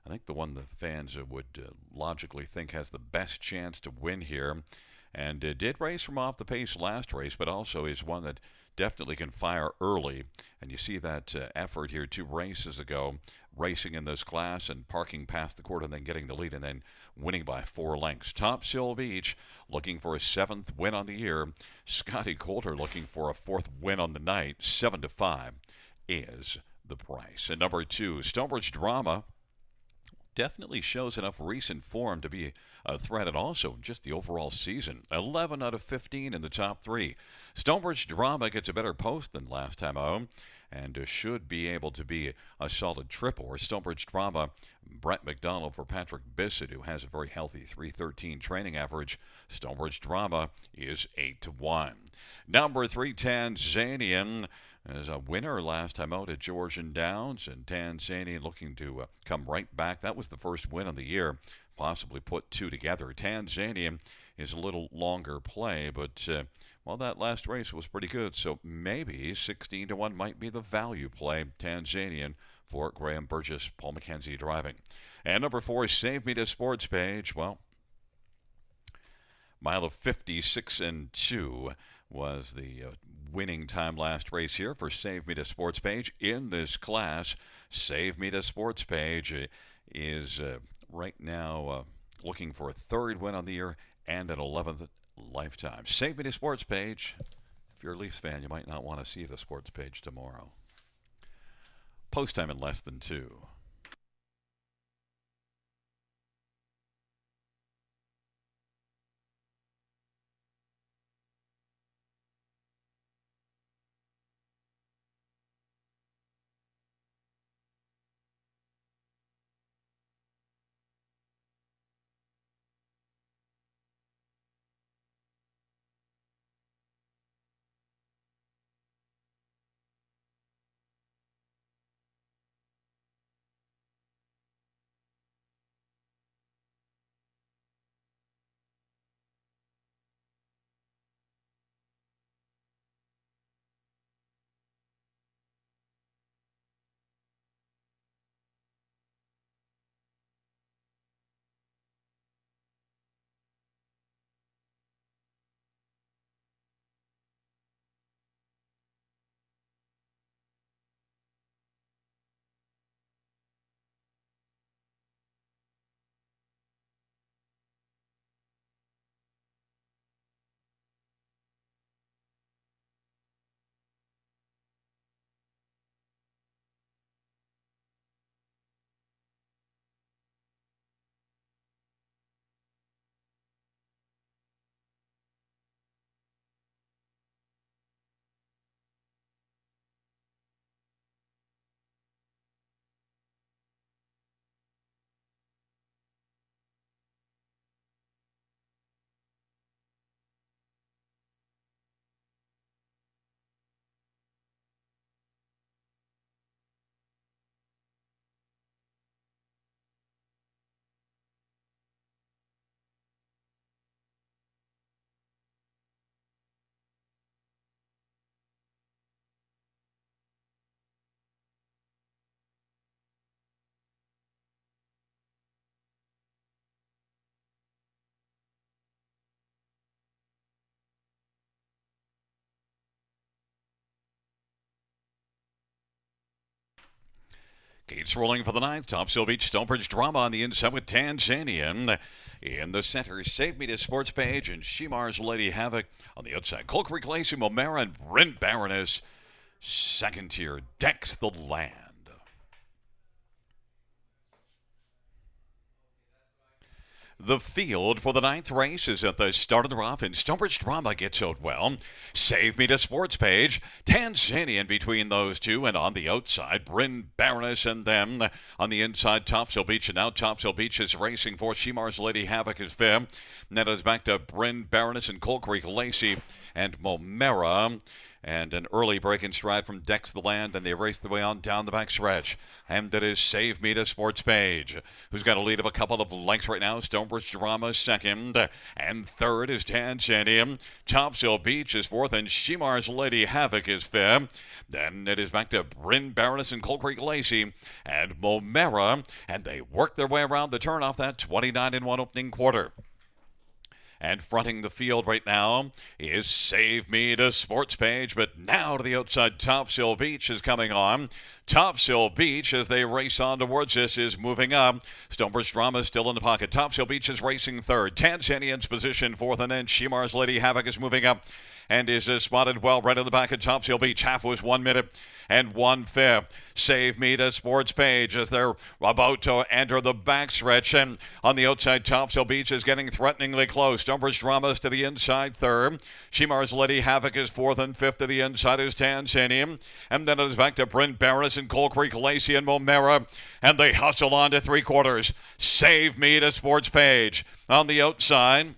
I think the one the fans would logically think has the best chance to win here. And did race from off the pace last race, but also is one that definitely can fire early. And you see that effort here 2 races ago, racing in this class and parking past the quarter and then getting the lead and then winning by 4 lengths. Topsail Beach looking for a 7th win on the year. Scotty Coulter looking for a 4th win on the night. 7-5 is the price. And number 2, Stonebridge Drama. Definitely shows enough recent form to be a threat, and also just the overall season. 11 out of 15 in the top 3. Stonebridge Drama gets a better post than last time out and should be able to be a solid triple. Or Stonebridge Drama, Brett McDonald for Patrick Bissett, who has a very healthy 313 training average. Stonebridge Drama is 8-1. Number 3, Tanzanian, as a winner last time out at Georgian Downs, and Tanzanian looking to come right back. That was the first win of the year, possibly put 2 together. Tanzanian is a little longer play, but well, that last race was pretty good, so maybe 16-1 might be the value play. Tanzanian for Graham Burgess, Paul McKenzie driving. And number 4, Save Me to Sports Page. Well, mile of 56-2 was the winning time last race here for Save Me to Sports Page in this class. Save Me to Sports Page is right now looking for a 3rd win on the year and an 11th lifetime. Save Me to Sports Page. If you're a Leafs fan, you might not want to see the Sports Page tomorrow. Post time in less than 2. Gates rolling for the ninth. Topsail Beach Stonebridge Drama on the inside with Tanzanian. In the center, Save Me to Sports Page and Shemar's Lady Havoc. On the outside, Coal Creek Lacey, Momera, and Bryn Baroness. Second tier, Dex the Land. The field for the ninth race is at the start of the rough, and Stonebridge Drama gets out well. Save Me to Sports Page, Tanzanian between those two, and on the outside, Bryn Baroness and them. On the inside, Topsail Beach, and now Topsail Beach is racing for Shemar's Lady Havoc is fifth. And that is back to Bryn Baroness and Coal Creek Lacey and Momera. And an early break in stride from Dex the Land, and they race the way on down the back stretch. And that is Save Me to Sports Page, who's got a lead of a couple of lengths right now. Stonebridge Drama second, and third is Tanzania. Topsail Beach is fourth, and Shemar's Lady Havoc is fifth. Then it is back to Bryn Baroness and Coal Creek Lacey and Momera, and they work their way around the turn off that 29-1 opening quarter. And fronting the field right now is Save Me to Sports Page, but now to the outside, Topsail Beach is coming on. Topsail Beach, as they race on towards this, is moving up. Stonebridge Drama is still in the pocket. Topsail Beach is racing third. Tanzanian's position fourth, and then Shemar's Lady Havoc is moving up and is spotted well right in the back of Topsail Beach. Half was 1 minute and 1/5. Save Me to Sports Page as they're about to enter the backstretch. And on the outside, Topsail Beach is getting threateningly close. Stonebridge Drama is to the inside third. Shemar's Lady Havoc is fourth, and fifth to the inside is Tanzanian. And then it is back to Bryn Baroness and Coal Creek Lacey and Momera. And they hustle on to three quarters. Save Me to Sports Page. On the outside,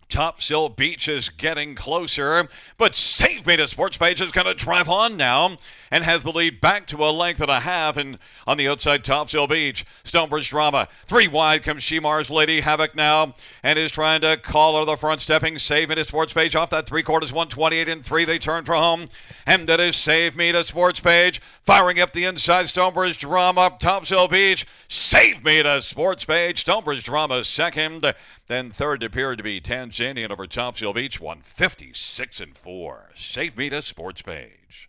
Topsail Beach is getting closer, but Save Me to Sports Page is going to drive on now and has the lead back to a length and a half. And on the outside, Topsail Beach, Stonebridge Drama. Three wide comes Shemar's Lady Havoc now and is trying to call her the front, stepping Save Me to Sports Page off that three quarters, 128 and 3. They turn for home. And that is Save Me to Sports Page. Firing up the inside, Stonebridge Drama, Topsail Beach. Save Me to Sports Page. Stonebridge Drama second. Then third appeared to be Tanzanian over Topsail Beach, 156 and 4. Save Me to Sports Page.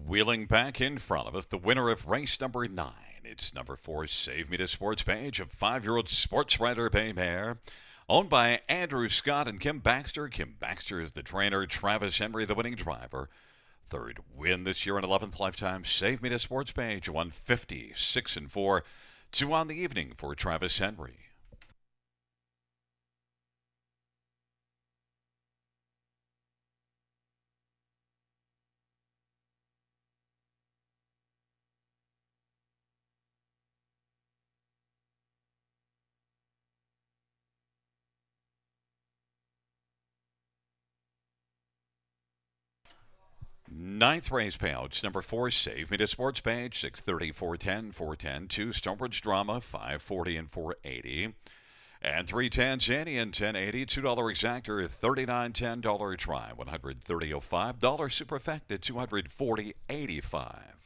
Wheeling back in front of us, the winner of race number 9. It's number 4, Save Me to Sports Page, a 5-year-old sports rider bay mare, owned by Andrew Scott and Kim Baxter. Kim Baxter is the trainer, Travis Henry the winning driver. Third win this year in 11th lifetime. Save Me to Sports Page, 156 and 4. 2 on the evening for Travis Henry. Ninth race payouts. Number 4, Save Me to Sports Page, 630, 410, 410. 2, Stonebridge Drama, 540 and 480. And 310, Jenny and 1080. $2 exactor, $39.10 try, $130.05. Superfecta, $240.85.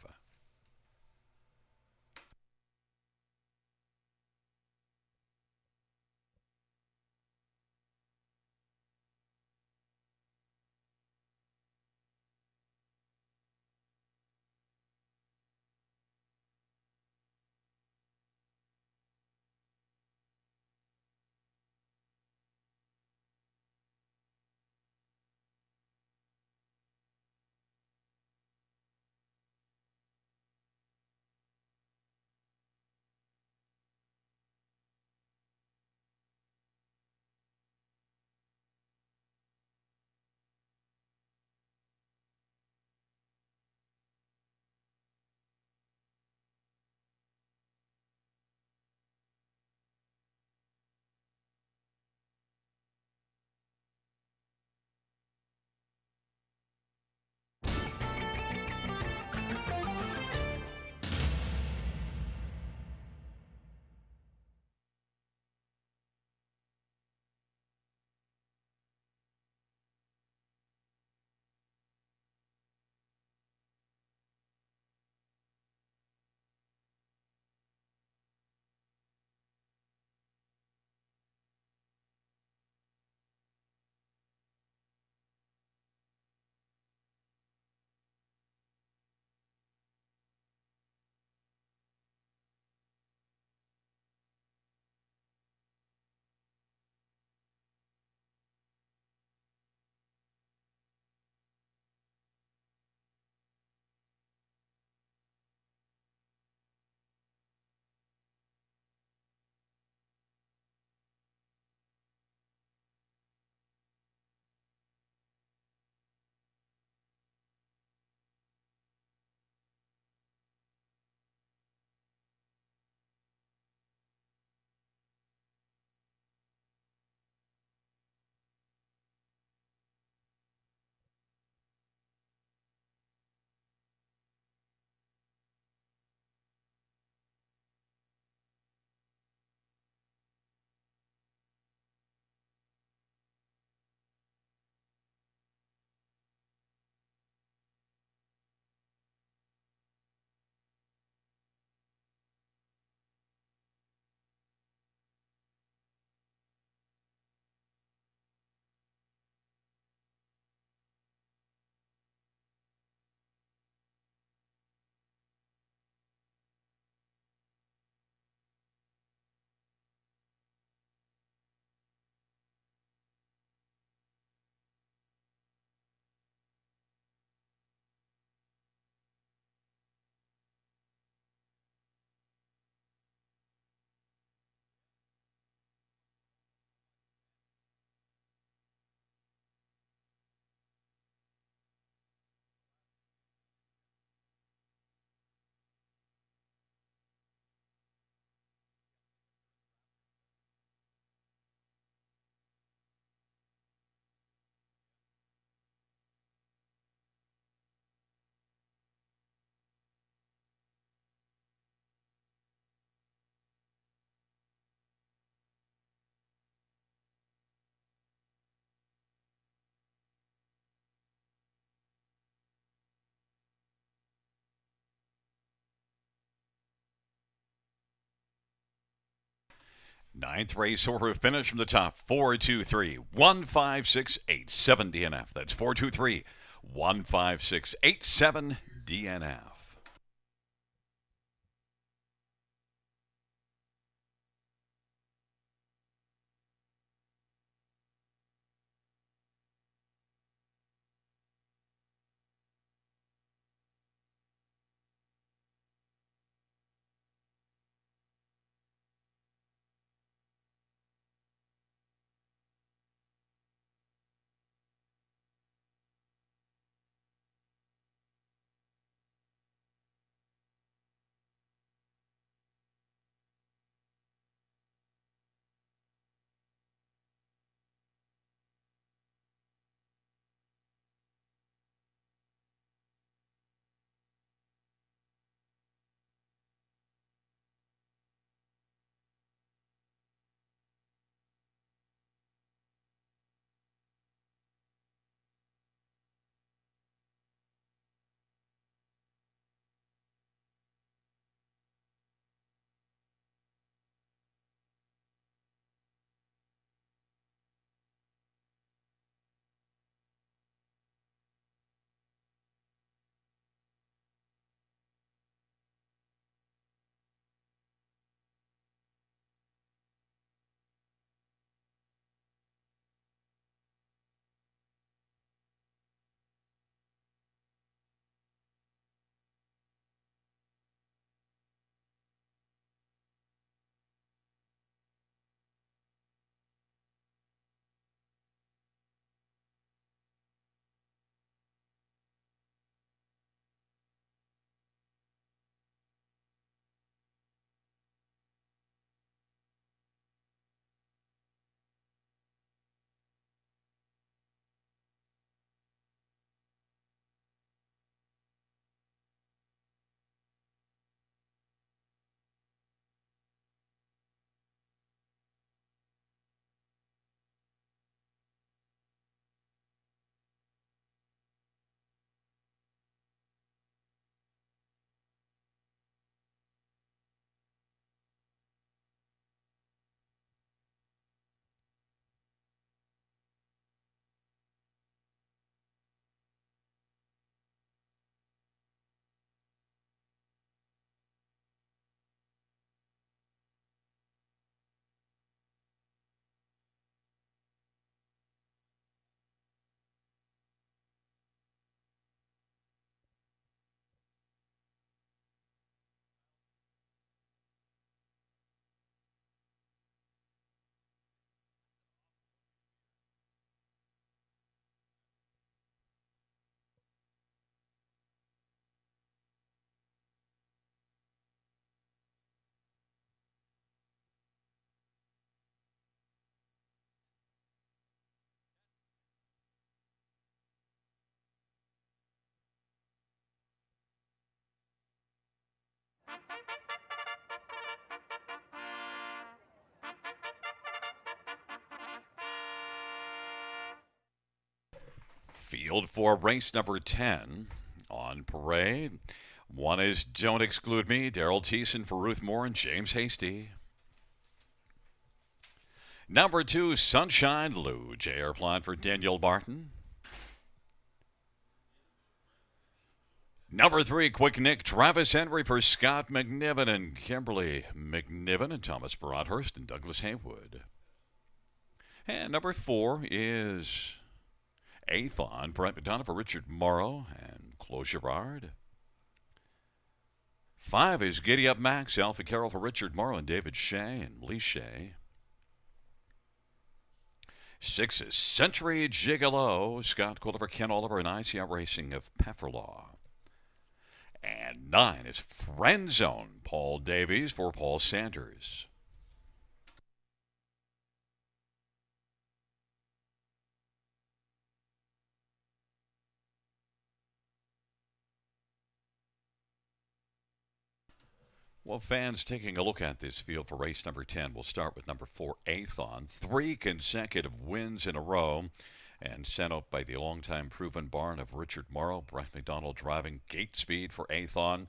Ninth race order finish from the top. 423 15687 DNF. That's 423 15687 DNF. Field for race number 10 on parade. One is Don't Exclude Me, Daryl Thiessen for Ruth Moore and James Hasty. Number 2, Sunshine Lou, J.R. Plant for Daniel Martin. Number 3, Quick Nick, Travis Henry for Scott McNiven and Kimberly McNiven and Thomas Broadhurst and Douglas Haywood. And number 4 is Athon, Brent McDonough for Richard Morrow and Chloe Gerard. 5 is Giddy Up Max, Alfie Carroll for Richard Morrow and David Shea and Lee Shea. 6 is Century Gigolo, Scott Quilliver, Ken Oliver, and ICR Racing of Pefferlaw. And 9 is Friend Zone, Paul Davies for Paul Sanders. Well, fans, taking a look at this field for race number 10, we'll start with number 4, Athon. 3 consecutive wins in a row and sent up by the longtime proven barn of Richard Morrow. Brett McDonald driving gate speed for Athon.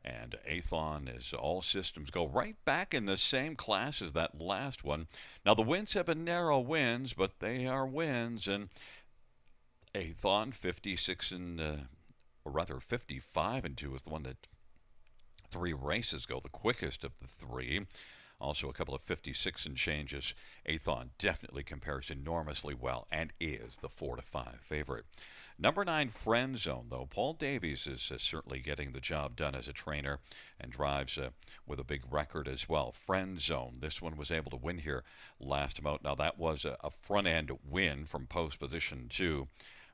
And Athon is all systems go right back in the same class as that last one. Now, the wins have been narrow wins, but they are wins. And Athon, 56 and, or rather 55 and 2 is the one that 3 races go, the quickest of the 3. Also a couple of 56 and changes. Athon definitely compares enormously well and is the 4-5 favorite. Number 9, Friend Zone, though. Paul Davies is certainly getting the job done as a trainer and drives with a big record as well. Friend Zone, this one was able to win here last time out. Now that was a front-end win from post position 2.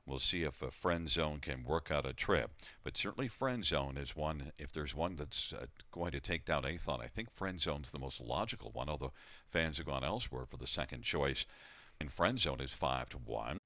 We'll see if a Friend Zone can work out a trip. But certainly Friend Zone is one, if there's one that's going to take down Athon, I think Friend Zone's the most logical one, although fans have gone elsewhere for the second choice. And Friend Zone is 5-1.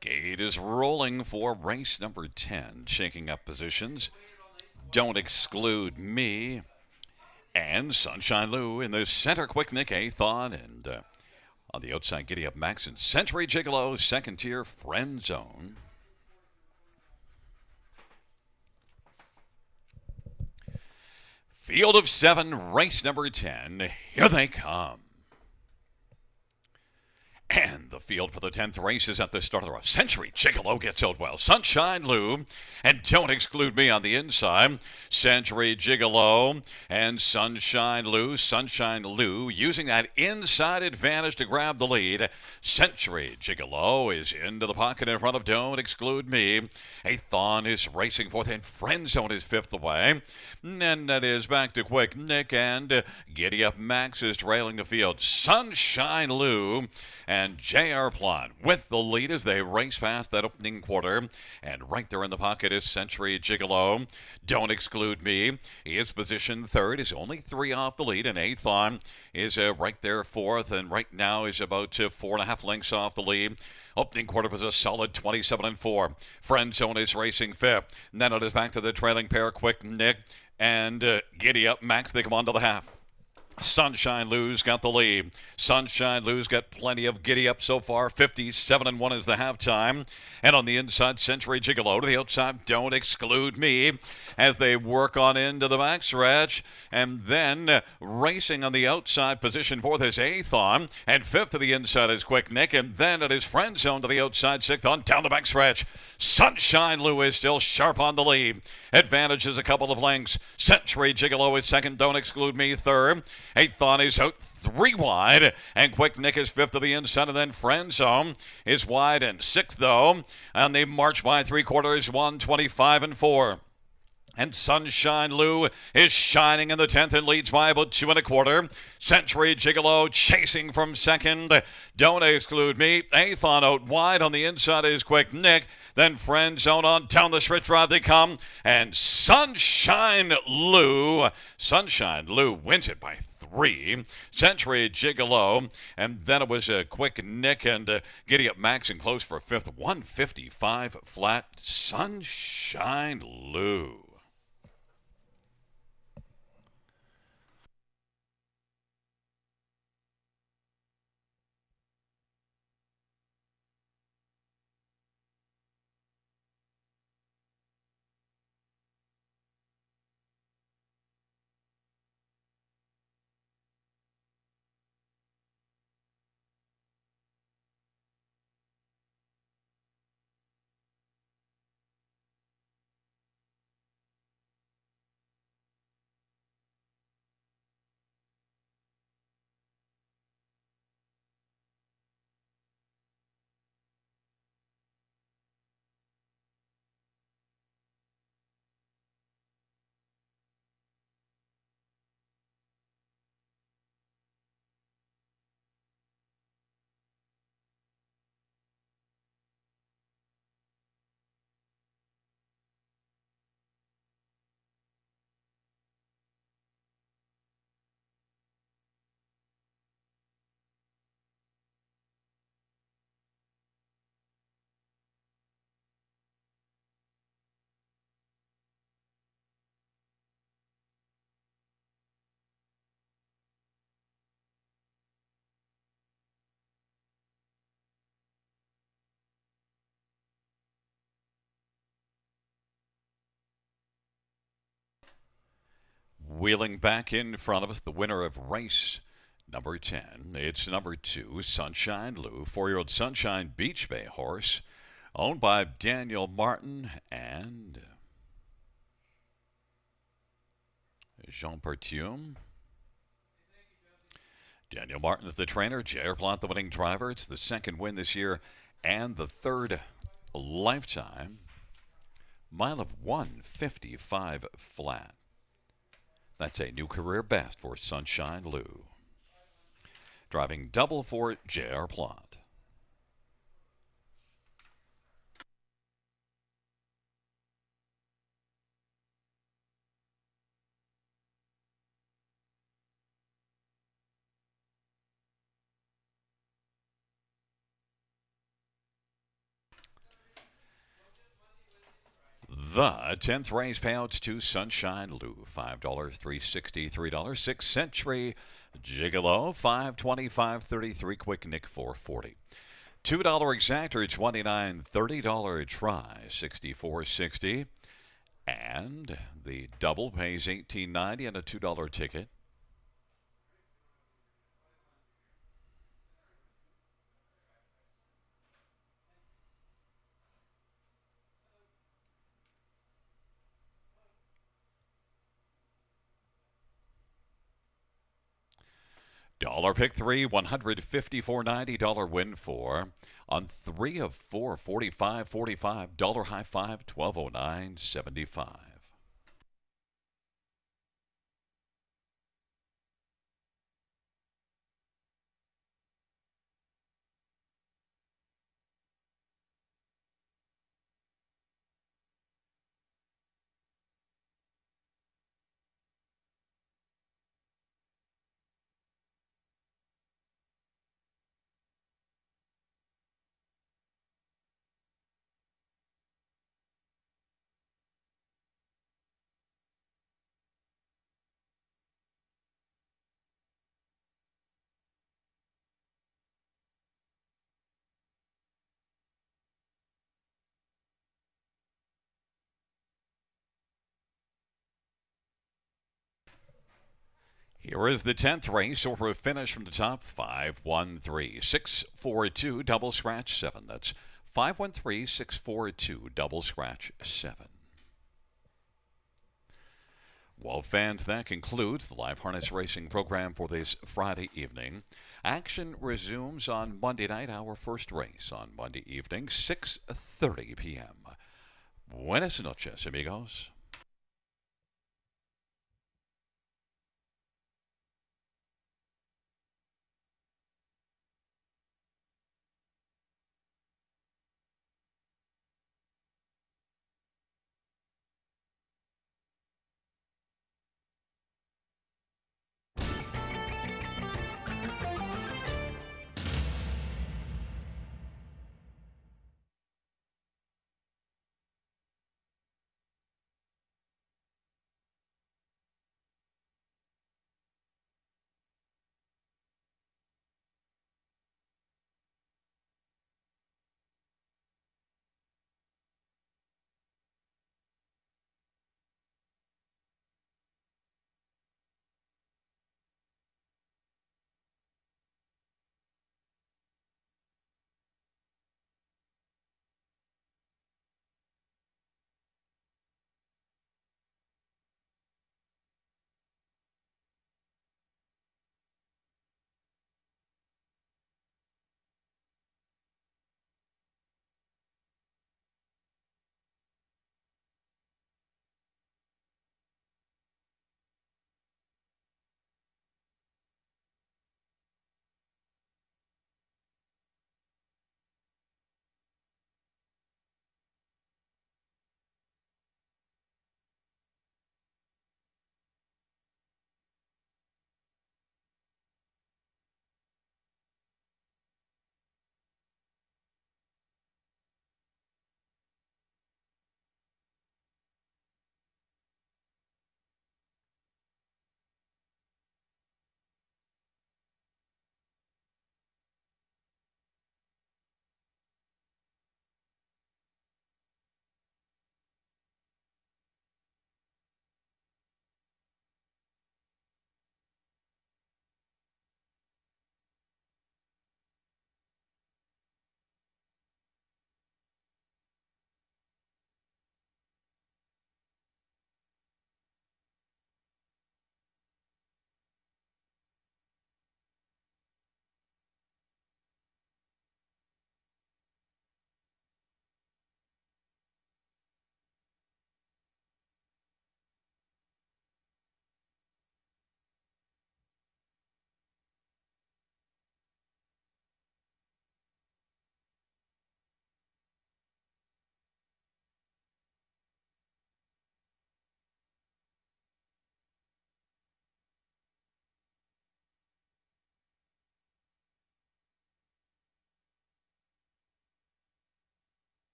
Gate is rolling for race number 10, shaking up positions. Don't Exclude Me and Sunshine Lou in the center. Quick Nick Athon, and on the outside, Giddy Up Max and Century Gigolo, second tier Friend Zone. Field of 7, race number 10. Here they come. And the field for the 10th race is at the start of the row. Century Gigolo gets out well. Sunshine Lou and Don't Exclude Me on the inside. Century Gigolo and Sunshine Lou. Sunshine Lou using that inside advantage to grab the lead. Century Gigolo is into the pocket in front of Don't Exclude Me. Athon is racing fourth and Friend Zone is fifth away. And that is back to Quick Nick and Giddy Up Max is trailing the field. Sunshine Lou and and J.R. Plot with the lead as they race past that opening quarter. And right there in the pocket is Century Gigolo. Don't Exclude Me. He is positioned third. Is only 3 off the lead. And eighth on is right there fourth. And right now is about 4.5 lengths off the lead. Opening quarter was a solid 27-4. Friend Zone is racing fifth. And then it is back to the trailing pair, Quick Nick and Giddy Up Max. They come on to the half. Sunshine Lou's got the lead. Sunshine Lou's got plenty of giddy up so far. 57-1 is the halftime. And on the inside, Century Gigolo. To the outside, Don't Exclude Me as they work on into the backstretch. And then racing on the outside, position fourth is eighth on. And fifth to the inside is Quick Nick. And then it is Friend Zone to the outside, sixth on, down the backstretch. Sunshine Lou is still sharp on the lead. Advantages a couple of lengths. Century Gigolo is second. Don't Exclude Me third. Eighth on is out 3 wide, and Quick Nick is fifth to the inside, and then Friend Zone is wide and sixth though, and they march by 3/4, 125-4. And Sunshine Lou is shining in the 10th and leads by about 2 1/4. Century Gigolo chasing from second. Don't Exclude Me. Eighth on out wide. On the inside is Quick Nick. Then Friend Zone on down the stretch drive they come. And Sunshine Lou wins it by 3. Century Gigolo. And then it was a Quick Nick and Giddy Up Max and close for fifth. 155 flat. Sunshine Lou. Wheeling back in front of us, the winner of race number 10. It's number 2, Sunshine Lou, 4-year-old Sunshine Beach Bay horse, owned by Daniel Martin and Jean Pertume. Daniel Martin is the trainer. J.R. Plot, the winning driver. It's the second win this year and the third lifetime. Mile of 155 flat. That's a new career best for Sunshine Lou. Driving double for J.R. Plot. The 10th race payouts to Sunshine Lou, $5, $3.60, $3, 6 Century Gigolo, $5.20, $5.33, Quick Nick, $4.40. $2 exactor, $29, $30 try, $64.60. And the double pays $18.90 and a $2 ticket. Dollar pick 3, $154.90 win 4 on 3 of 4, 45, 45, dollar high 5, 1209.75. Here is the 10th race, or a finish from the top. 513 642 double scratch 7. That's 513 642 double scratch 7. Well, fans, that concludes the live harness racing program for this Friday evening. Action resumes on Monday night, our first race on Monday evening, 6:30 p.m. Buenas noches, amigos.